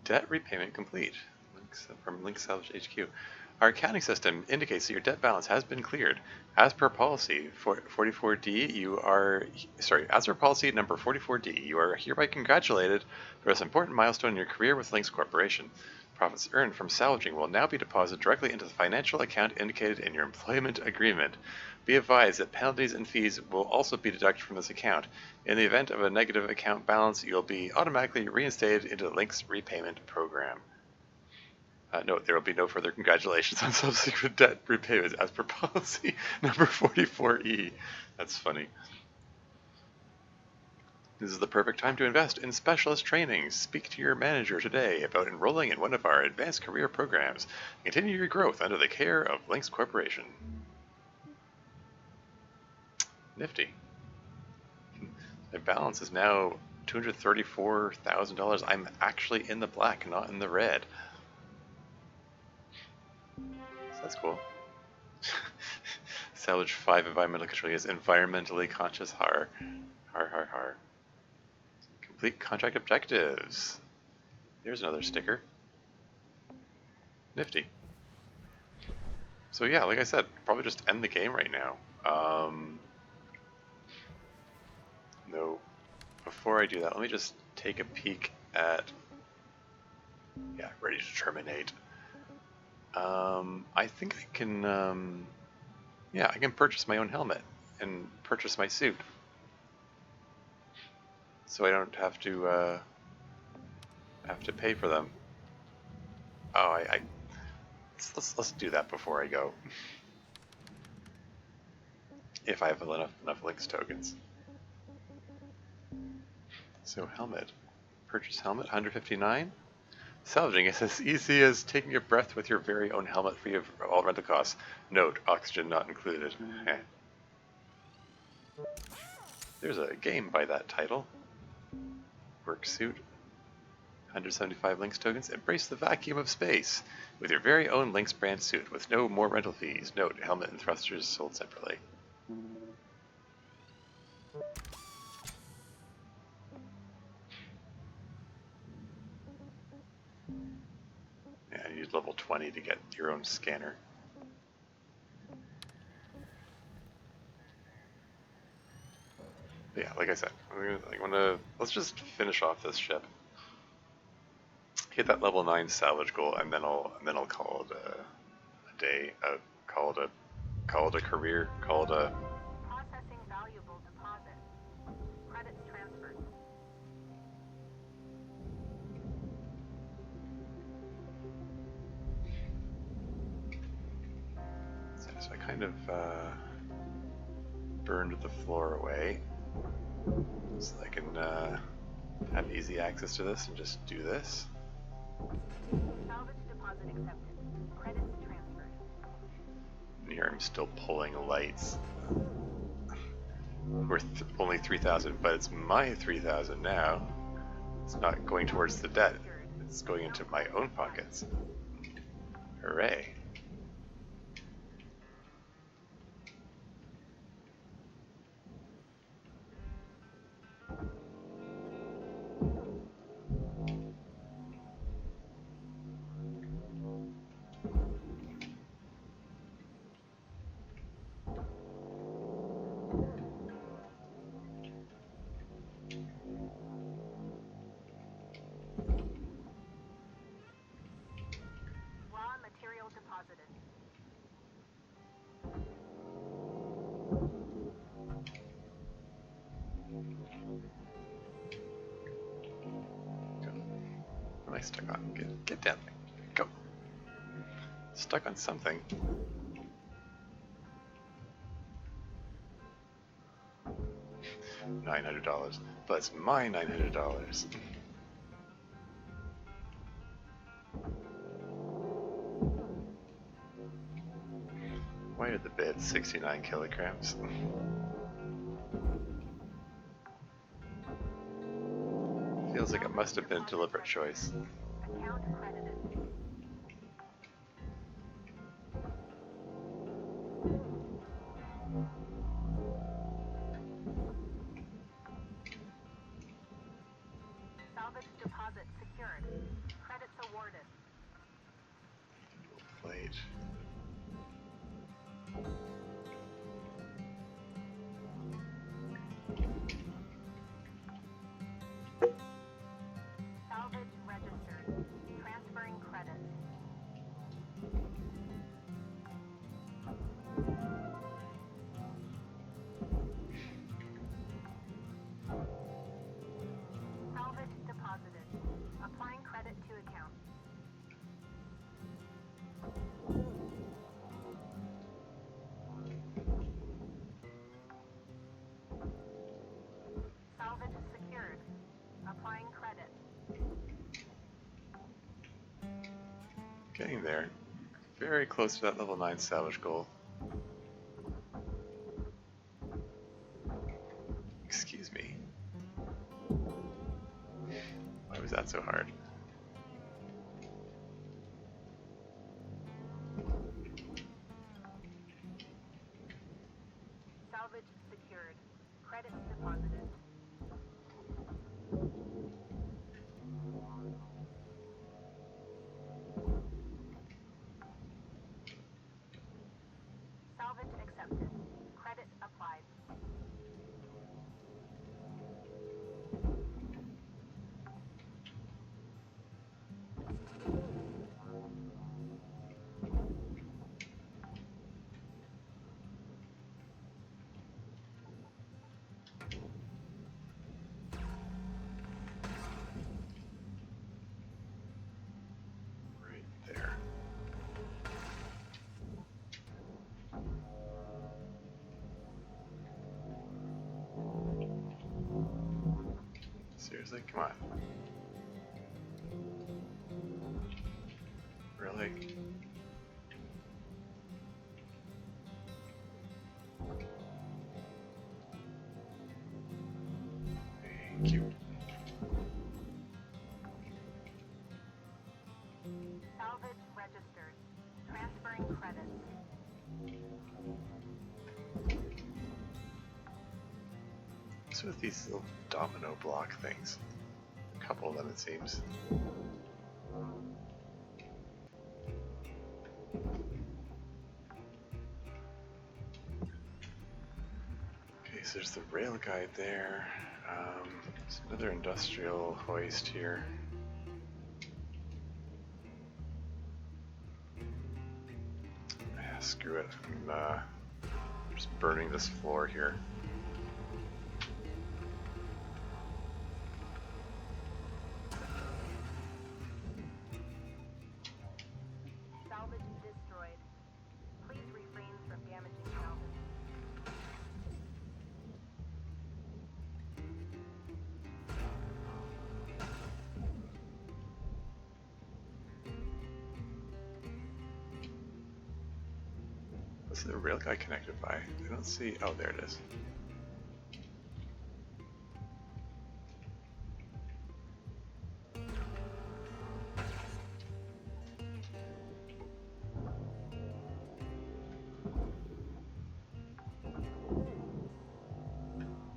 Debt repayment complete. Links from Link Salvage HQ. Our accounting system indicates that your debt balance has been cleared. As per policy 44D, as per policy number 44D, you are hereby congratulated for this important milestone in your career with Lynx Corporation. Profits earned from salvaging will now be deposited directly into the financial account indicated in your employment agreement. Be advised that penalties and fees will also be deducted from this account. In the event of a negative account balance, you'll be automatically reinstated into the Lynx repayment program. Note, there will be no further congratulations on subsequent debt repayments as per policy number 44E. That's funny. This is the perfect time to invest in specialist trainings. Speak to your manager today about enrolling in one of our advanced career programs. Continue your growth under the care of Lynx Corporation. Nifty. My balance is now $234,000. I'm actually in the black, not in the red. So that's cool. Salvage 5 environmental control is environmentally conscious. Har. Har, har, har. Complete contract objectives. There's another sticker. Nifty. So yeah, like I said, probably just end the game right now. No. Before I do that, let me just take a peek at... Yeah, ready to terminate. I think I can... yeah, I can purchase my own helmet and purchase my suit. So I don't have to pay for them. Oh, let's do that before I go. If I have enough Lynx tokens. So helmet, purchase helmet, 159. Salvaging is as easy as taking a breath with your very own helmet free of all rental costs. Note, oxygen not included. There's a game by that title. Work suit. 175 Lynx tokens. Embrace the vacuum of space with your very own Lynx brand suit with no more rental fees. Note, helmet and thrusters sold separately. Yeah, you need level 20 to get your own scanner. But yeah, like I said, let's just finish off this ship. Hit that level 9 salvage goal, and then I'll call it a day. Call it a career. Call it a. Processing valuable deposit. Credits transferred. So I kind of burned the floor away, so I can have easy access to this and just do this. Salvage deposit accepted. Credits transferred. And here I'm still pulling lights. Worth only 3,000, but it's my 3,000 now. It's not going towards the debt. It's going into my own pockets. Hooray. Raw material deposited. What am I stuck on? Get down there. Go. Stuck on something. $900. But it's my $900. Why did the bid 69 kilograms? Feels like it must have been a deliberate choice. Account credited. Salvage deposit secured. Credits awarded. Plate. Salvage registered. Transferring credits. Salvage deposited. Applying credit to account. Salvage secured. Applying credit. Getting there. Very close to that level 9 salvage goal. Excuse me. Why was that so hard? Salvage secured. Credits deposited. Salvage accepted. Credit applied. Right there. Seriously? Come on. Really? Thank you. Salvage registered. Transferring credits. What's with these little domino block things? A couple of them, it seems. so there's the rail guide there. There's another industrial hoist here. Yeah, screw it. I'm just burning this floor here. Salvage destroyed. Please refrain from damaging salvage. What's the rail guide connected by? I don't see. Oh, there it is.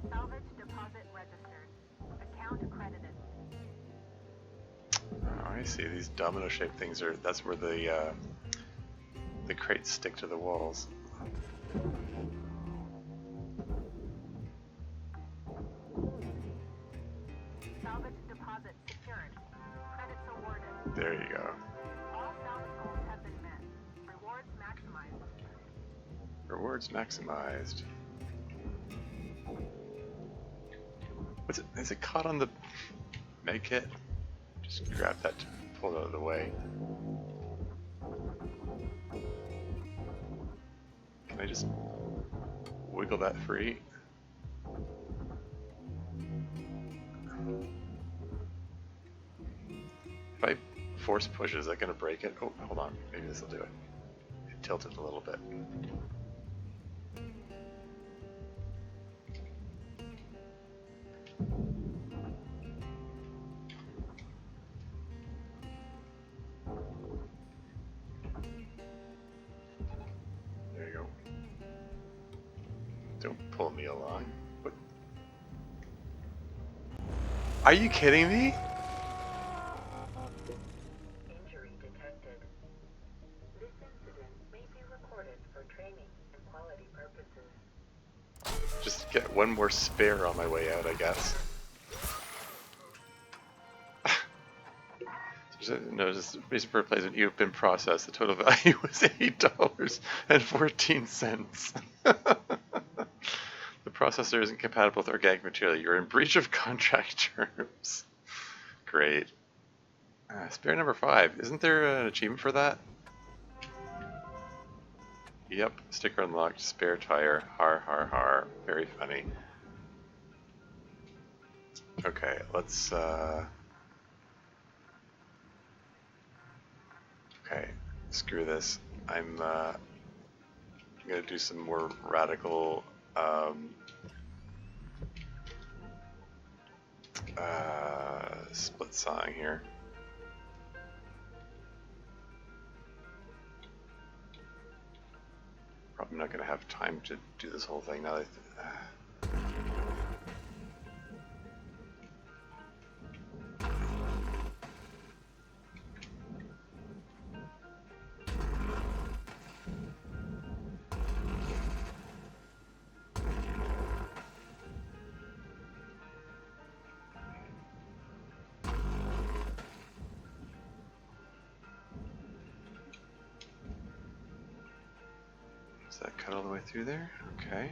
Salvage deposit registered. Account accredited. Oh, I see. These domino-shaped things are. That's where the crates stick to the walls. Salvage deposit secured. Credits awarded. There you go. All salvage goals have been met. Rewards maximized. Rewards maximized. What's it? Is it caught on the med kit? Just grab that to pull it out of the way. Can I just wiggle that free? If I force push, is that going to break it? Oh, hold on. Maybe this will do it. It tilted a little bit. There you go. Don't pull me along. What? Are you kidding me? Injury detected. This incident may be recorded for training and quality purposes. Just get one more spare on my way out, I guess. No, just reason for replacement. You've been processed. The total value was $8.14. The processor isn't compatible with organic material. You're in breach of contract terms. Great. Spare number 5. Isn't there an achievement for that? Yep. Sticker unlocked. Spare tire. Har har har. Very funny. Okay, let's okay, screw this. I'm gonna do some more radical split sawing here. Probably not gonna have time to do this whole thing now that does that cut all the way through there? Okay.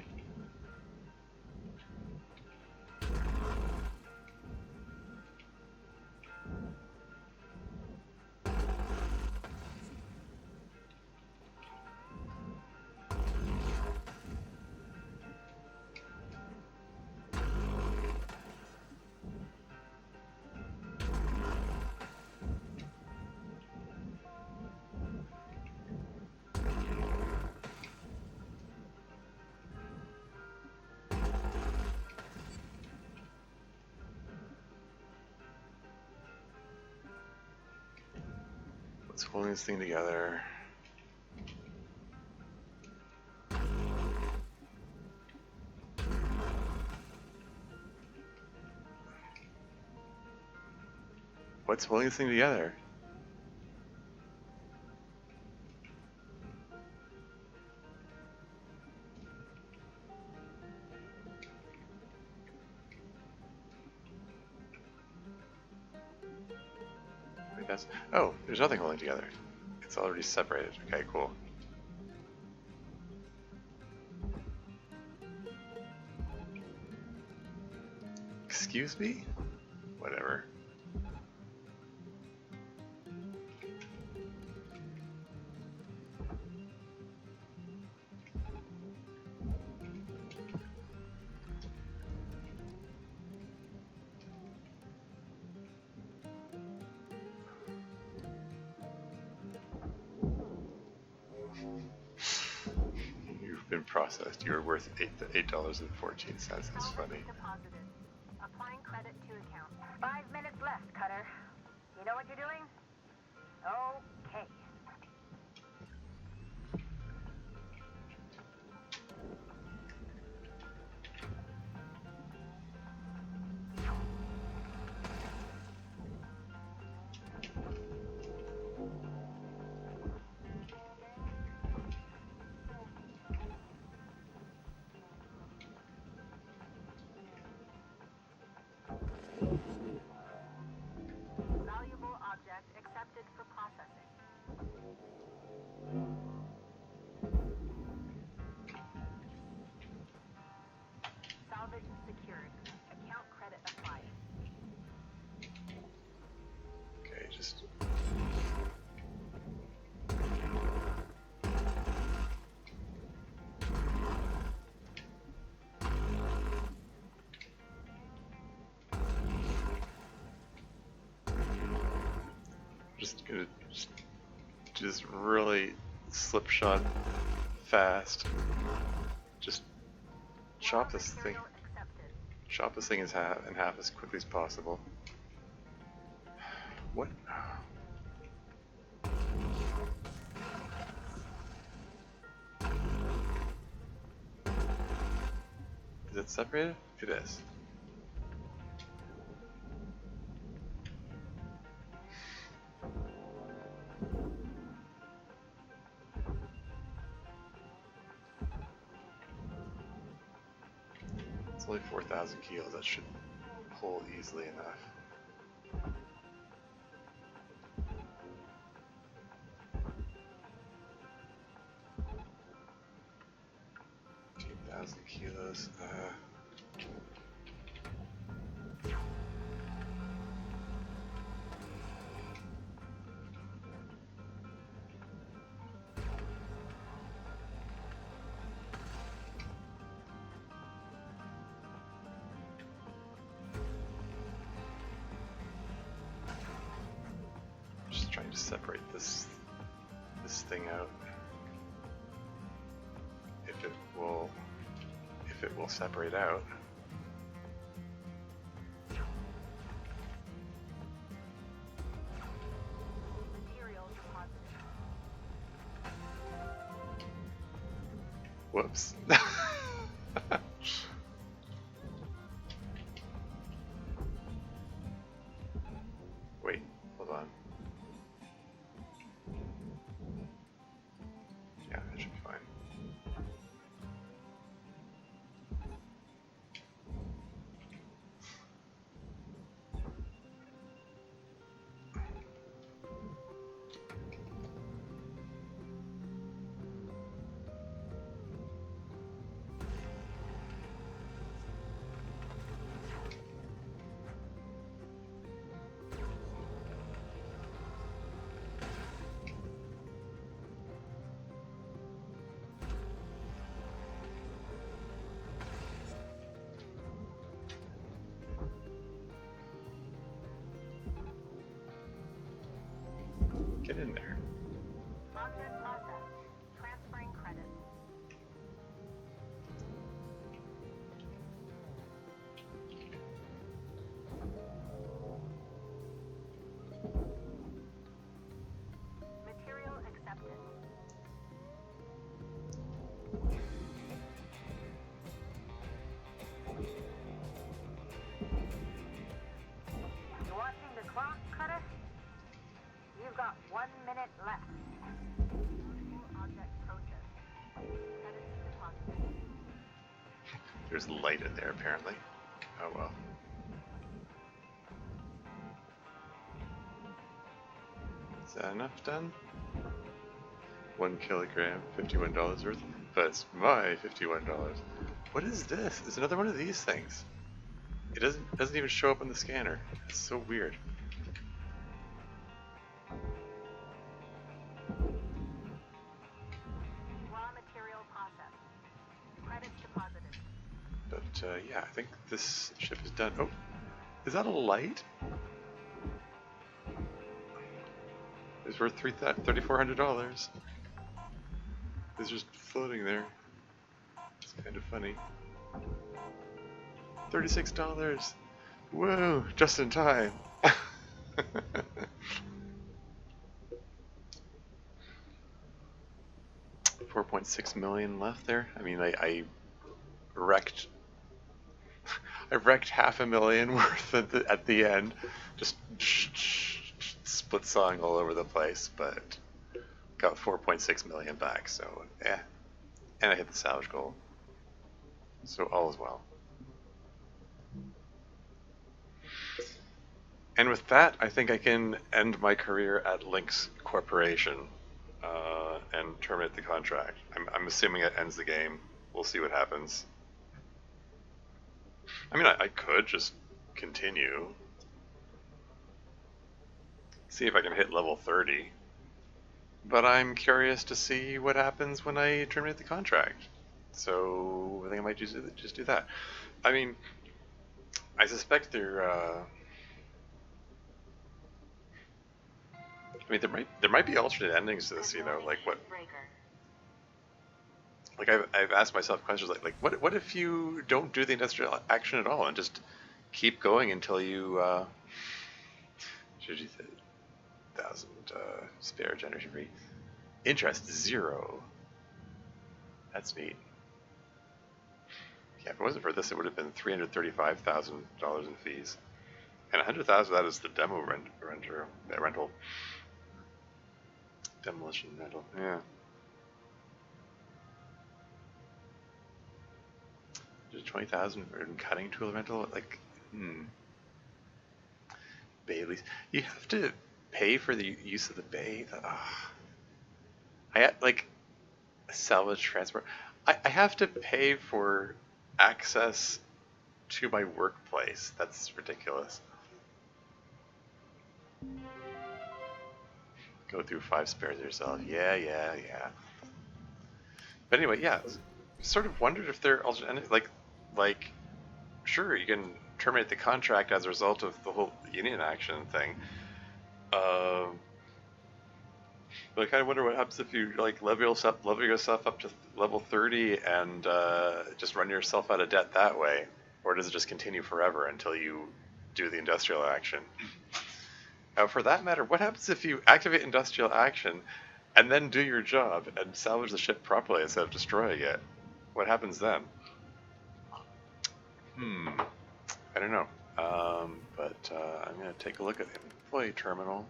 What's holding this thing together? What's holding this thing together? Yes. Oh, there's nothing holding together. It's already separated. Okay, cool. Excuse me? Whatever. You've been processed. You're worth $8.14. That's funny. Deposited. Applying credit to account. 5 minutes left, Cutter. You know what you're doing? Okay. Valuable object accepted for processing. Salvage secured. Account credit applied. Okay, just... Just gonna just really slipshod fast. Just chop this thing. Material accepted. Chop this thing in half as quickly as possible. What? Is it separated? It is. It's only 4,000 kilos. That should pull easily enough. 15,000 kilos. Just trying to separate this thing out. If it will separate out. Material deposited. Whoops. Wait, hold on. Yeah, that should be fine. Get in there. Object processed. Transferring credit. Material accepted. You watching the clock, Cutter? You've got 1 minute left. Object processed. Credits deposited. There's light in there apparently. Oh well. Is that enough done? 1 kilogram, $51 worth. That's my $51. What is this? It's another one of these things. It doesn't even show up on the scanner. It's so weird. Raw material processed. Credits deposited. But yeah, I think this ship is done. Oh, is that a light? It's worth $3,400. It's just floating there. It's kind of funny. $36. Whoa, just in time. 4.6 million left there. I mean, I wrecked. I wrecked $500,000 worth at the end, just split sawing all over the place, but got 4.6 million back. So and I hit the salvage goal. So all is well. And with that, I think I can end my career at Lynx Corporation and terminate the contract. I'm assuming it ends the game. We'll see what happens. I mean, I could just continue. See if I can hit level 30. But I'm curious to see what happens when I terminate the contract. So I think I might just do that. I mean, I suspect they're... I mean, there might be alternate endings to this, you know, like what? Like I've asked myself questions like what if you don't do the industrial action at all and just keep going until you 1,000 spare generation free, interest 0. That's neat. Yeah, if it wasn't for this, it would have been $335,000 in fees, and 100,000 of that is the demo rental. Demolition rental, yeah. Just 20,000 in cutting tool rental, like, Bailey's. You have to pay for the use of the bay. I had, like, salvage transport. I have to pay for access to my workplace. That's ridiculous. Go through 5 spares yourself. Yeah. But anyway, yeah. Sort of wondered if there alternate, like, sure, you can terminate the contract as a result of the whole union action thing. But I kind of wonder what happens if you like level yourself up to level 30 and just run yourself out of debt that way, or does it just continue forever until you do the industrial action? For that matter, what happens if you activate industrial action and then do your job and salvage the ship properly instead of destroying it? What happens then? I don't know. But I'm going to take a look at the employee terminal.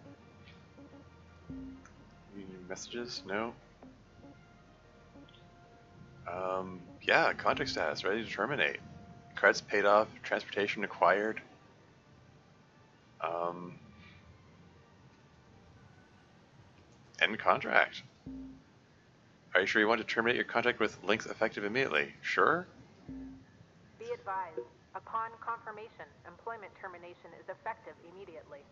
Any messages? No? Yeah, contract status, ready to terminate. Credits paid off, transportation acquired. End contract. Are you sure you want to terminate your contract with Lynx effective immediately? Sure? Be advised, upon confirmation, employment termination is effective immediately.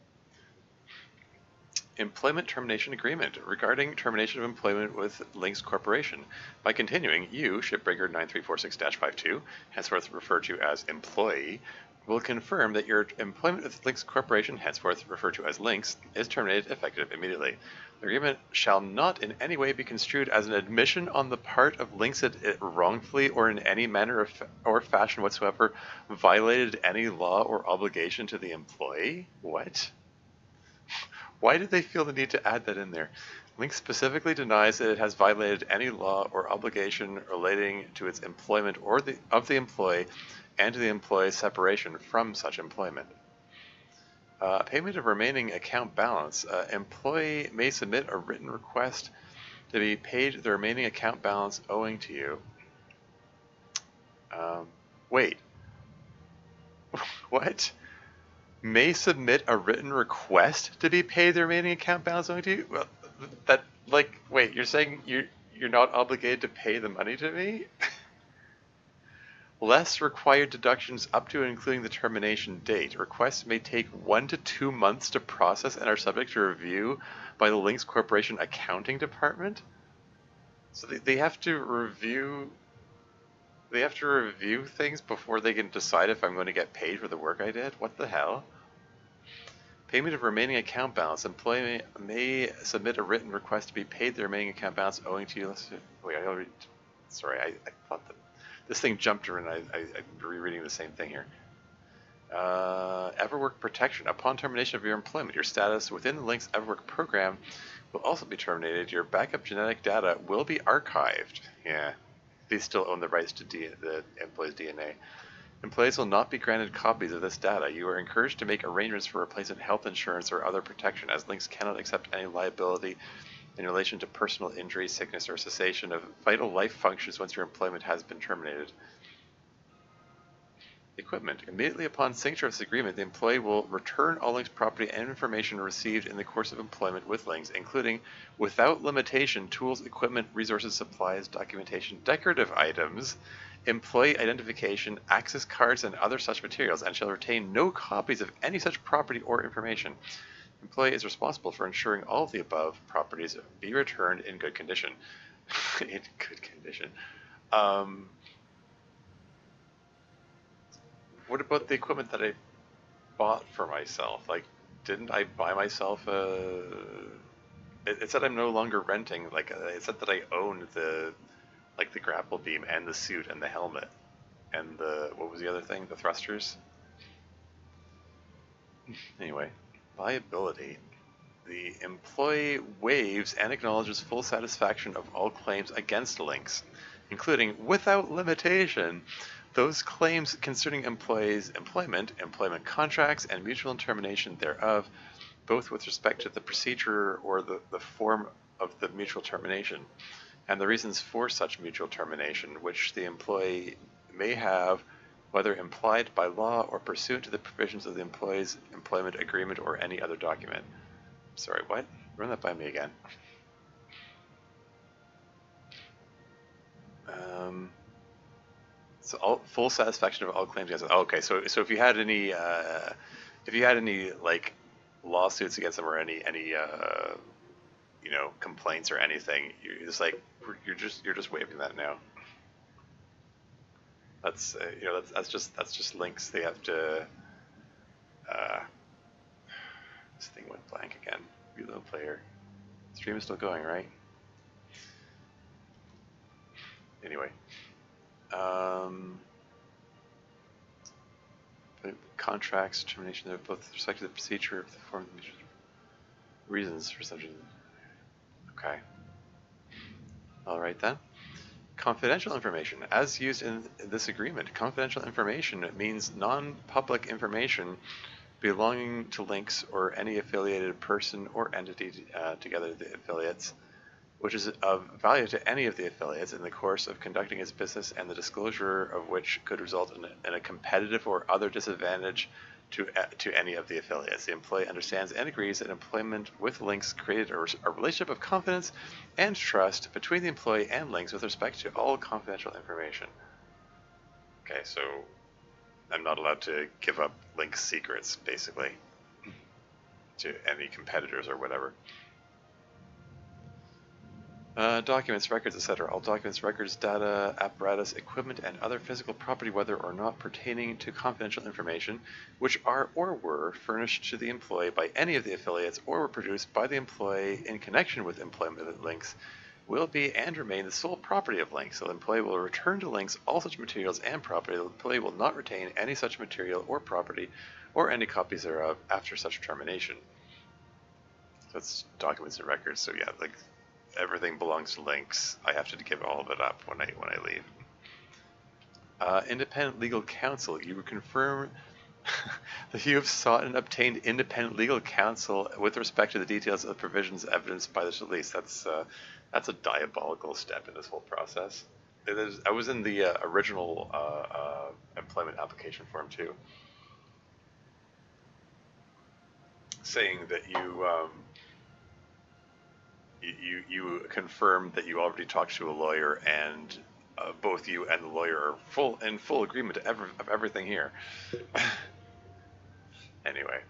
Employment termination agreement regarding termination of employment with Lynx Corporation. By continuing, you, Shipbreaker 9346-52, henceforth referred to as employee, will confirm that your employment with Lynx Corporation, henceforth referred to as Lynx, is terminated effective immediately. The agreement shall not in any way be construed as an admission on the part of Lynx that it wrongfully or in any manner or fashion whatsoever violated any law or obligation to the employee? What? Why did they feel the need to add that in there? Lynx specifically denies that it has violated any law or obligation relating to its employment or of the employee and to the employee's separation from such employment. Payment of remaining account balance. Employee may submit a written request to be paid the remaining account balance owing to you. Wait. What? may submit a written request to be paid the remaining account balance owing to you. Well, that like, wait, you're saying you're not obligated to pay the money to me? Less required deductions up to and including the termination date. Requests may take 1 to 2 months to process and are subject to review by the Lynx Corporation accounting department. So they have to review. They have to review things before they can decide if I'm going to get paid for the work I did. What the hell? Payment of remaining account balance. Employee may submit a written request to be paid the remaining account balance owing to you. Wait, I already. Sorry, I thought that this thing jumped around. I'm rereading the same thing here. Everwork protection. Upon termination of your employment, your status within the Lynx Everwork program will also be terminated. Your backup genetic data will be archived. Yeah, they still own the rights to the employee's DNA. Employees will not be granted copies of this data. You are encouraged to make arrangements for replacement health insurance or other protection, as Lynx cannot accept any liability in relation to personal injury, sickness, or cessation of vital life functions once your employment has been terminated. Equipment. Immediately upon signature of this agreement, the employee will return all Lynx property and information received in the course of employment with Lynx, including, without limitation, tools, equipment, resources, supplies, documentation, decorative items, employee identification, access cards, and other such materials, and shall retain no copies of any such property or information. The employee is responsible for ensuring all of the above properties be returned in good condition. In good condition. What about the equipment that I bought for myself? Like, didn't I buy myself a... It said I'm no longer renting. Like, it said that I owned the grapple beam and the suit and the helmet and the... What was the other thing? The thrusters? Anyway, liability. The employee waives and acknowledges full satisfaction of all claims against Lynx, including, without limitation, those claims concerning employees' employment contracts, and mutual termination thereof, both with respect to the procedure or the form of the mutual termination, and the reasons for such mutual termination, which the employee may have, whether implied by law or pursuant to the provisions of the employee's employment agreement or any other document. Sorry, what? Run that by me again. So full satisfaction of all claims against. Oh, okay, so if you had any like lawsuits against them or any complaints or anything, you're just like you're just waiving that now. That's that's just Lynx. They have to. This thing went blank again. Reload player. Stream is still going, right? Anyway. Contracts, termination of both with respect to the procedure of the form of the reasons for such a... Okay. Alright then. Confidential information. As used in this agreement, confidential information means non-public information belonging to Lynx or any affiliated person or entity together the affiliates, which is of value to any of the affiliates in the course of conducting its business, and the disclosure of which could result in a competitive or other disadvantage to any of the affiliates. The employee understands and agrees that employment with Lynx created a relationship of confidence and trust between the employee and Lynx with respect to all confidential information. Okay, so I'm not allowed to give up Lynx secrets, basically, to any competitors or whatever. Documents, records, etc. All documents, records, data, apparatus, equipment, and other physical property, whether or not pertaining to confidential information, which are or were furnished to the employee by any of the affiliates or were produced by the employee in connection with employment at Lynx, will be and remain the sole property of Lynx. So the employee will return to Lynx all such materials and property. The employee will not retain any such material or property or any copies thereof after such termination. So that's documents and records. So yeah, like, everything belongs to Lynx. I have to give all of it up when I leave. Independent legal counsel. You confirm that you have sought and obtained independent legal counsel with respect to the details of the provisions evidenced by this release. That's a diabolical step in this whole process. I was in the original employment application form too. saying that you confirmed that you already talked to a lawyer, and both you and the lawyer are in full agreement of everything here. Anyway,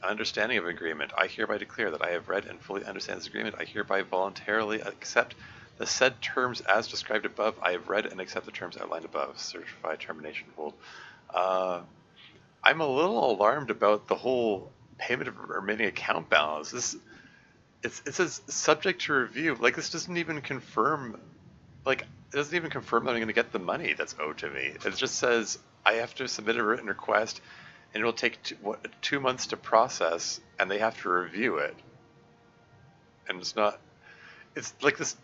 understanding of agreement. I hereby declare that I have read and fully understand this agreement. I hereby voluntarily accept the said terms as described above. I have read and accept the terms outlined above. Certified termination hold. I'm a little alarmed about the whole payment of remaining account balance. It says subject to review. Like, this doesn't even confirm. Like, it doesn't even confirm that I'm going to get the money that's owed to me. It just says I have to submit a written request, and it'll take 2 months to process, and they have to review it. And it's not. It's like this.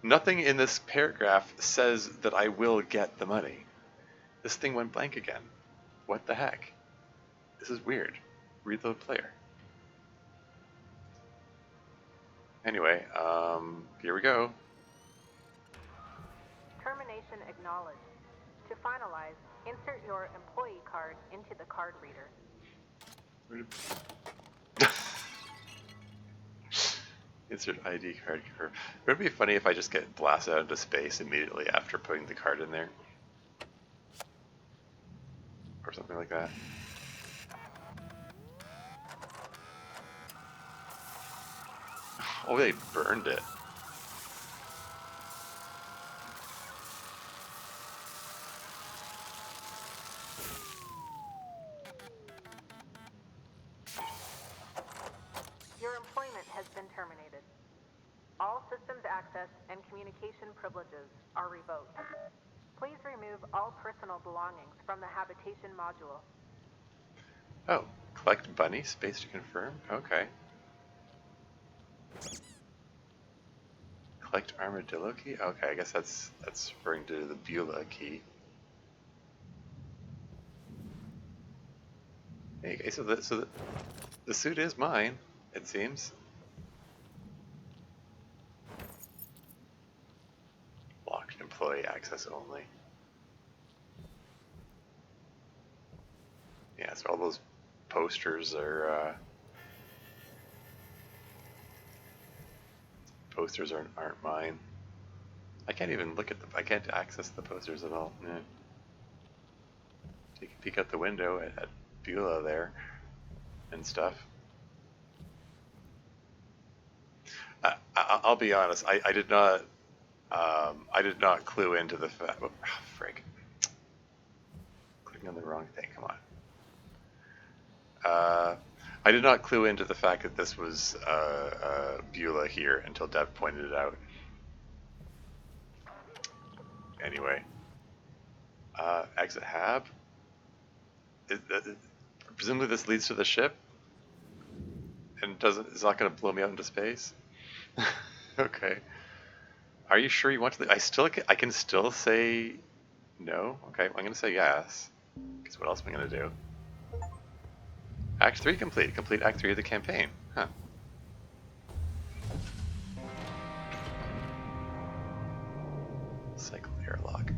Nothing in this paragraph says that I will get the money. This thing went blank again. What the heck? This is weird. Reload player. Anyway, here we go. Termination acknowledged. To finalize, insert your employee card into the card reader. Insert ID card confirm. It would be funny if I just get blasted out into space immediately after putting the card in there. Or something like that. Oh, they burned it. Your employment has been terminated. All systems access and communication privileges are revoked. Please remove all personal belongings from the habitation module. Oh, collect bunny space to confirm? Okay. Collect armadillo key? Okay, I guess that's referring to the Beulah key. Okay, so the suit is mine, it seems. Locked employee access only. Yeah, so all those posters are aren't mine. I can't even look at I can't access the posters at all. Yeah. Take a peek out the window at Beulah there and stuff. I'll be honest. I did not clue into the fact. Oh, frig. Clicking on the wrong thing. Come on. I did not clue into the fact that this was Beulah here until Dev pointed it out. Anyway, exit hab. Presumably this leads to the ship, and it's not going to blow me out into space. Okay. Are you sure you want to? I can still say no. Okay, well, I'm going to say yes. Because what else am I going to do? Act 3 complete. Complete Act 3 of the campaign. Huh. Cycle airlock.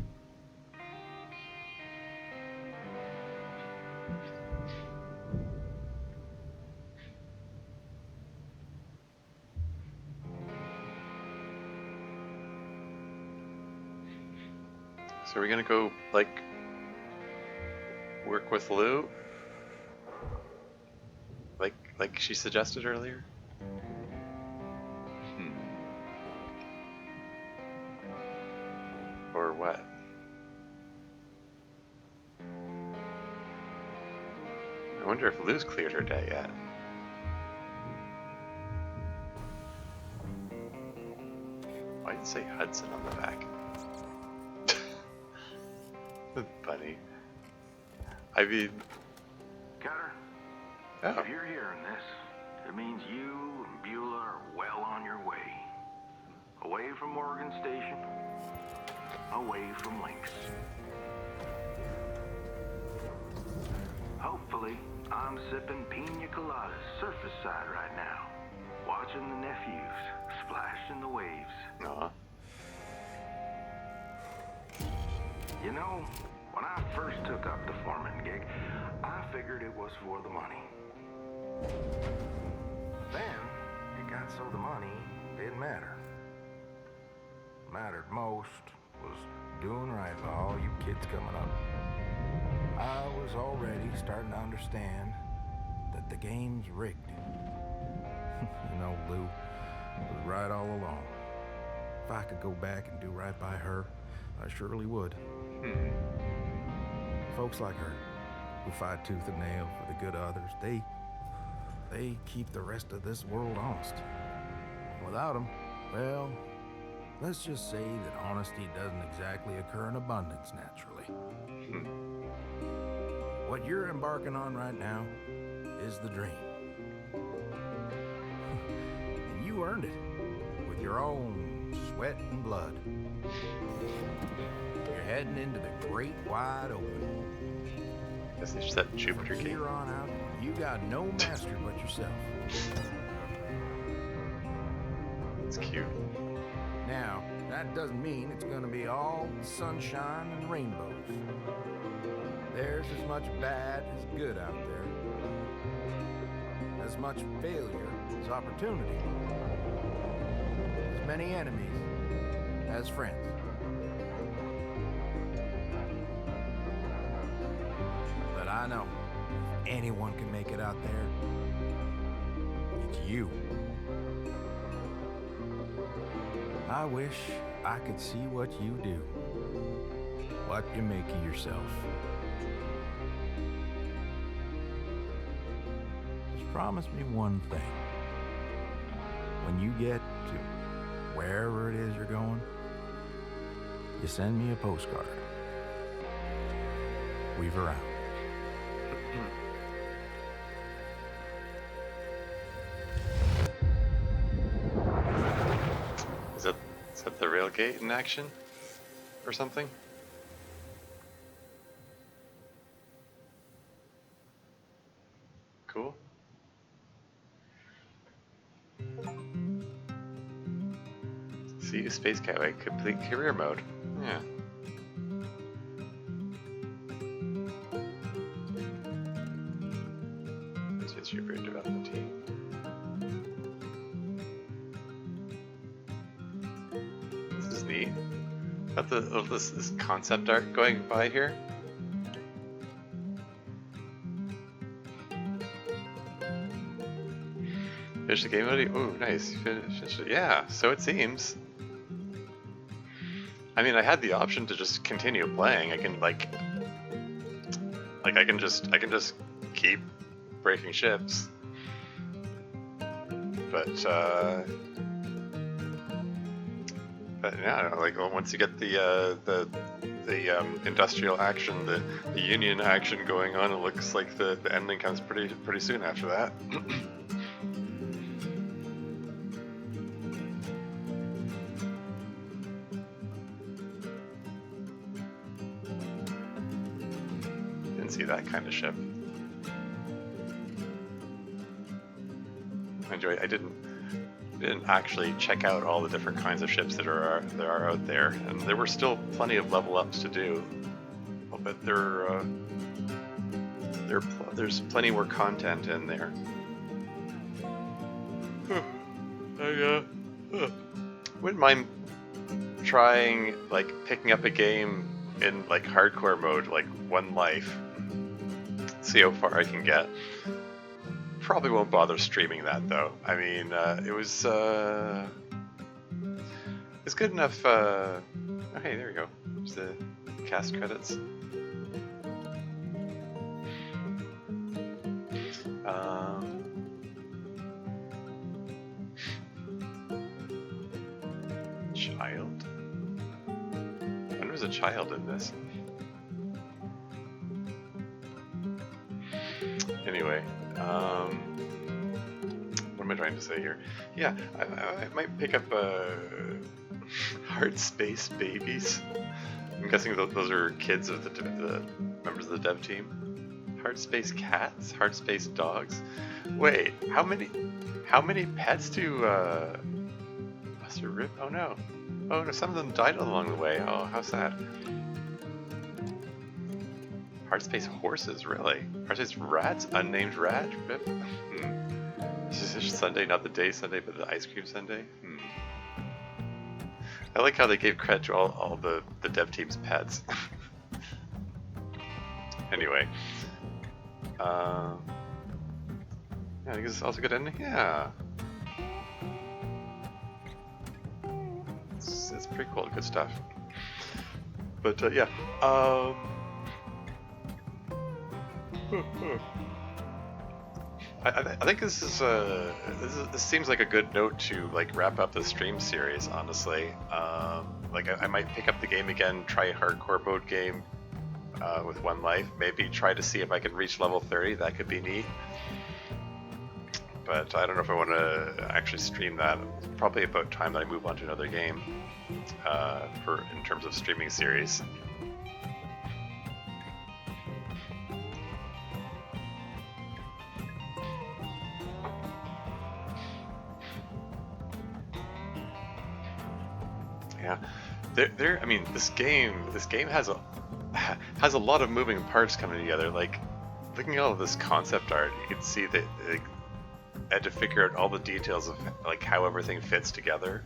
So are we gonna go, like, work with Lou? Like she suggested earlier? Or what? I wonder if Lou's cleared her day yet. Why'd it say Hudson on the back? Bunny. I mean... Cutter, Oh. if you're hearing this, it means you and Beulah are well on your way. Away from Morgan Station, away from Lynx. Hopefully, I'm sipping pina coladas surface side right now, watching the nephews splash in the waves. Aw. You know, when I first took up the foreman gig, I figured it was for the money. Then, it got so the money didn't matter. What mattered most was doing right by all you kids coming up. I was already starting to understand that the game's rigged. You know, Lou was right all along. If I could go back and do right by her, I surely would. Folks like her, who fight tooth and nail for the good of others, they keep the rest of this world honest. Without them, well, let's just say that honesty doesn't exactly occur in abundance naturally. What you're embarking on right now is the dream. And you earned it with your own sweat and blood. You're heading into the great wide open. Guess they just that Jupiter From game. here on out, you got no master but yourself. It's cute. Now, that doesn't mean it's gonna be all sunshine and rainbows. There's as much bad as good out there. As much failure as opportunity. As many enemies as friends. But I know, if anyone can make it out there, it's you. I wish I could see what you do. What you make of yourself. Just promise me one thing. When you get to wherever it is you're going, you send me a postcard. Weaver out. Is that the railgate in action? Or something? Cool. See, Space Catway, complete career mode. Yeah. It's your brain development team. This is neat. Got this concept art going by here. Finish the game already? Oh, nice. Finish it. Yeah, so it seems. I mean, I had the option to just continue playing. I can I can just keep breaking ships. But yeah, like once you get the industrial action, the union action going on, it looks like the ending comes pretty soon after that. Didn't see that kind of ship. I didn't actually check out all the different kinds of ships that are out there, and there were still plenty of level ups to do. But there's plenty more content in there. I wouldn't mind trying picking up a game in hardcore mode, like One Life. See how far I can get. Probably won't bother streaming that though. I mean, it's good enough. Oh, hey, there we go. There's the cast credits. Child? I wonder if there's a child in this. Anyway. What am I trying to say here? Yeah, I might pick up Hardspace Babies. I'm guessing those are kids of the members of the dev team. Hardspace Cats? Hardspace Dogs? Wait, how many pets do Buster Rip? Oh no, some of them died along the way. Oh, how sad. Hardspace horses, really? Hardspace rats? Unnamed rat? Is this Sunday, not the day Sunday, but the ice cream Sunday? I like how they gave credit to all the dev team's pets. Anyway. Yeah, I think this is also a good ending. Yeah. It's pretty cool, good stuff. But yeah. I think this is this seems like a good note to like wrap up the stream series. Honestly, like I might pick up the game again, try a hardcore mode game with one life. Maybe try to see if I can reach level 30. That could be neat. But I don't know if I want to actually stream that. It's probably about time that I move on to another game in terms of streaming series. Yeah, I mean, this game has a lot of moving parts coming together. Like, looking at all of this concept art, you can see that they had to figure out all the details of like how everything fits together.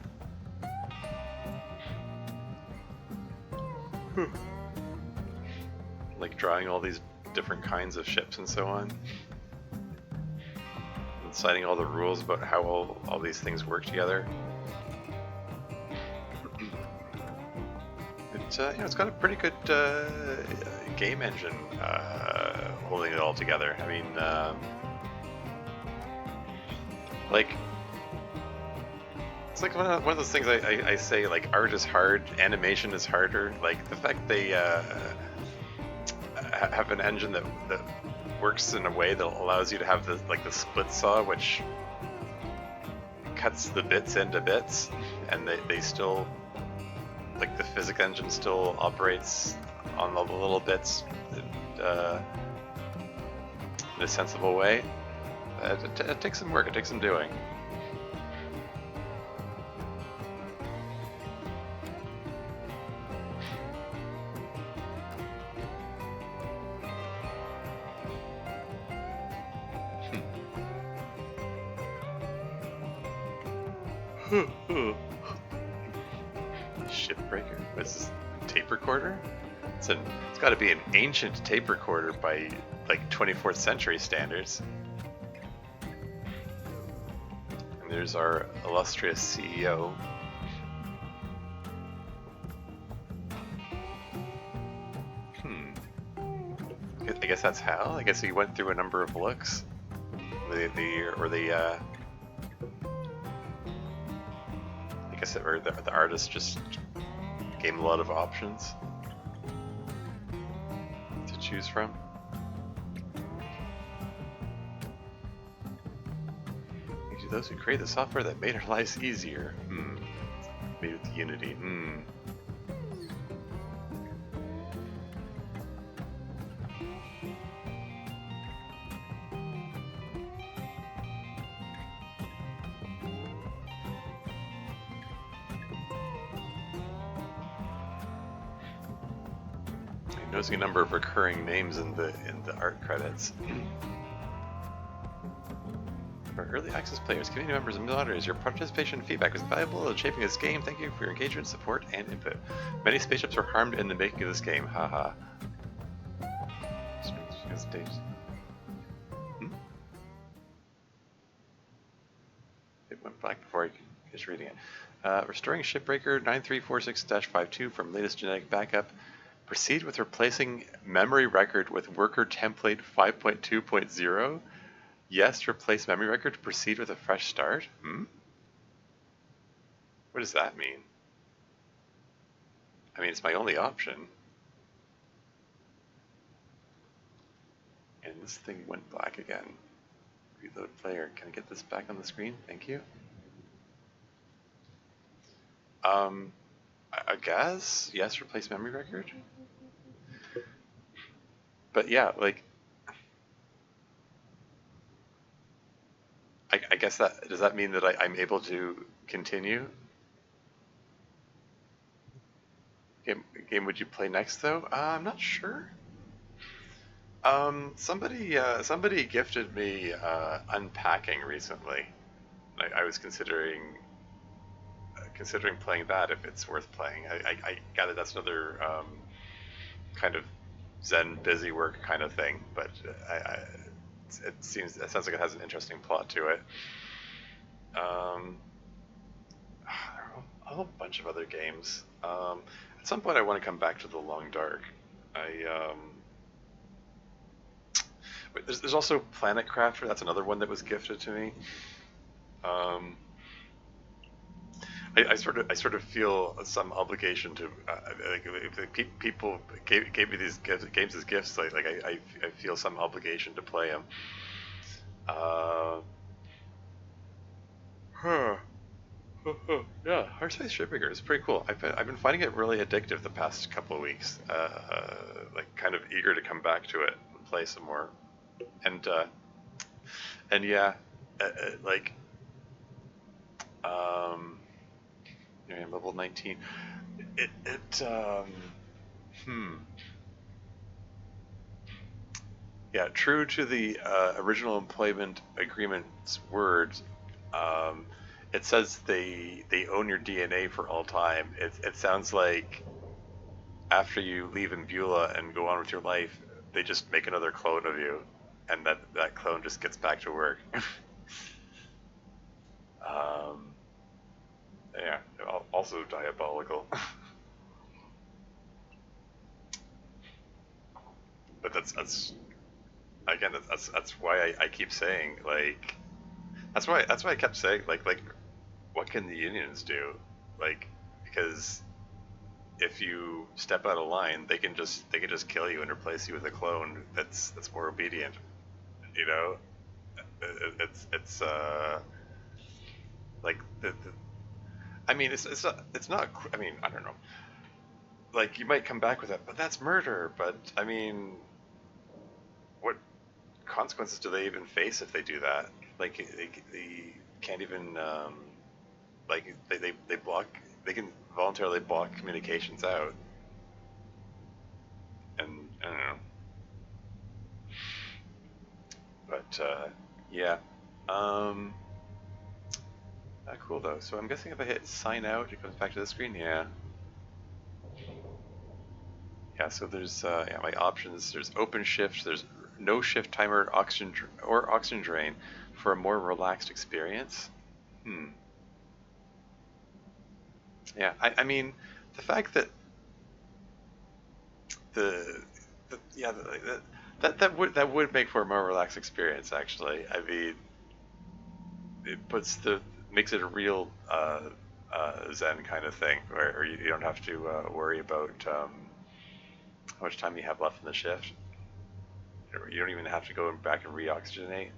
Like drawing all these different kinds of ships and so on, and citing all the rules about how all these things work together. It's got a pretty good game engine holding it all together. I mean, like, it's like one of those things I say, like, art is hard, animation is harder. Like, the fact they have an engine that works in a way that allows you to have the split saw, which cuts the bits into bits, and they still, like, the physics engine still operates on all the little bits in a sensible way. It takes some work, it takes some doing. Shipbreaker? What is this? Tape recorder? It's got to be an ancient tape recorder by like 24th century standards. And there's our illustrious CEO. I guess that's Hal. I guess he went through a number of looks. I guess the artist just gave him a lot of options to choose from. Thank you to those who created the software that made our lives easier. Made with Unity. Noticing a number of recurring names in the art credits. For early access players, community members, and moderators, your participation and feedback was valuable in shaping this game. Thank you for your engagement, support, and input. Many spaceships were harmed in the making of this game. Haha. It went black before I finished reading it. Restoring Shipbreaker 9346-52 from latest genetic backup. Proceed with replacing memory record with worker template 5.2.0. Yes, replace memory record to proceed with a fresh start. What does that mean? I mean, it's my only option. And this thing went black again. Reload player. Can I get this back on the screen? Thank you. I guess, yes, replace memory record. But yeah, like, I guess does that mean that I'm able to continue? Game, would you play next though? I'm not sure. Somebody gifted me Unpacking recently. I was considering playing that if it's worth playing. I gather that's another kind of Zen busy work kind of thing, but it sounds like it has an interesting plot to it. There are a whole bunch of other games. At some point, I want to come back to The Long Dark. There's also Planet Crafter. That's another one that was gifted to me. I sort of feel some obligation to if people gave me these games as gifts. I feel some obligation to play them. Yeah, Hardspace Shipbreaker is pretty cool. I've been finding it really addictive the past couple of weeks. Like kind of eager to come back to it and play some more. And yeah, like level 19. Yeah, true to the original employment agreement's words, it says they own your DNA for all time. It sounds like after you leave in Beulah and go on with your life, they just make another clone of you, and that clone just gets back to work. Yeah, also diabolical. But that's again that's why I keep saying like that's why I kept saying like what can the unions do, like, because if you step out of line they can just kill you and replace you with a clone that's more obedient, you know. It's like I mean it's not I mean I don't know, like you might come back with it, but that's murder. But I mean, what consequences do they even face if they do that? Like they can't even like they block, they can voluntarily block communications out, and I don't know. But yeah, cool though. So I'm guessing if I hit sign out, it comes back to the screen. Yeah. Yeah, so there's yeah, my options. There's open shift. There's no shift timer, oxygen drain for a more relaxed experience. Yeah, I mean, the fact that that would make for a more relaxed experience. Actually, I mean, it makes it a real Zen kind of thing, where you don't have to worry about how much time you have left in the shift. You don't even have to go back and re-oxygenate.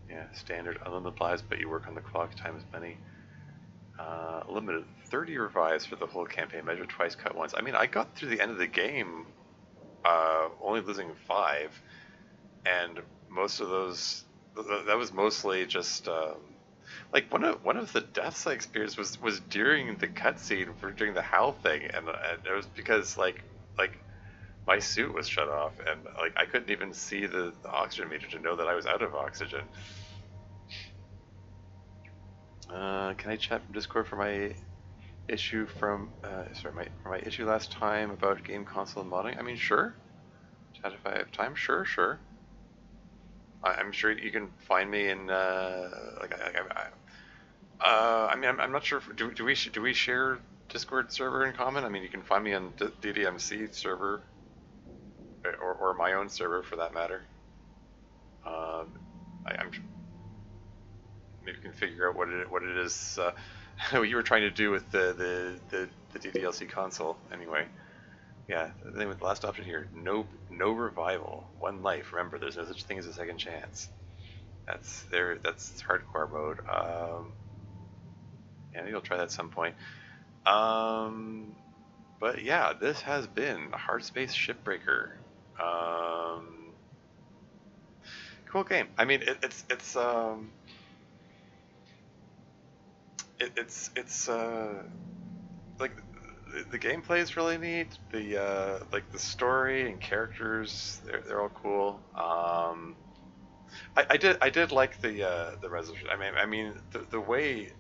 Yeah, standard unlimited lives, but you work on the clock, time as many. Limited 30 revives for the whole campaign, measure twice, cut once. I mean, I got through the end of the game only losing 5, and most of those, that was mostly just like one of the deaths I experienced was during the cutscene for doing the HAL thing, and it was because like my suit was shut off, and like I couldn't even see the oxygen meter to know that I was out of oxygen. Can I chat from Discord for my issue from for my issue last time about game console and modding? I mean, sure. Chat if I have time. Sure. I'm sure you can find me in I mean, I'm not sure. Do we share Discord server in common? I mean, you can find me on DDMC server, or my own server for that matter. I'm maybe you can figure out what it is what you were trying to do with the DDLC console. Anyway, yeah. Then with the last option here, no revival, one life. Remember, there's no such thing as a second chance. That's hardcore mode. Yeah, maybe I'll try that at some point. But yeah, this has been Hardspace Shipbreaker. Cool game. I mean, it's like the gameplay is really neat. The like the story and characters, they're all cool. I did like the resolution. I mean the way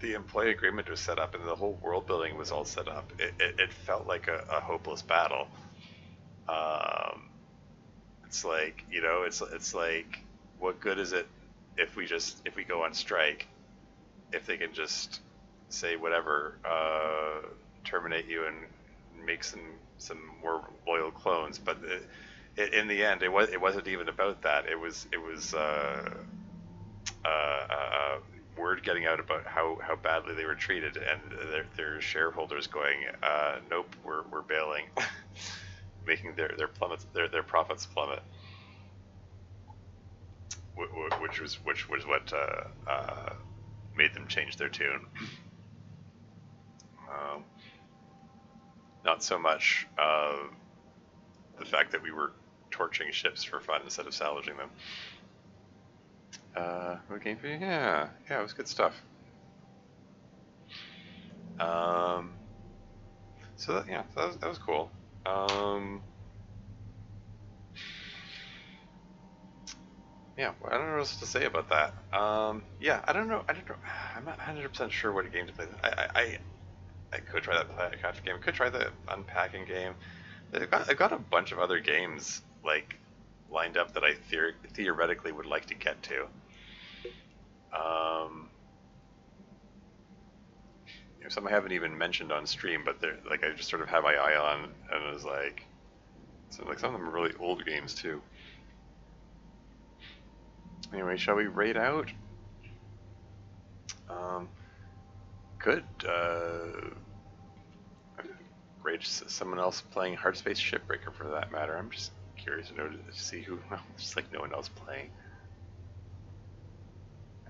the employee agreement was set up and the whole world building was all set up. It felt like a hopeless battle. It's like, you know, it's like, what good is it if we go on strike, if they can just say whatever, terminate you and make some more loyal clones. But in the end, it wasn't even about that. It was word getting out about how badly they were treated, and their shareholders going, nope, we're bailing, making their profits plummet, which was what made them change their tune. Not so much the fact that we were torching ships for fun instead of salvaging them. What game for you? Yeah, it was good stuff. So that was cool. Yeah, I don't know what else to say about that. Yeah, I don't know. I'm not 100% sure what game to play. I could try that catch game. I could try the unpacking game. I've got a bunch of other games like lined up that I theoretically would like to get to. You know, some I haven't even mentioned on stream, but they're like, I just sort of have my eye on, and it was like, some of them are really old games too. Anyway, shall we raid out? Good. Raid someone else playing Hardspace Shipbreaker for that matter. I'm just curious to see who. Just like no one else playing.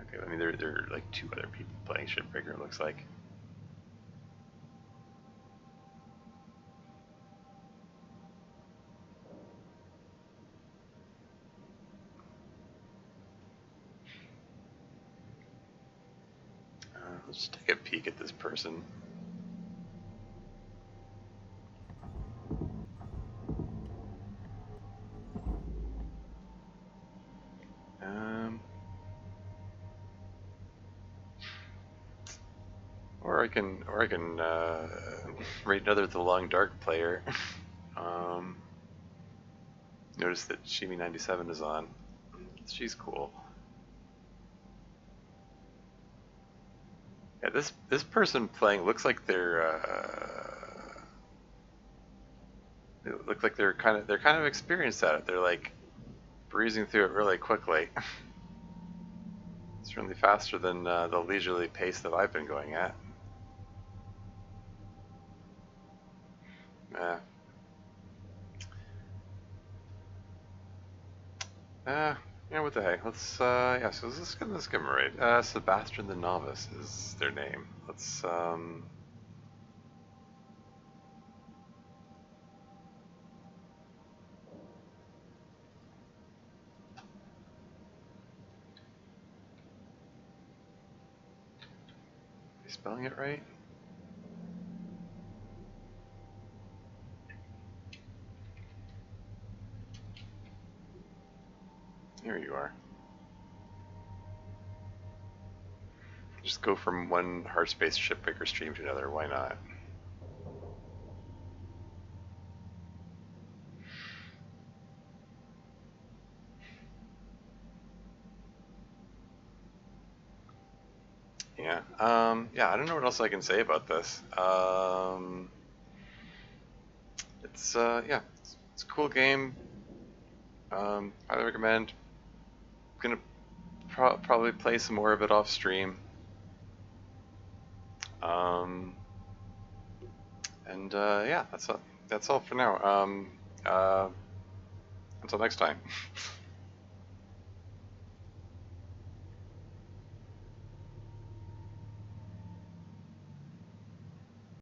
Okay, I mean there are like 2 other people playing Shipbreaker. It looks like. Let's just take a peek at this person. Or I can rate another The Long Dark player. Notice that Shimi97 is on. She's cool. Yeah, this person playing looks like they're kind of experienced at it. They're like breezing through it really quickly. It's certainly faster than the leisurely pace that I've been going at. Yeah, what the heck? Let's so let's give them a raid. Sebastian the Novice is their name. Let's you spelling it right? Here you are. Just go from one Hardspace Shipbreaker stream to another, why not? Yeah, I don't know what else I can say about this. It's a cool game. Highly recommend. Gonna probably play some more of it off stream. Yeah, that's all for now. Until next time.